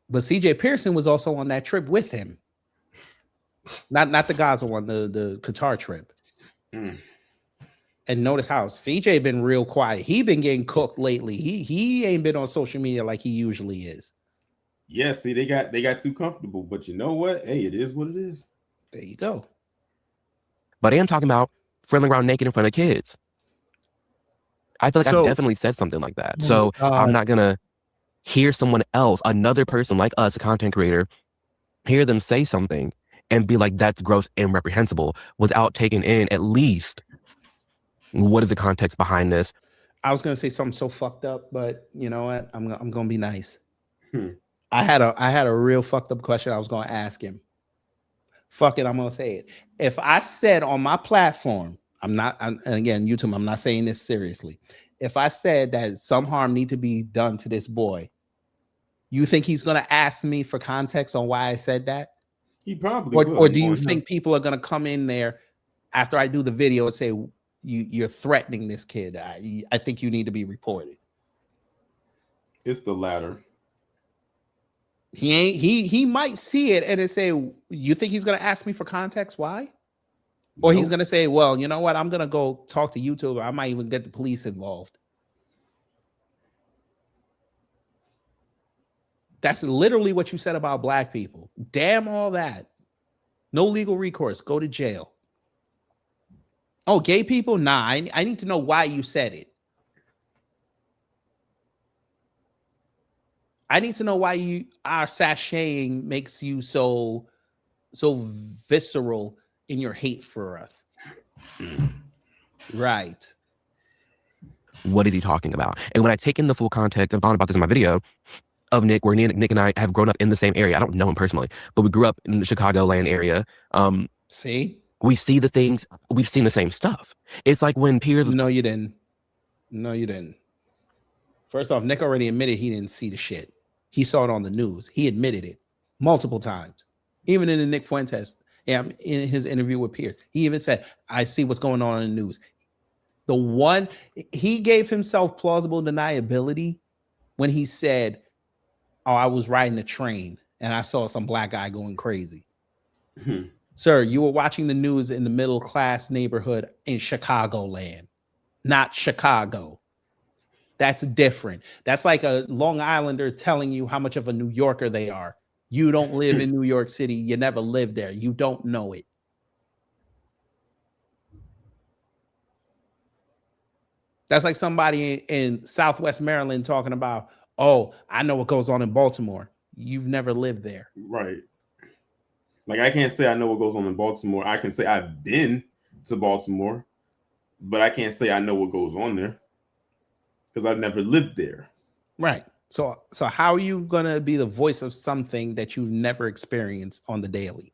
But CJ Pearson was also on that trip with him. Not the Gaza one, the Qatar trip. And notice how CJ been real quiet. He been getting cooked lately. He ain't been on social media like he usually is. Yeah, see, they got too comfortable. But you know what? Hey, it is what it is. There you go. But I am talking about friendly around naked in front of kids. I feel like I've definitely said something like that. So I'm not going to hear someone else, another person like us, a content creator, hear them say something and be like, that's gross and reprehensible without taking in at least what is the context behind this. I was going to say something so fucked up, but you know what? I'm going to be nice. I had a real fucked up question I was going to ask him. Fuck it, I'm gonna say it. If I said on my platform, and again, YouTube, I'm not saying this seriously. If I said that some harm need to be done to this boy, you think he's gonna ask me for context on why I said that? He probably will. Or do you think people are gonna come in there after I do the video and say you're threatening this kid? I think you need to be reported. It's the latter. He might see it and then say, you think he's gonna ask me for context why? Or he's gonna say, well, you know what, I'm gonna go talk to YouTube. I might even get the police involved. That's literally what you said about black people. Damn all that. No legal recourse. Go to jail. Oh, gay people? Nah, I need to know why you said it. I need to know why our sashaying makes you so visceral in your hate for us. Right. What is he talking about? And when I take in the full context, I've gone about this in my video of Nick, where Nick and I have grown up in the same area. I don't know him personally, but we grew up in the Chicagoland area. See? We see the things, we've seen the same stuff. It's like when peers... No, you didn't. No, you didn't. First off, Nick already admitted he didn't see the shit. He saw it on the news. He admitted it multiple times. Even in the Nick Fuentes, in his interview with Pierce, he even said, I see what's going on in the news. He gave himself plausible deniability when he said, oh, I was riding the train and I saw some black guy going crazy. Sir, you were watching the news in the middle class neighborhood in Chicagoland, not Chicago. That's different. That's like a Long Islander telling you how much of a New Yorker they are. You don't live in New York City. You never lived there. You don't know it. That's like somebody in Southwest Maryland talking about, oh, I know what goes on in Baltimore. You've never lived there. Right. Like, I can't say I know what goes on in Baltimore. I can say I've been to Baltimore, but I can't say I know what goes on there because I've never lived there. Right. So how are you going to be the voice of something that you've never experienced on the daily?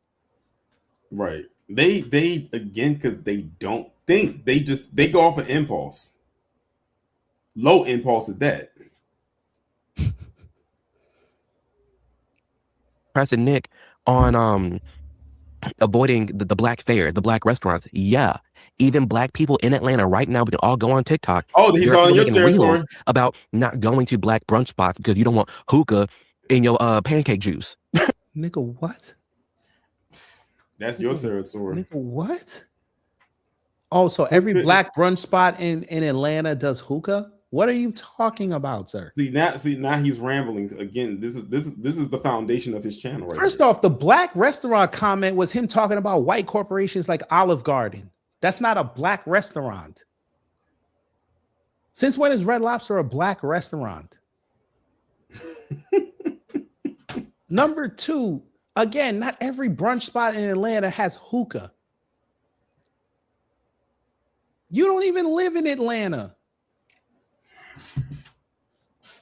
Right. They again, because they don't think. They go off an impulse. Low impulse at that. Pressing Nick on avoiding the black fare, the black restaurants. Yeah. Even black people in Atlanta right now, we can all go on TikTok. Oh, he's on your territory about not going to black brunch spots because you don't want hookah in your pancake juice. Nigga, what? That's your territory. Nigga, what? Oh, so every black brunch spot in Atlanta does hookah? What are you talking about, sir? See now he's rambling again. This is the foundation of his channel. Right First off, the black restaurant comment was him talking about white corporations like Olive Garden. That's not a black restaurant. Since when is Red Lobster a black restaurant? Number two, again, not every brunch spot in Atlanta has hookah. You don't even live in Atlanta.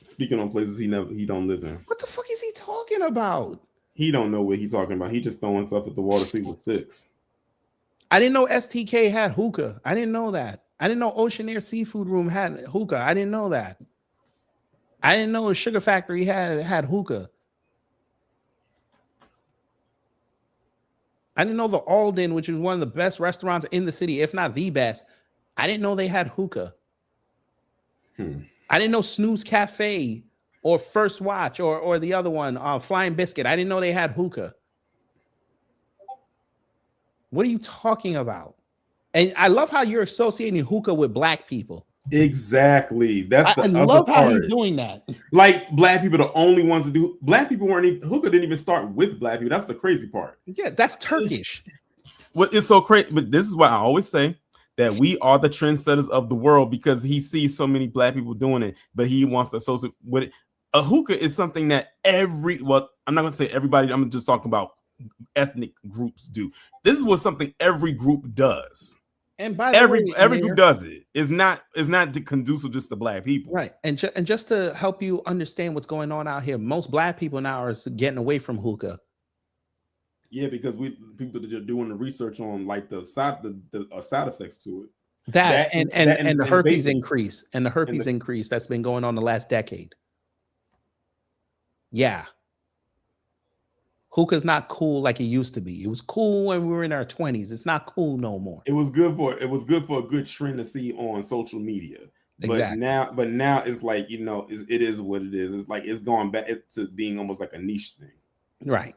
Speaking on places he don't live in. What the fuck is he talking about? He don't know what he's talking about. He just throwing stuff at the wall to see what sticks. I didn't know STK had hookah. I didn't know that. I didn't know Oceanair Seafood Room had hookah. I didn't know that. I didn't know the Sugar Factory had hookah. I didn't know the Alden, which is one of the best restaurants in the city, if not the best. I didn't know they had hookah. I didn't know Snooze Cafe or First Watch or the other one, Flying Biscuit. I didn't know they had hookah. What are you talking about? And I love how you're associating hookah with black people. Exactly. That's the I other love how part. he's doing that. Like, black people are the only ones to do. Black people weren't even, hookah didn't even start with black people. That's the crazy part. Yeah, that's Turkish. What is so crazy, but this is why I always say that we are the trendsetters of the world, because he sees so many black people doing it, but he wants to associate with it. A hookah is something that I'm not going to say everybody, I'm just talking about ethnic groups do. This is what something every group does. And by the every way, group does it. It's not conducive just to black people. Right. And just to help you understand what's going on out here, most black people now are getting away from hookah. Yeah, because people that are doing the research on like the side effects to it. That and the herpes vaping. increase and the herpes increase that's been going on the last decade. Yeah. Hookah's not cool like it used to be. It was cool when we were in our 20s. It's not cool no more. It was good for a good trend to see on social media. Exactly. But now it's like, you know, it is what it is. It's like it's going back to being almost like a niche thing. Right.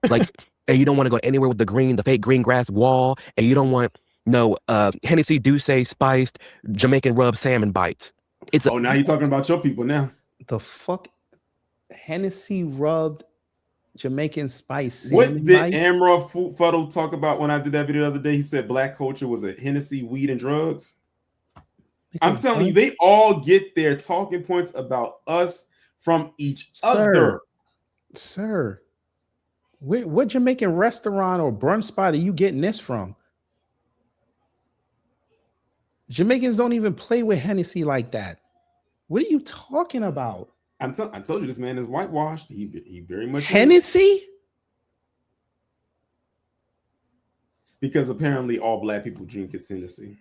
Like, and you don't want to go anywhere with the fake green grass wall, and you don't want Hennessy Douce spiced Jamaican rub salmon bites. Now you're talking about your people now. The fuck? Hennessy rubbed Jamaican spice. What did Amra Fuddle talk about when I did that video the other day? He said black culture was a Hennessy, weed, and drugs. I'm telling you, they all get their talking points about us from each other. Sir, what Jamaican restaurant or brunch spot are you getting this from? Jamaicans don't even play with Hennessy like that. What are you talking about? I told you this man is whitewashed. He very much Hennessy? is. Because apparently all black people drink Hennessy.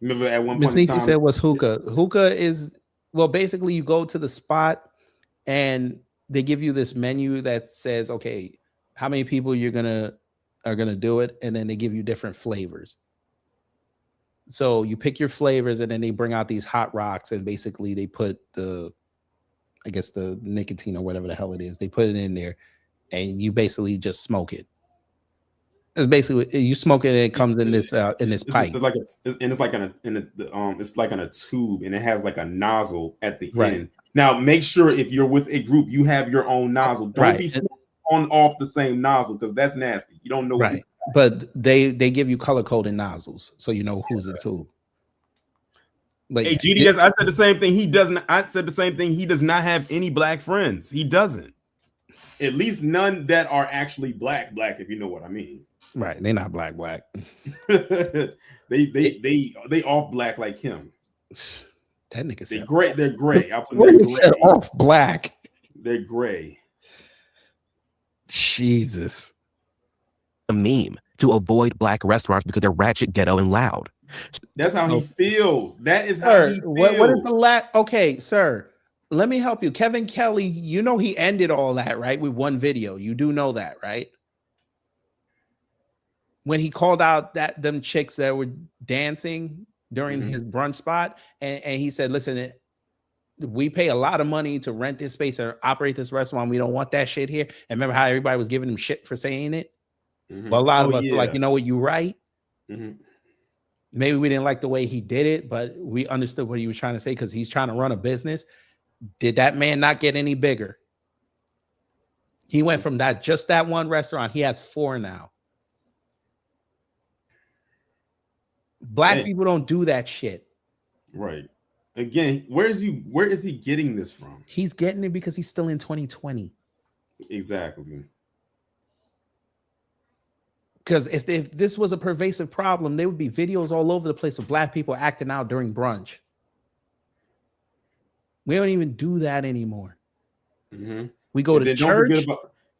Remember at one point in time, said was hookah. Hookah is, well, basically you go to the spot and they give you this menu that says, okay, how many people are gonna do it, and then they give you different flavors. So you pick your flavors, and then they bring out these hot rocks, and basically they put the nicotine or whatever the hell it is, they put it in there, and you basically just smoke it. It's basically you smoke it, and it comes in this pipe. It's like in a tube, and it has like a nozzle at the end. Now, make sure if you're with a group, you have your own nozzle. Don't be on off the same nozzle, because that's nasty. You don't know. Right. But they give you color coded nozzles, so you know who's in who. But hey, GDS, I said the same thing. I said the same thing. He does not have any black friends. He doesn't. At least none that are actually black, if you know what I mean. Right. They're not black. they off black like him. That nigga said they're gray. I'll put what he said off black. They're gray. Jesus. A meme to avoid black restaurants because they're ratchet, ghetto, and loud. That's how he feels. That is how he feels. What is the okay, sir? Let me help you. Kevin Kelly, you know he ended all that, right? With one video. You do know that, right? When he called out them chicks that were dancing during his brunch spot, and he said, listen, we pay a lot of money to rent this space or operate this restaurant. We don't want that shit here. And remember how everybody was giving him shit for saying it? Well, a lot of us were like, you know what, you right. Maybe we didn't like the way he did it, but we understood what he was trying to say because he's trying to run a business. Did that man not get any bigger? He went from just that one restaurant. He has 4 now. Black people don't do that shit. Right. Again, where is he getting this from? He's getting it because he's still in 2020. Exactly. Because if this was a pervasive problem, there would be videos all over the place of black people acting out during brunch. We don't even do that anymore. We go to church,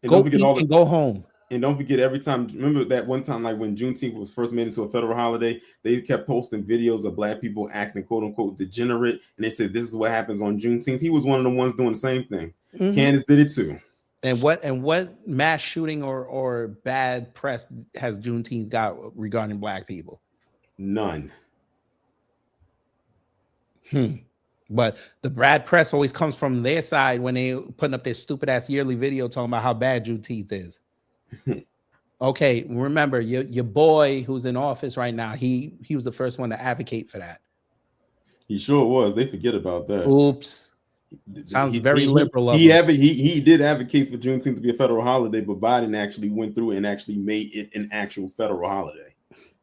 go eat, and go home. And don't forget, every time, remember that one time, like when Juneteenth was first made into a federal holiday, they kept posting videos of black people acting quote unquote degenerate. And they said, this is what happens on Juneteenth. He was one of the ones doing the same thing. Candace did it too. And what mass shooting or bad press has Juneteenth got regarding black people? None. But the bad press always comes from their side when they putting up their stupid ass yearly video talking about how bad Juneteenth is. Okay, remember your boy who's in office right now, he was the first one to advocate for that. He sure was. They forget about that. Oops. Sounds very liberal of he did advocate for Juneteenth to be a federal holiday, but Biden actually went through and actually made it an actual federal holiday.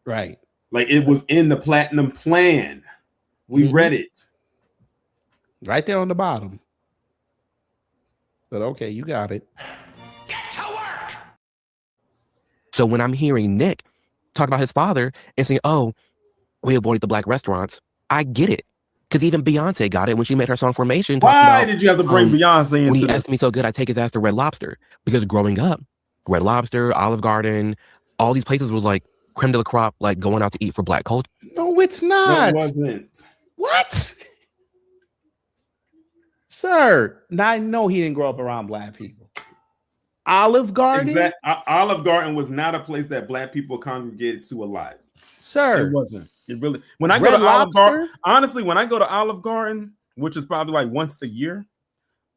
Right. Like it was in the Platinum Plan. We read it. Right there on the bottom. But okay, you got it. So when I'm hearing Nick talk about his father and saying, oh, we avoided the black restaurants, I get it. Because even Beyonce got it when she made her song Formation. Why did you have to bring Beyonce into when he this? asked me so good, I take his ass to Red Lobster. Because growing up, Red Lobster, Olive Garden, all these places was like creme de la crop, like going out to eat for Black culture. No, it's No, not. it wasn't. What? Sir, now I know he didn't grow up around Black people. Olive Garden? Olive Garden was not a place that Black people congregated to a lot. Sir. It wasn't. It really, when I go to Olive Garden, honestly, when I go to Olive Garden, which is probably like once a year,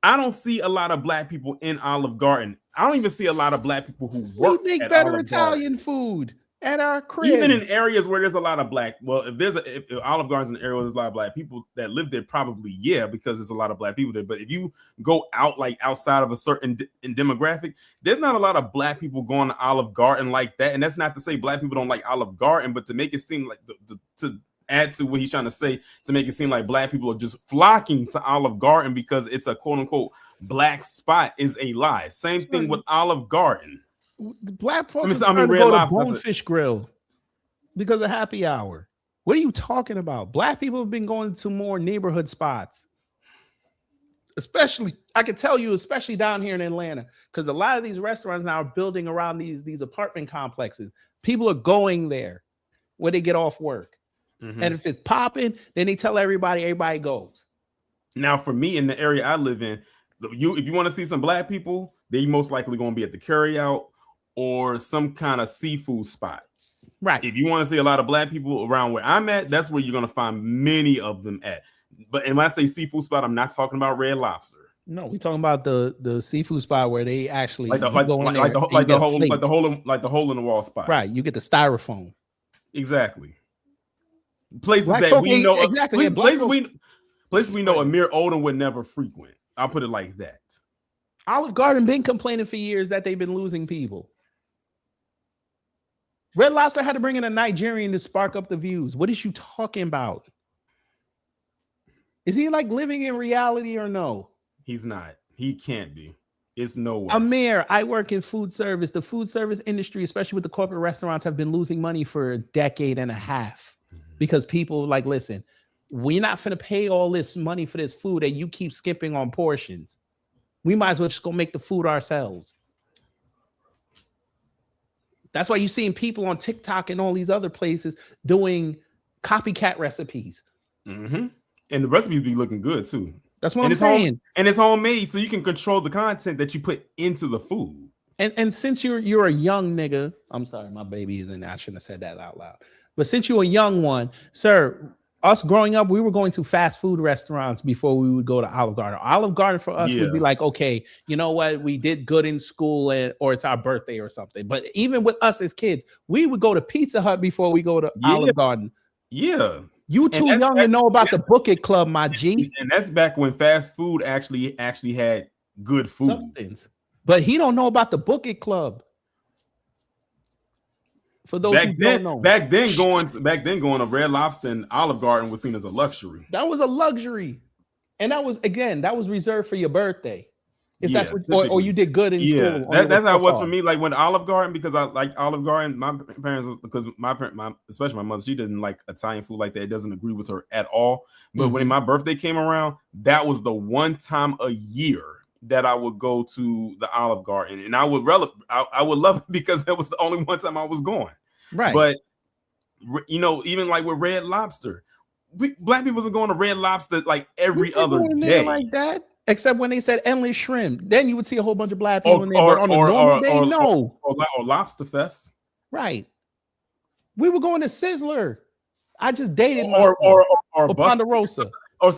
I don't see a lot of Black people in Olive Garden. I don't even see a lot of Black people who work. We make at better Olive Italian Garden. food at our crib. Even in areas where there's a lot of Black, well, if Olive Garden's an area where there's a lot of Black people that live there, probably yeah, because there's a lot of Black people there. But if you go out like outside of a certain demographic, there's not a lot of Black people going to Olive Garden like that. And that's not to say Black people don't like Olive Garden, but to make it seem like to add to what he's trying to say, to make it seem like Black people are just flocking to Olive Garden because it's a quote unquote Black spot is a lie. Same thing with Olive Garden. The Black folks I mean, go Red to Lobster, Bonefish Grill because of happy hour. What are you talking about? Black people have been going to more neighborhood spots. Especially, I can tell you, especially down here in Atlanta, because a lot of these restaurants now are building around these apartment complexes. People are going there where they get off work. Mm-hmm. And if it's popping, then they tell everybody goes. Now, for me in the area I live in, if you want to see some Black people, they most likely going to be at the carryout or some kind of seafood spot. Right. If you want to see a lot of Black people around where I'm at, that's where you're going to find many of them at. But when I say seafood spot, I'm not talking about Red Lobster. No, we're talking about the seafood spot where they actually like the hole in the wall spot. Right. You get the styrofoam. Exactly. Places Black that folk we know, exactly. places we know Amir Odom would never frequent. I'll put it like that. Olive Garden been complaining for years that they've been losing people. Red Lobster had to bring in a Nigerian to spark up the views. What is you talking about? Is he like living in reality or no? He's not. He can't be. It's no way. Amir, I work in food service. The food service industry, especially with the corporate restaurants, have been losing money for a decade and a half because people like, listen, we're not finna pay all this money for this food and you keep skipping on portions. We might as well just go make the food ourselves. That's why you're seeing people on TikTok and all these other places doing copycat recipes. Mm-hmm. And the recipes be looking good too. That's what I'm saying. And it's homemade, so you can control the content that you put into the food. And since you're a young nigga, I'm sorry, my baby is in there. I shouldn't have said that out loud. But since you're a young one, sir, us growing up, we were going to fast food restaurants before we would go to Olive Garden. Olive Garden for us would be like, okay, you know what? We did good in school or it's our birthday or something. But even with us as kids, we would go to Pizza Hut before we go to Olive Garden. Yeah. You too young to know about the Book It Club, my G. And that's back when fast food actually had good food. Somethings. But he don't know about the Book It Club. For those who don't know, back then going to Red Lobster and Olive Garden was seen as a luxury. That was a luxury, and that was reserved for your birthday. If that's what, or you did good in school. That's how it was for me. Like when Olive Garden, because I like Olive Garden. My parents, because especially my mother, she didn't like Italian food like that. It doesn't agree with her at all. But when my birthday came around, that was the one time a year that I would go to the Olive Garden, and I would love it because that was the only one time I was going. Right. But you know, even like with Red Lobster, Black people are going to Red Lobster like every other day, like that. Except when they said endless shrimp, then you would see a whole bunch of Black people in there. But on a normal day, no. Or Lobster Fest. Right. We were going to Sizzler. I just dated or Ponderosa. Or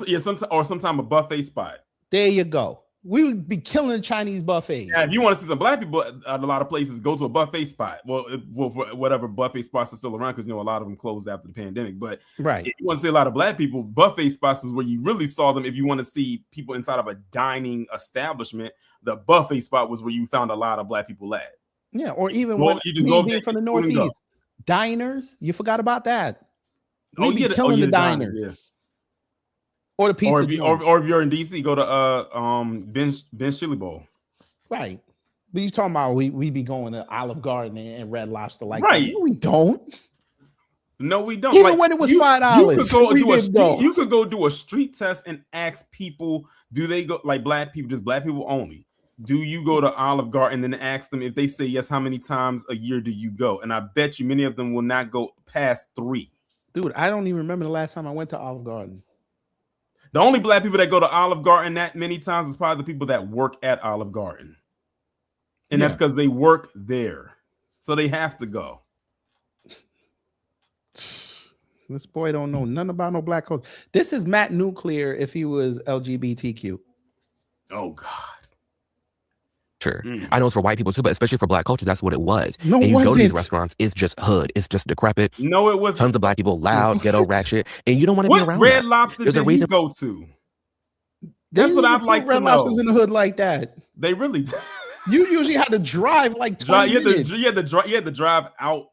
sometime a buffet spot. There you go. We would be killing the Chinese buffets. Yeah, if you want to see some Black people at a lot of places, go to a buffet spot. Well, for whatever buffet spots are still around, because you know a lot of them closed after the pandemic. But if you want to see a lot of Black people, buffet spots is where you really saw them. If you want to see people inside of a dining establishment, the buffet spot was where you found a lot of Black people at. Yeah, or even when you just go from the Northeast, diners. You forgot about that. We'd be killing the diners. Yeah. Or the pizza, or if you're in DC, go to Ben's Chili Bowl. Right, but you talking about we be going to Olive Garden and Red Lobster like right? That. No, we don't. No, we don't. Even when it was $5, you could go do a street test and ask people, do they go like Black people, just Black people only? do you go to Olive Garden? And then ask them if they say yes, how many times a year do you go? And I bet you many of them will not go past 3. Dude, I don't even remember the last time I went to Olive Garden. The only black people that go to Olive Garden that many times is probably the people that work at Olive Garden. And that's because they work there. So they have to go. This boy don't know nothing about no black culture. This is Matt Nuclear if he was LGBTQ. Oh, God. Sure. I know it's for white people too, but especially for black culture, that's what it was. No, and you go to these wasn't. restaurants, it's just hood. It's just decrepit. No, it wasn't. Tons of black people, loud, ghetto, ratchet, and you don't want to be What around Red that. Lobster There's a did he reason. go to? That's what I'd like to Red know. Lobster's in the hood like that. They really did. You usually had to drive like 20 minutes. You had to drive out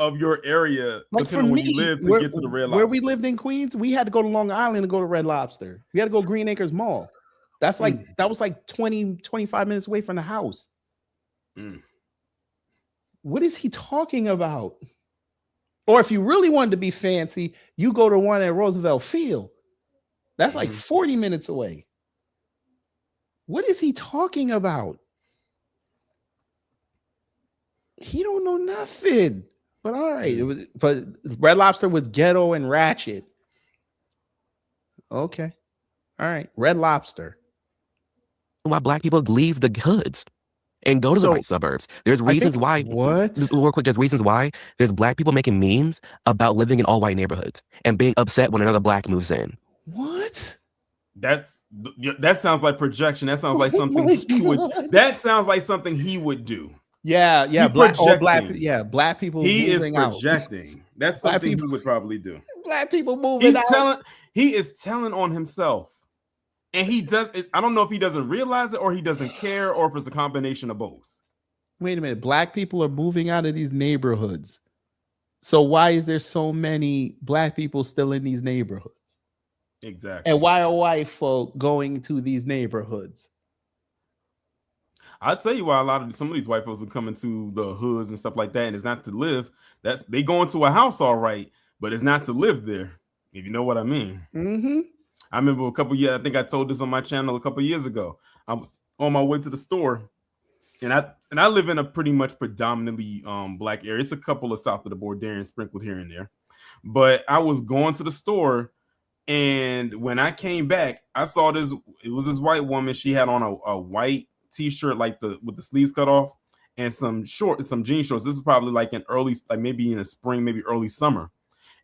of your area, Like for depending on where me, you live, to get to the Red Lobster. where we lived in Queens, we had to go to Long Island to go to Red Lobster. We had to go to Green Acres Mall. That's like that was like 20, 25 minutes away from the house. What is he talking about? Or if you really wanted to be fancy, you go to one at Roosevelt Field. That's like 40 minutes away. What is he talking about? He don't know nothing. But all right, but Red Lobster was ghetto and ratchet. Okay. All right. Red Lobster. Why black people leave the hoods and go to the white suburbs. There's reasons why. What? Real quick, there's reasons why there's black people making memes about living in all white neighborhoods and being upset when another black moves in. What? That sounds like projection. That sounds like something he would. That sounds like something he would do. Yeah. He's Black people. He is moving out. projecting. That's Black something people- he would probably do. Black people moving out. He is telling on himself. And he does. I don't know if he doesn't realize it or he doesn't care or if it's a combination of both. Wait a minute. Black people are moving out of these neighborhoods. So why is there so many black people still in these neighborhoods? Exactly. And why are white folk going to these neighborhoods? I'll tell you why some of these white folks are coming to the hoods and stuff like that, and it's not to live. They go into a house all right, but it's not to live there. If you know what I mean. Mm-hmm. I remember a couple years. I think I told this on my channel a couple years ago. I was on my way to the store, and I live in a pretty much predominantly black area. It's a couple of south of the border sprinkled here and there, but I was going to the store, and when I came back, I saw this. It was this white woman. She had on a white t-shirt with the sleeves cut off and some jean shorts. This is probably like maybe in the spring, maybe early summer.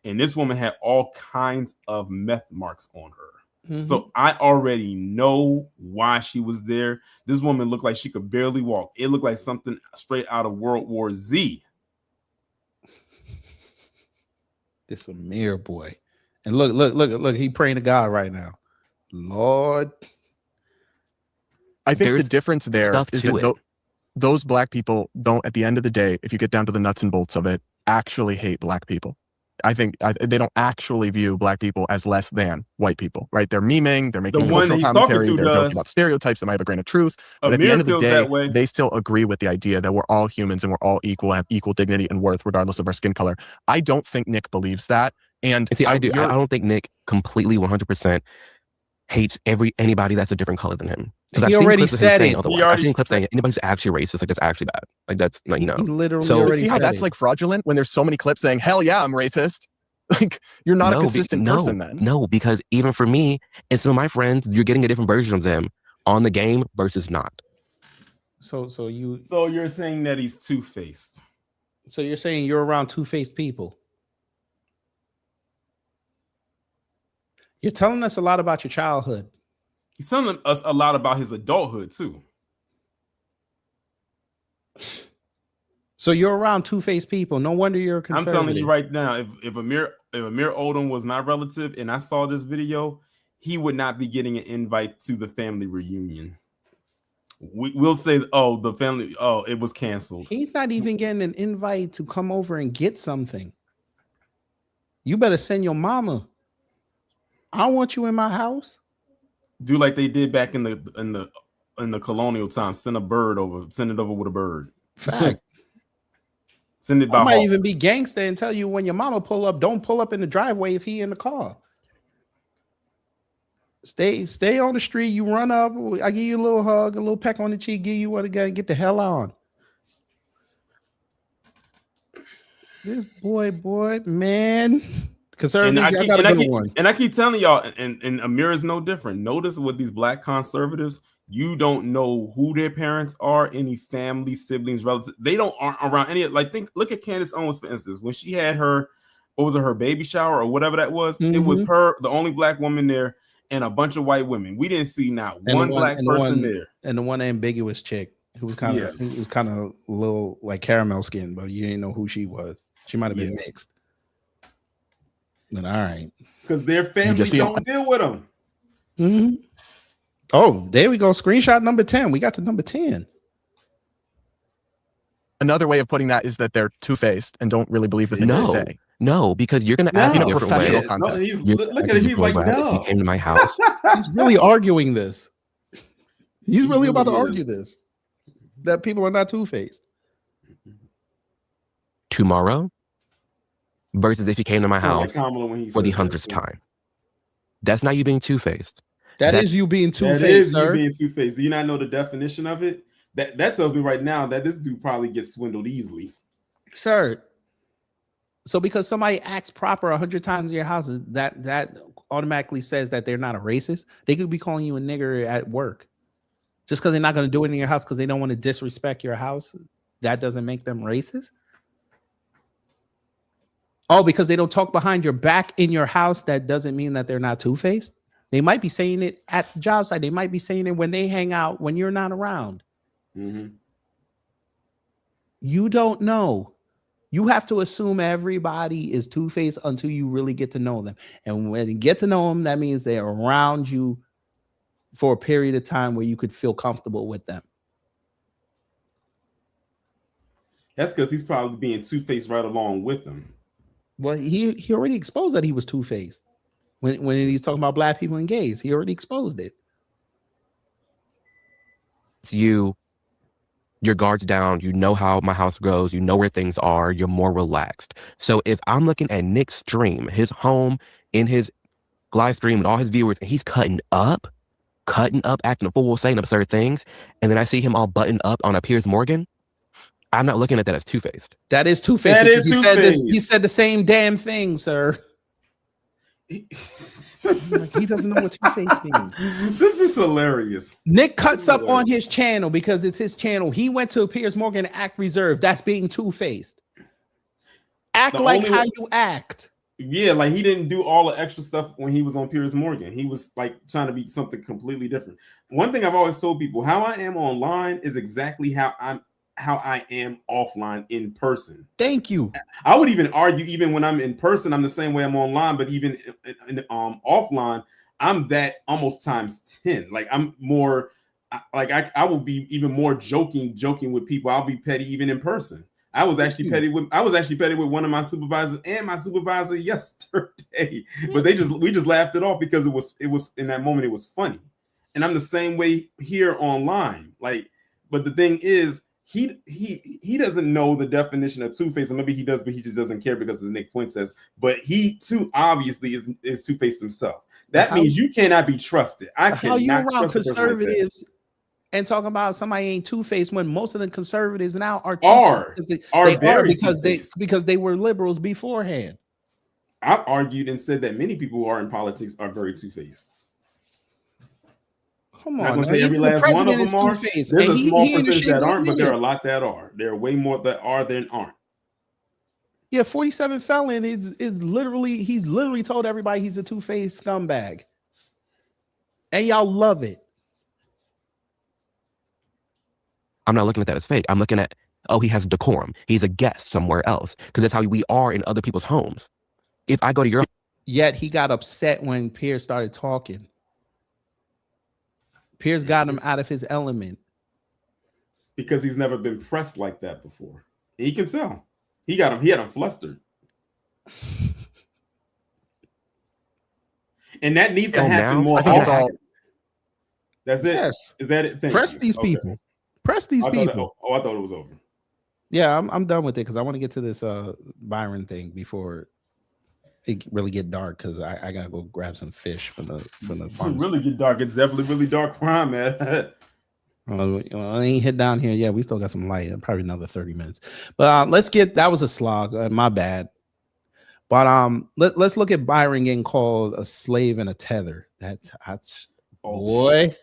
And this woman had all kinds of meth marks on her. Mm-hmm. So I already know why she was there. This woman looked like she could barely walk. It looked like something straight out of World War Z. This Amir boy. And look, he praying to God right now. Lord. I think the difference there is that those black people don't, at the end of the day, if you get down to the nuts and bolts of it, actually hate black people. I think they don't actually view black people as less than white people, right? They're memeing, they're making cultural commentary, they're joking about stereotypes that might have a grain of truth. But at the end of the day, they still agree with the idea that we're all humans and we're all equal, have equal dignity and worth, regardless of our skin color. I don't think Nick believes that. And see, I do. I don't think Nick completely 100% hates anybody that's a different color than him. He already said it. I've seen clips saying anybody's actually racist, like that's actually bad. Like that's like, you know. He literally so already see how that's like fraudulent when there's so many clips saying, hell yeah, I'm racist. Like you're not a consistent person then. No, because even for me and some of my friends, you're getting a different version of them on the game versus not. So you're saying that he's two-faced. So you're saying you're around two-faced people. You're telling us a lot about your childhood. He's telling us a lot about his adulthood too. So you're around two-faced people. No wonder you're a conservative. I'm telling you right now, if Amir Odom was not relative and I saw this video, he would not be getting an invite to the family reunion. We'll say, it was canceled. He's not even getting an invite to come over and get something. You better send your mama. I don't want you in my house. Do like they did back in the colonial times. Send it over with a bird. Fact. Send it by I might hawk. even be gangster and tell you when your mama pull up, don't pull up in the driveway if he in the car. Stay on the street. You run up. I give you a little hug, a little peck on the cheek. Give you what again? Get the hell on. This boy, man. Conservatives, I got a good one. And I keep telling y'all, and Amir is no different. Notice with these black conservatives, you don't know who their parents are, any family, siblings, relatives. They aren't around any. Like, look at Candace Owens, for instance. When she had her, what was it, her baby shower or whatever that was? It was her, the only black woman there, and a bunch of white women. We didn't see not one black person there. And the one ambiguous chick who was kind of a little like caramel skin, but you didn't know who she was. She might have been mixed. But all right. Because their family don't deal with them. Mm-hmm. Oh, there we go. Screenshot number 10. We got to number 10. Another way of putting that is that they're two-faced and don't really believe the things they say. No, because you're going to act in a professional context. Look at it. He's like, no. He came to my house. He's really arguing this. He's really about to argue this. That people are not two-faced. Tomorrow versus if he came to my house for the 100th time. That's not you being two-faced. That is you being two-faced, That is sir. you being two-faced. Do you not know the definition of it? That tells me right now that this dude probably gets swindled easily. Sir. So because somebody acts proper 100 times in your house, that automatically says that they're not a racist. They could be calling you a nigger at work. Just because they're not going to do it in your house because they don't want to disrespect your house, that doesn't make them racist. Oh, because they don't talk behind your back in your house, that doesn't mean that they're not two-faced. They might be saying it at the job site. They might be saying it when they hang out, when you're not around. Mm-hmm. You don't know. You have to assume everybody is two-faced until you really get to know them. And when you get to know them, that means they're around you for a period of time where you could feel comfortable with them. That's because he's probably being two-faced right along with them. Well, he already exposed that he was two-faced. When he's talking about black people and gays, he already exposed it. It's your guard's down. You know how my house goes. You know where things are. You're more relaxed. So if I'm looking at Nick's stream, his home, in his live stream with all his viewers, and he's cutting up, acting a fool, saying absurd things, and then I see him all buttoned up on a Piers Morgan, I'm not looking at that as two-faced. That is two-faced. That is two-faced. He said the same damn thing, sir. He doesn't know what two-faced means. This is hilarious. Nick cuts up on his channel because it's his channel. He went to Piers Morgan and act reserved. That's being two-faced. Act like how you act. Yeah, like he didn't do all the extra stuff when he was on Piers Morgan. He was like trying to be something completely different. One thing I've always told people, how I am online is exactly how I am offline in person. Thank you. I would even argue, even when I'm in person, I'm the same way I'm online, but even in offline, I'm that almost times 10. Like I'm more like I will be even more joking with people. I'll be petty even in person. I was actually petty with one of my supervisors and my supervisor yesterday. But we just laughed it off because it was in that moment it was funny. And I'm the same way here online. Like, but the thing is, he doesn't know the definition of two-faced, or maybe he does, but he just doesn't care because it's Nick Fuentes. But he too obviously is two-faced himself. That means you cannot be trusted. I cannot. How you around conservatives and talking about somebody ain't two-faced when most of the conservatives now are because they were liberals beforehand. I've argued and said that many people who are in politics are very two-faced. Come on, I'm not gonna say every last one of them are. There's a small percentage that aren't, but there are a lot that are. There are way more that are than aren't. Yeah, 47 felon is literally, he's literally told everybody he's a two-faced scumbag. And y'all love it. I'm not looking at that as fake. I'm looking at, he has decorum. He's a guest somewhere else. Because that's how we are in other people's homes. If I go to your Yet he got upset when Piers started talking. Piers got him out of his element. Because he's never been pressed like that before. He can tell. He had him flustered. And that needs to happen more often. That's it. Yes. Is that it? Press these people. Press these people. I thought it was over. Yeah, I'm done with it because I want to get to this Byron thing before it really get dark because I gotta go grab some fish from the It farm. really get dark. It's definitely really dark where I'm at. I ain't hit down here yet. We still got some light. Probably another 30 minutes. But let's get. That was a slog. My bad. But let's look at Byron getting called a slave and a tether. That's boy.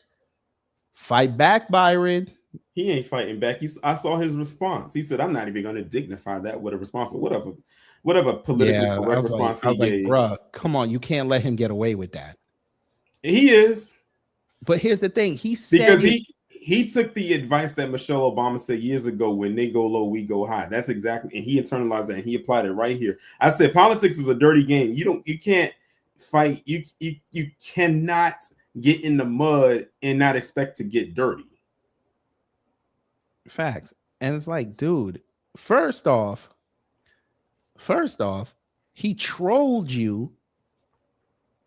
Fight back, Byron. He ain't fighting back. I saw his response. He said, "I'm not even going to dignify that with a response or whatever politically correct response he gave." Bruh, come on, you can't let him get away with that. He is. But here's the thing: he said because he took the advice that Michelle Obama said years ago: "When they go low, we go high." That's exactly, and he internalized that and he applied it right here. I said, politics is a dirty game. You can't fight. You cannot get in the mud and not expect to get dirty. Facts. And it's like, dude, first off, he trolled you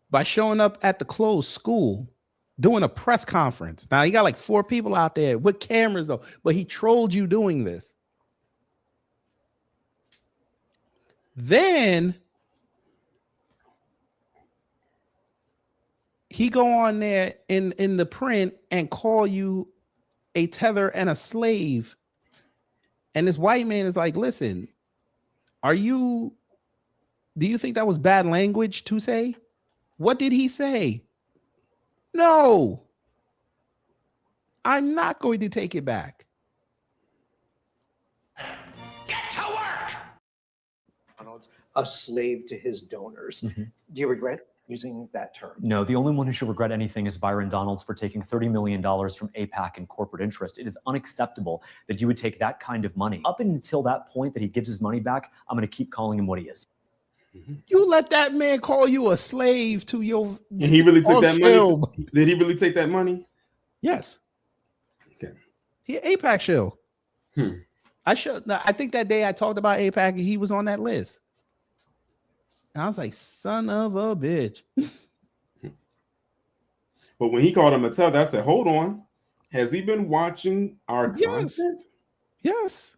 by showing up at the closed school doing a press conference. Now, you got like 4 people out there with cameras, though, but he trolled you doing this. Then he go on there in the print and call you a tether and a slave. And this white man is like, listen, do you think that was bad language to say? What did he say? No, I'm not going to take it back. Get to work! Donald's a slave to his donors. Do you regret using that term? No, the only one who should regret anything is Byron Donalds for taking $30 million from AIPAC and corporate interest. It is unacceptable that you would take that kind of money. Up until that point that he gives his money back, I'm going to keep calling him what he is. You let that man call you a slave to your... And he really took that money? Did he really take that money? Yes. Okay. He AIPAC shill. I think that day I talked about AIPAC, he was on that list. And I was like, son of a bitch. But when he called him a tether, I said, hold on. Has he been watching our content? Yes.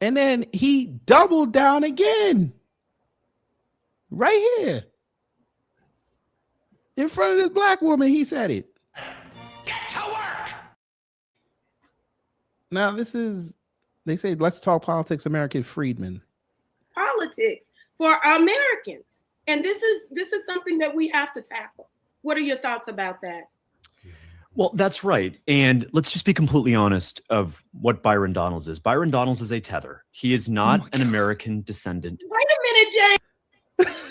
And then he doubled down again. Right here. In front of this black woman, he said it. Get to work! Now, they say, let's talk politics, American Friedman. Politics for Americans. And this is something that we have to tackle. What are your thoughts about that? Well, that's right. And let's just be completely honest of what Byron Donalds is. Byron Donalds is a tether. He is not an American descendant. Wait a minute, James.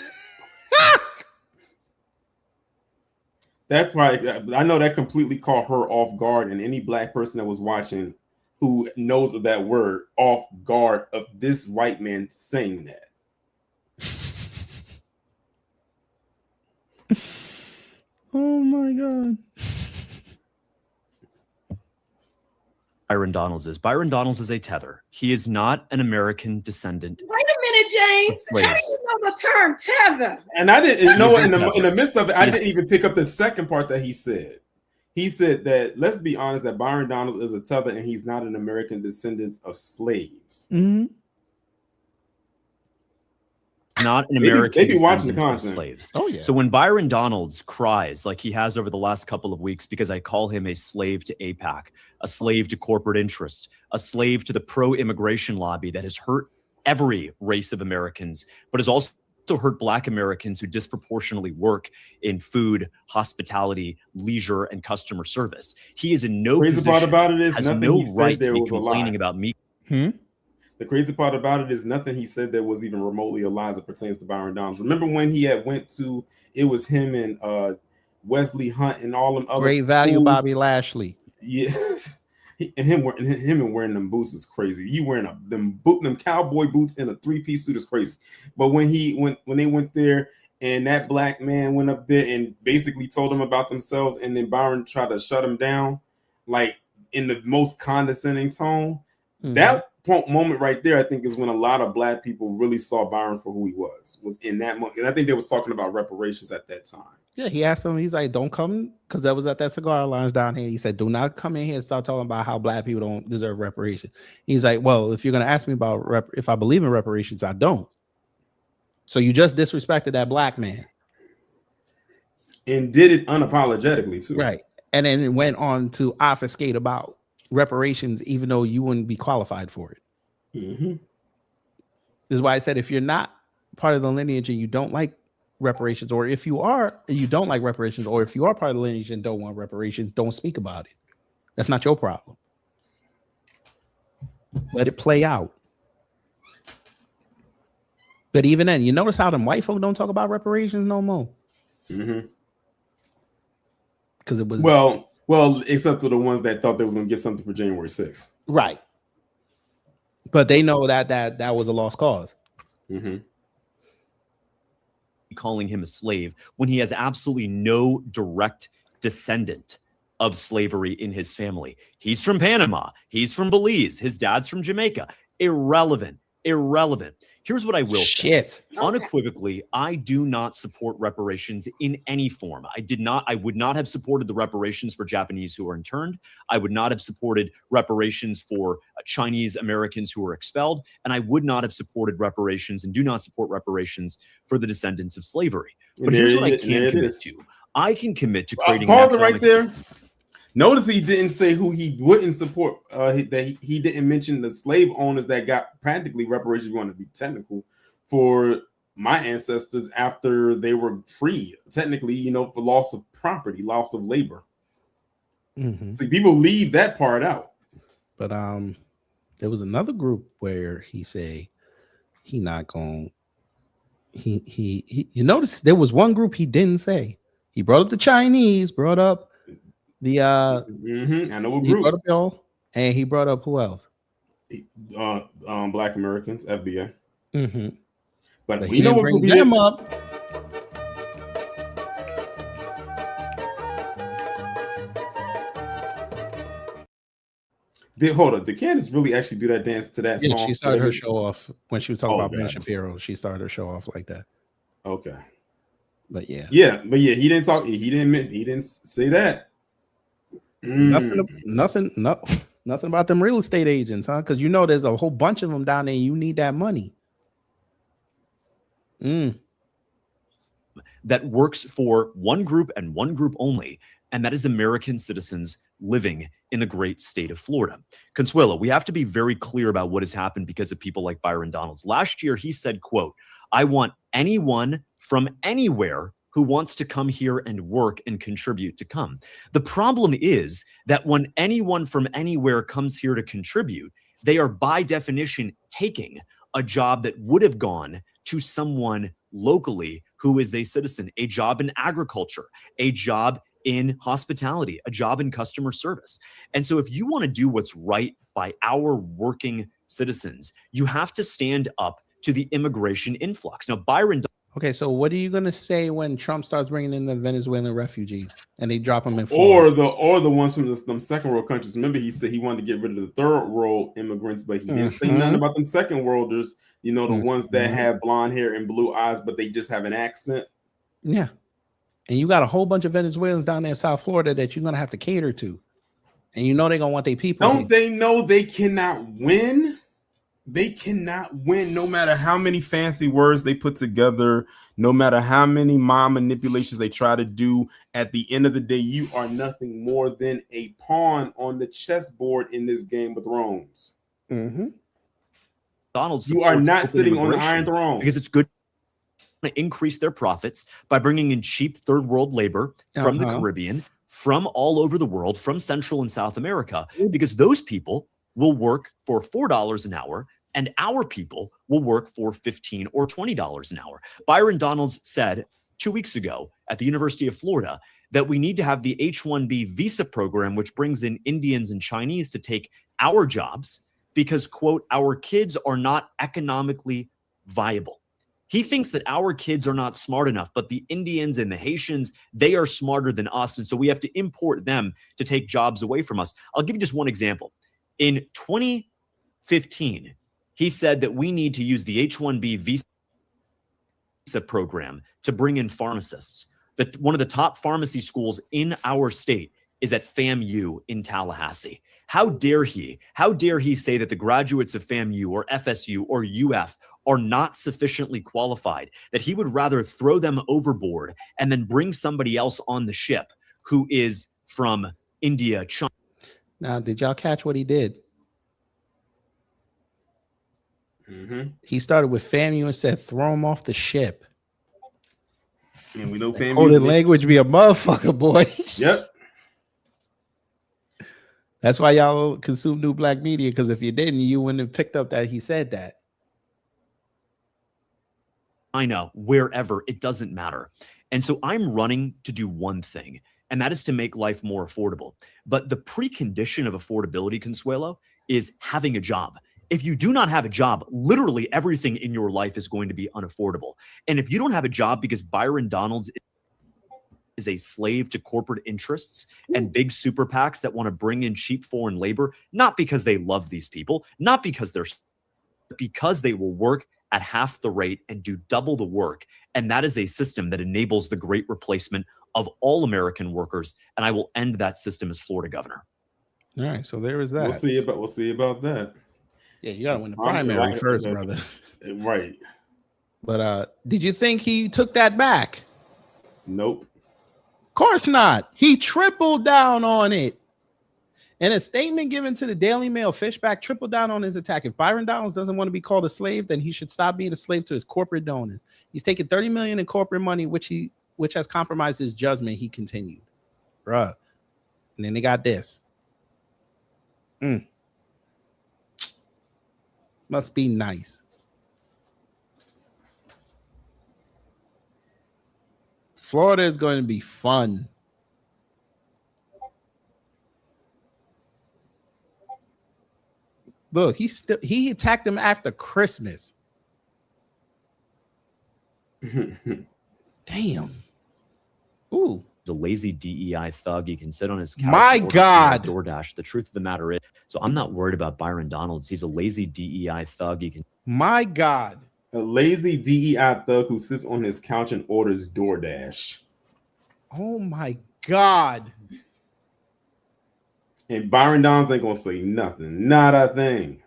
That probably, I know that completely caught her off guard, and any black person that was watching who knows of that word, off guard of this white man saying that. Oh my God. Byron Donalds is a tether. He is not an American descendant. Wait a minute, James. How do you know the term tether? And I didn't know in the midst of it, I didn't even pick up the second part that he said. He said that, let's be honest, that Byron Donalds is a tether and he's not an American descendant of slaves. Not an American they be watching the descendant of content. slaves. Oh, yeah. So when Byron Donalds cries like he has over the last couple of weeks because I call him a slave to AIPAC, a slave to corporate interest, a slave to the pro-immigration lobby that has hurt every race of Americans, but has also hurt Black Americans who disproportionately work in food, hospitality, leisure, and customer service. He is in no Crazy part about it is has nothing no he said right to there be was a lie. complaining about me. The crazy part about it is nothing he said that was even remotely a lie as it pertains to Byron Donalds. Remember when he had went to, it was him and Wesley Hunt and all them other Great value, fools. Bobby Lashley. Yes. Him wearing them boots is crazy. You wearing them cowboy boots and a 3-piece suit is crazy. But when they went there and that black man went up there and basically told them about themselves, and then Byron tried to shut him down, like in the most condescending tone, that moment right there, I think, is when a lot of black people really saw Byron for who he was in that moment. And I think they was talking about reparations at that time. Yeah, he asked him, he's like, don't come, because that was at that cigar lounge down here. He said, do not come in here and start talking about how black people don't deserve reparations. He's like, well, if you're going to ask me about if I believe in reparations, I don't. So you just disrespected that black man. And did it unapologetically, too. Right. And then it went on to obfuscate about reparations, even though you wouldn't be qualified for it. Mm-hmm. This is why I said, if you're not part of the lineage and you don't like reparations, or if you are, you don't like reparations, or if you are part of the lineage and don't want reparations, don't speak about it. That's not your problem. Let it play out. But even then, you notice how them white folk don't talk about reparations no more. Mm-hmm. Because it was well, except for the ones that thought they was going to get something for January 6th. Right. But they know that was a lost cause. Mm-hmm. Calling him a slave when he has absolutely no direct descendant of slavery in his family. He's from Panama. He's from Belize. His dad's from Jamaica. Irrelevant. Here's what I will say. Unequivocally, I do not support reparations in any form. I would not have supported the reparations for Japanese who were interned. I would not have supported reparations for Chinese Americans who were expelled. And I would not have supported reparations and do not support reparations for the descendants of slavery. But here's what I can commit to. I can commit to creating pause it right there. Notice he didn't say who he wouldn't support. That he didn't mention the slave owners that got practically reparations, if you want to be technical, for my ancestors after they were free. Technically, for loss of property, loss of labor. Mm-hmm. See, people leave that part out. But there was another group where he said he not going. He you notice there was one group he didn't say. He brought up the Chinese, brought up the I know what group. He brought up y'all, and he brought up who else? Black Americans, FBA. Mm-hmm. But we know what group them up. Did Candace really actually do that dance to that song? Yeah, she started her show off when she was talking about Ben Shapiro. She started her show off like that. Okay. But yeah, he didn't talk. He didn't say that. Nothing about them real estate agents, huh? Because there's a whole bunch of them down there. You need that money. That works for one group and one group only, and that is American citizens living in the great state of Florida. Consuelo, we have to be very clear about what has happened because of people like Byron Donalds. Last year, he said, quote, "I want anyone from anywhere who wants to come here and work and contribute to come." The problem is that when anyone from anywhere comes here to contribute, they are by definition taking a job that would have gone to someone locally who is a citizen, a job in agriculture, a job in hospitality, a job in customer service. And so if you want to do what's right by our working citizens, you have to stand up to the immigration influx. Now, Byron. Okay, so what are you going to say when Trump starts bringing in the Venezuelan refugees and they drop them in Florida? Or the ones from them second world countries? Remember, he said he wanted to get rid of the third world immigrants, but he didn't say nothing about them second worlders. The ones that have blonde hair and blue eyes, but they just have an accent. Yeah, and you got a whole bunch of Venezuelans down there in South Florida that you're going to have to cater to, and they're going to want their people. Don't they know they cannot win? They cannot win no matter how many fancy words they put together, no matter how many mind manipulations they try to do. At the end of the day, you are nothing more than a pawn on the chessboard in this Game of Thrones. Mm-hmm. Donald, you are not sitting on the Iron Throne because it's good to increase their profits by bringing in cheap third world labor from the Caribbean, from all over the world, from Central and South America, because those people will work for $4 an hour, and our people will work for $15 or $20 an hour. Byron Donalds said 2 weeks ago at the University of Florida that we need to have the H-1B visa program, which brings in Indians and Chinese to take our jobs because, quote, our kids are not economically viable. He thinks that our kids are not smart enough, but the Indians and the Haitians, they are smarter than us. And so we have to import them to take jobs away from us. I'll give you just one example. In 15, he said that we need to use the H-1B visa program to bring in pharmacists. That one of the top pharmacy schools in our state is at FAMU in Tallahassee. How dare he say that the graduates of FAMU or FSU or UF are not sufficiently qualified, that he would rather throw them overboard and then bring somebody else on the ship who is from India, China. Now, did y'all catch what he did? He started with FAMU and said, throw him off the ship. And we know FAMU. Oh, the language be a motherfucker, boy. Yep. That's why y'all consume new black media, because if you didn't, you wouldn't have picked up that he said that. I know, wherever, it doesn't matter. And so I'm running to do one thing, and that is to make life more affordable. But the precondition of affordability, Consuelo, is having a job. If you do not have a job, literally everything in your life is going to be unaffordable. And if you don't have a job because Byron Donalds is a slave to corporate interests and big super PACs that want to bring in cheap foreign labor, not because they love these people, not because because they will work at half the rate and do double the work. And that is a system that enables the great replacement of all American workers. And I will end that system as Florida governor. All right, so there is that. We'll see about that. Yeah, you gotta win the primary first, brother. Right. But did you think he took that back? Nope. Of course not. He tripled down on it. In a statement given to the Daily Mail, Fishback tripled down on his attack. If Byron Donalds doesn't want to be called a slave, then he should stop being a slave to his corporate donors. He's taken $30 million in corporate money, which has compromised his judgment, he continued. Bruh. And then they got this. Must be nice. Florida is going to be fun. Look, he attacked him after Christmas. Damn. Ooh. A lazy DEI thug. He can sit on his couch. My God. DoorDash. The truth of the matter is, so I'm not worried about Byron Donalds. He's a lazy DEI thug. He can. My God. A lazy DEI thug who sits on his couch and orders DoorDash. Oh my God. And Byron Donalds ain't gonna say nothing. Not a thing.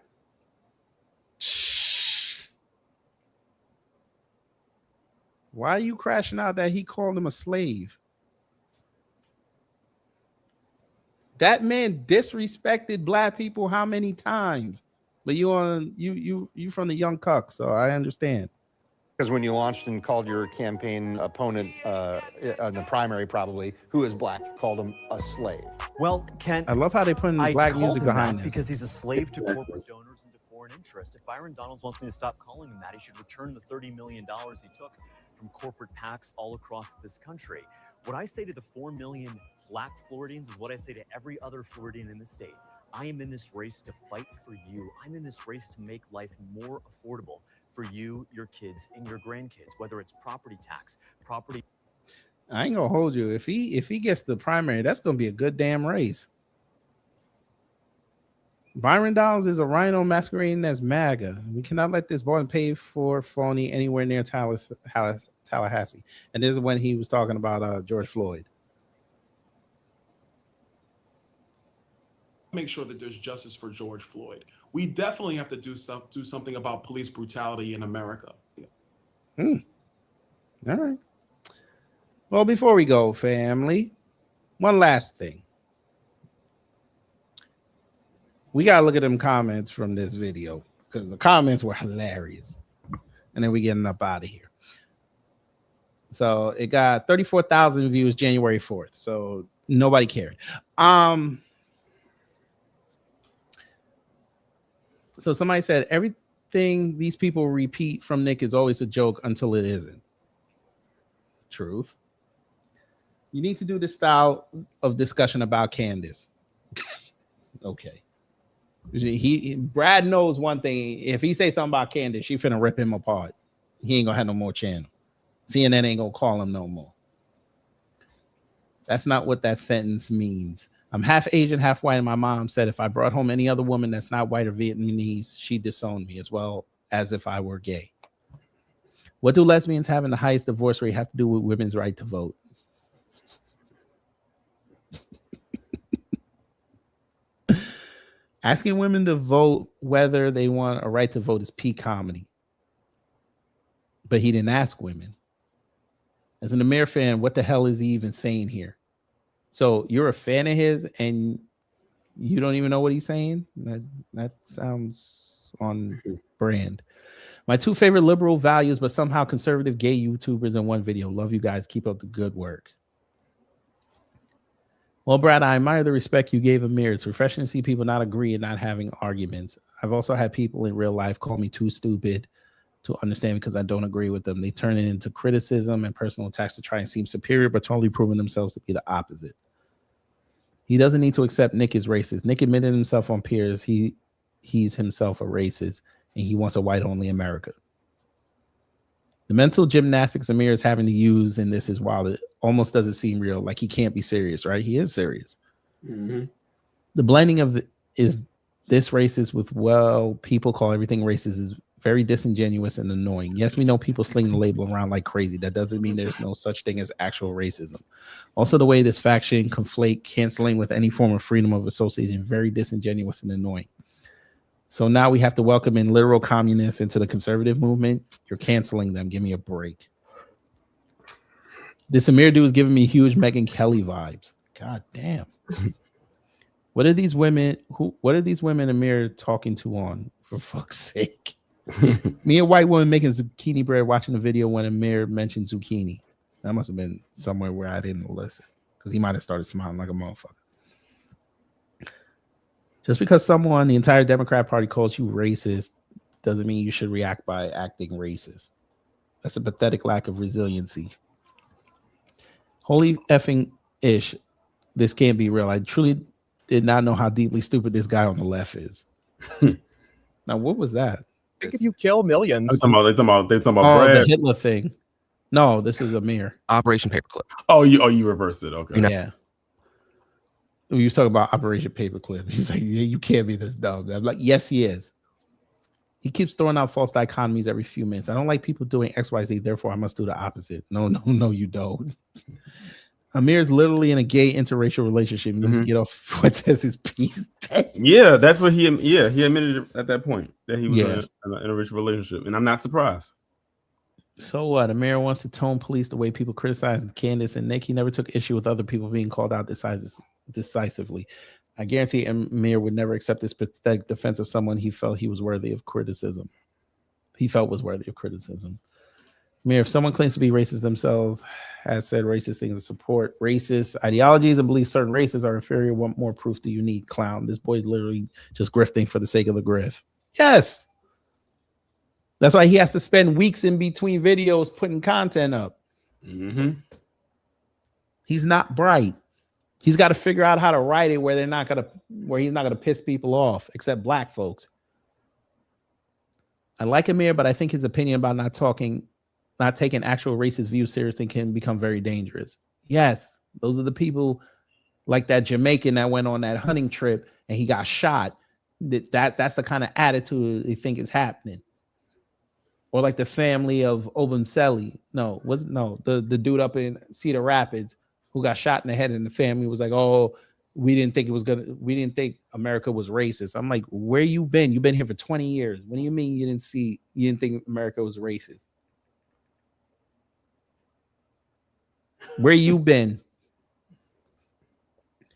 Why are you crashing out that he called him a slave? That man disrespected black people how many times? But you from the Young Cuck, so I understand. Because when you launched and called your campaign opponent in the primary, probably, who is black, called him a slave. Well, Ken, I love how they put in black music behind this. Because he's a slave to corporate donors and to foreign interest. If Byron Donalds wants me to stop calling him that, he should return the $30 million he took from corporate PACs all across this country. What I say to the 4 million black Floridians is what I say to every other Floridian in the state. I am in this race to fight for you. I'm in this race to make life more affordable for you, your kids, and your grandkids, whether it's property tax, property. I ain't gonna hold you. If he gets the primary, that's gonna be a good damn race. Byron Donalds is a rhino masquerading as MAGA. We cannot let this boy pay for phony anywhere near Tallahassee. And this is when he was talking about George Floyd. Make sure that there's justice for George Floyd. We definitely have to do something about police brutality in America. All right. Well, before we go, family, one last thing. We got to look at them comments from this video because the comments were hilarious. And then we getting up out of here. So it got 34,000 views January 4th. So nobody cared. So somebody said everything these people repeat from Nick is always a joke until it isn't. Truth. You need to do this style of discussion about Candace. Okay. Brad knows one thing. If he say something about Candace, she finna rip him apart. He ain't gonna have no more channel. CNN ain't gonna call him no more. That's not what that sentence means. I'm half Asian, half white, and my mom said if I brought home any other woman that's not white or Vietnamese, she'd disown me as well as if I were gay. What do lesbians having the highest divorce rate have to do with women's right to vote? Asking women to vote whether they want a right to vote is peak comedy. But he didn't ask women. As an Amir fan, what the hell is he even saying here? So you're a fan of his and you don't even know what he's saying? That sounds on brand. My two favorite liberal values, but somehow conservative gay YouTubers in one video. Love you guys. Keep up the good work. Well, Brad, I admire the respect you gave Amir. It's refreshing to see people not agree and not having arguments. I've also had people in real life call me too stupid to understand because I don't agree with them. They turn it into criticism and personal attacks to try and seem superior, but totally proving themselves to be the opposite. He doesn't need to accept Nick is racist. Nick admitted himself on Piers. He's himself a racist, and he wants a white-only America. The mental gymnastics Amir is having to use in this is wild. It almost doesn't seem real. Like he can't be serious, right? He is serious. Mm-hmm. The blending of is this racist with, well, people call everything racist is very disingenuous and annoying. Yes, we know people sling the label around like crazy. That doesn't mean there's no such thing as actual racism. Also, the way this faction conflate canceling with any form of freedom of association, very disingenuous and annoying. So now we have to welcome in literal communists into the conservative movement. You're canceling them. Give me a break. This Amir dude is giving me huge Megyn Kelly vibes. God damn. What are these women Amir talking to on, for fuck's sake? Me, a white woman making zucchini bread, watching the video when Amir mentioned zucchini. That must have been somewhere where I didn't listen, because he might have started smiling like a motherfucker. Just because the entire Democrat Party calls you racist doesn't mean you should react by acting racist. That's a pathetic lack of resiliency. Holy effing ish. This can't be real. I truly did not know how deeply stupid this guy on the left is. Now, what was that? I think if you kill millions. They're talking about the Hitler thing. No, this is Amir. Operation Paperclip. Oh, you reversed it. Okay. Yeah. We was talking about Operation Paperclip. He's like, yeah, you can't be this dumb. I'm like, yes, he is. He keeps throwing out false dichotomies every few minutes. I don't like people doing XYZ, therefore I must do the opposite. No, you don't. Amir's literally in a gay interracial relationship. He needs to get off Fuentes' piece. Yeah, that's what he admitted at that point that he was in an interracial relationship, and I'm not surprised. So what? Amir wants to tone police the way people criticize Candace and Nick. He never took issue with other people being called out decisively. I guarantee Amir would never accept this pathetic defense of someone he felt was worthy of criticism. Amir, if someone claims to be racist themselves, has said racist things to support racist ideologies and believes certain races are inferior, what more proof do you need, clown? This boy's literally just grifting for the sake of the grift. Yes. That's why he has to spend weeks in between videos putting content up. Mm-hmm. He's not bright. He's got to figure out how to write it where he's not gonna piss people off, except black folks. I like Amir, but I think his opinion about not taking actual racist views seriously can become very dangerous. Yes, those are the people like that Jamaican that went on that hunting trip and he got shot. That's the kind of attitude they think is happening. Or like the family of Obumseli. The dude up in Cedar Rapids who got shot in the head, and the family was like, oh, we didn't think America was racist. I'm like, where you been? You've been here for 20 years. What do you mean you didn't think America was racist? Where you been?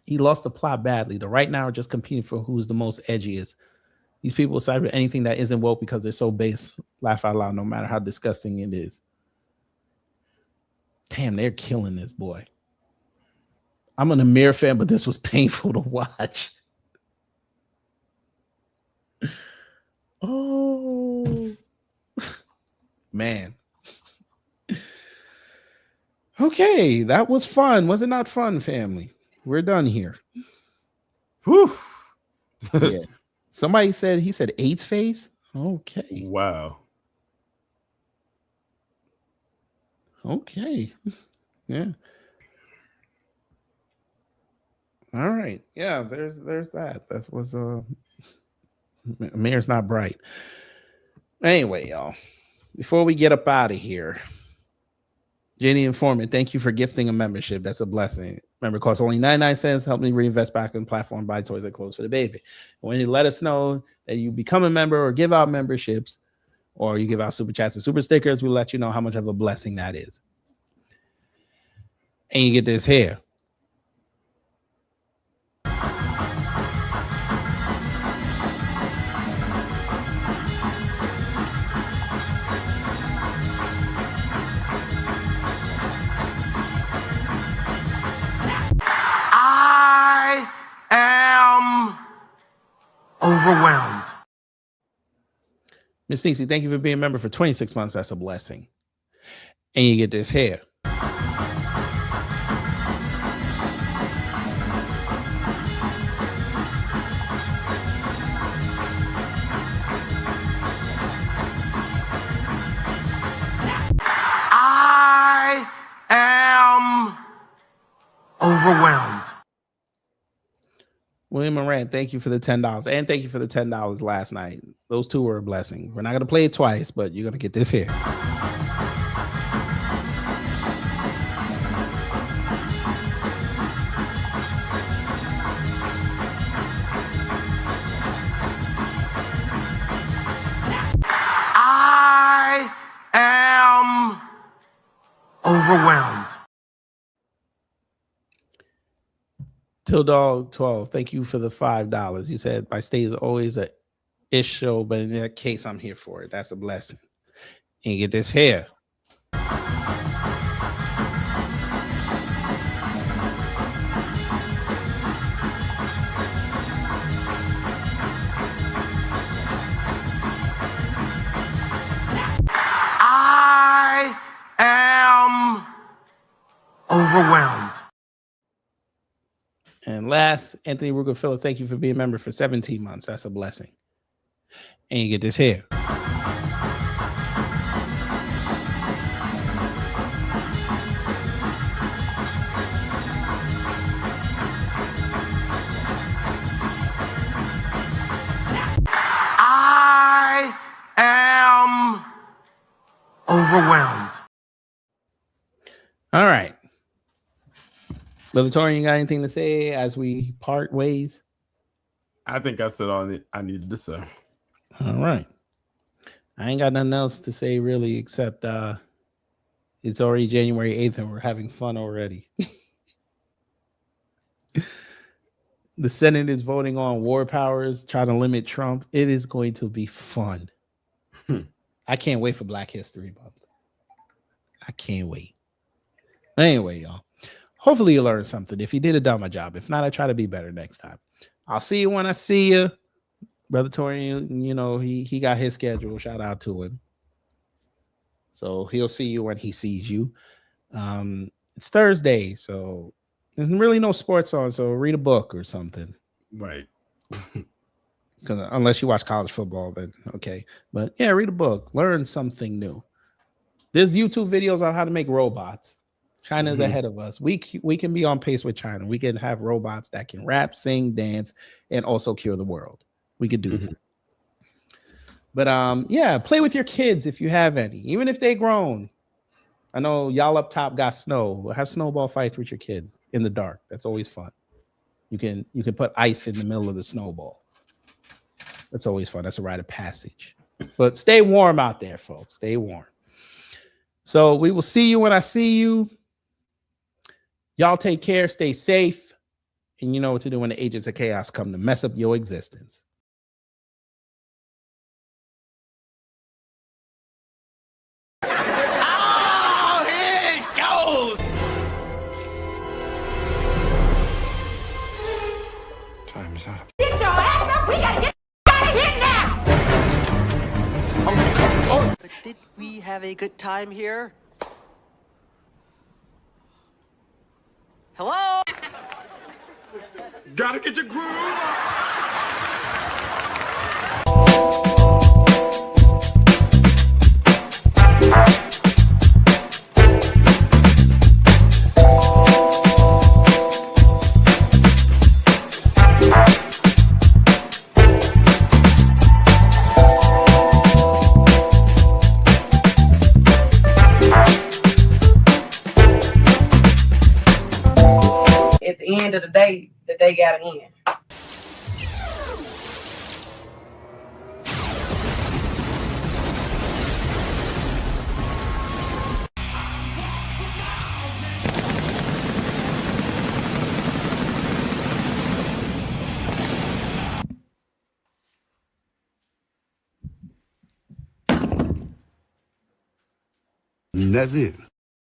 He lost the plot badly. The right now are just competing for who's the most edgiest. These people side with anything that isn't woke because they're so base. Laugh out loud, no matter how disgusting it is. Damn, they're killing this boy. I'm an Amir fan, but this was painful to watch. Oh, man. Okay, that was fun. Was it not fun, family? We're done here. Whew. Yeah. Somebody said, he said AIDS face? Okay. Wow. Okay. Yeah. All right. Yeah, there's that. That was Amir's not bright. Anyway, y'all, before we get up out of here, Jenny Informant, thank you for gifting a membership. That's a blessing. Remember, it costs only 99 cents. Help me reinvest back in the platform, buy toys and clothes for the baby. When you let us know that you become a member or give out memberships, or you give out super chats and super stickers, we'll let you know how much of a blessing that is. And you get this here. I am overwhelmed. Miss Nisi, thank you for being a member for 26 months. That's a blessing. And you get this here. I am overwhelmed. William Moran, thank you for the $10. And thank you for the $10 last night. Those two were a blessing. We're not going to play it twice, but you're going to get this here. I am overwhelmed. Till Dog 12, thank you for the $5. You said my state is always a ish show, but in that case, I'm here for it. That's a blessing. And you get this here. I am overwhelmed. And last, Anthony Rugafilla, thank you for being a member for 17 months. That's a blessing. And you get this here. I am overwhelmed. All right. Brother Torian, you got anything to say as we part ways? I think I said all I needed to say. All right. I ain't got nothing else to say really, except it's already January 8th and we're having fun already. The Senate is voting on war powers, trying to limit Trump. It is going to be fun. I can't wait for Black History Month. I can't wait. Anyway, y'all. Hopefully you learned something. If you did, I done my job. If not, I try to be better next time. I'll see you when I see you. Brother Torian, you know, he got his schedule. Shout out to him. So he'll see you when he sees you. It's Thursday, so there's really no sports on, so read a book or something. Right. Because unless you watch college football, then okay. But yeah, read a book. Learn something new. There's YouTube videos on how to make robots. China's ahead of us. We can be on pace with China. We can have robots that can rap, sing, dance, and also cure the world. We could do that. But yeah, play with your kids if you have any, even if they're grown. I know y'all up top got snow. Have snowball fights with your kids in the dark. That's always fun. You can put ice in the middle of the snowball. That's always fun. That's a rite of passage. But stay warm out there, folks. Stay warm. So we will see you when I see you. Y'all take care, stay safe, and you know what to do when the agents of chaos come to mess up your existence. Oh, here it goes! Time's up. Get your ass up! We gotta get out of here now! Did we have a good time here? Hello? Gotta get your groove on. end of the day that they got to end. That's it.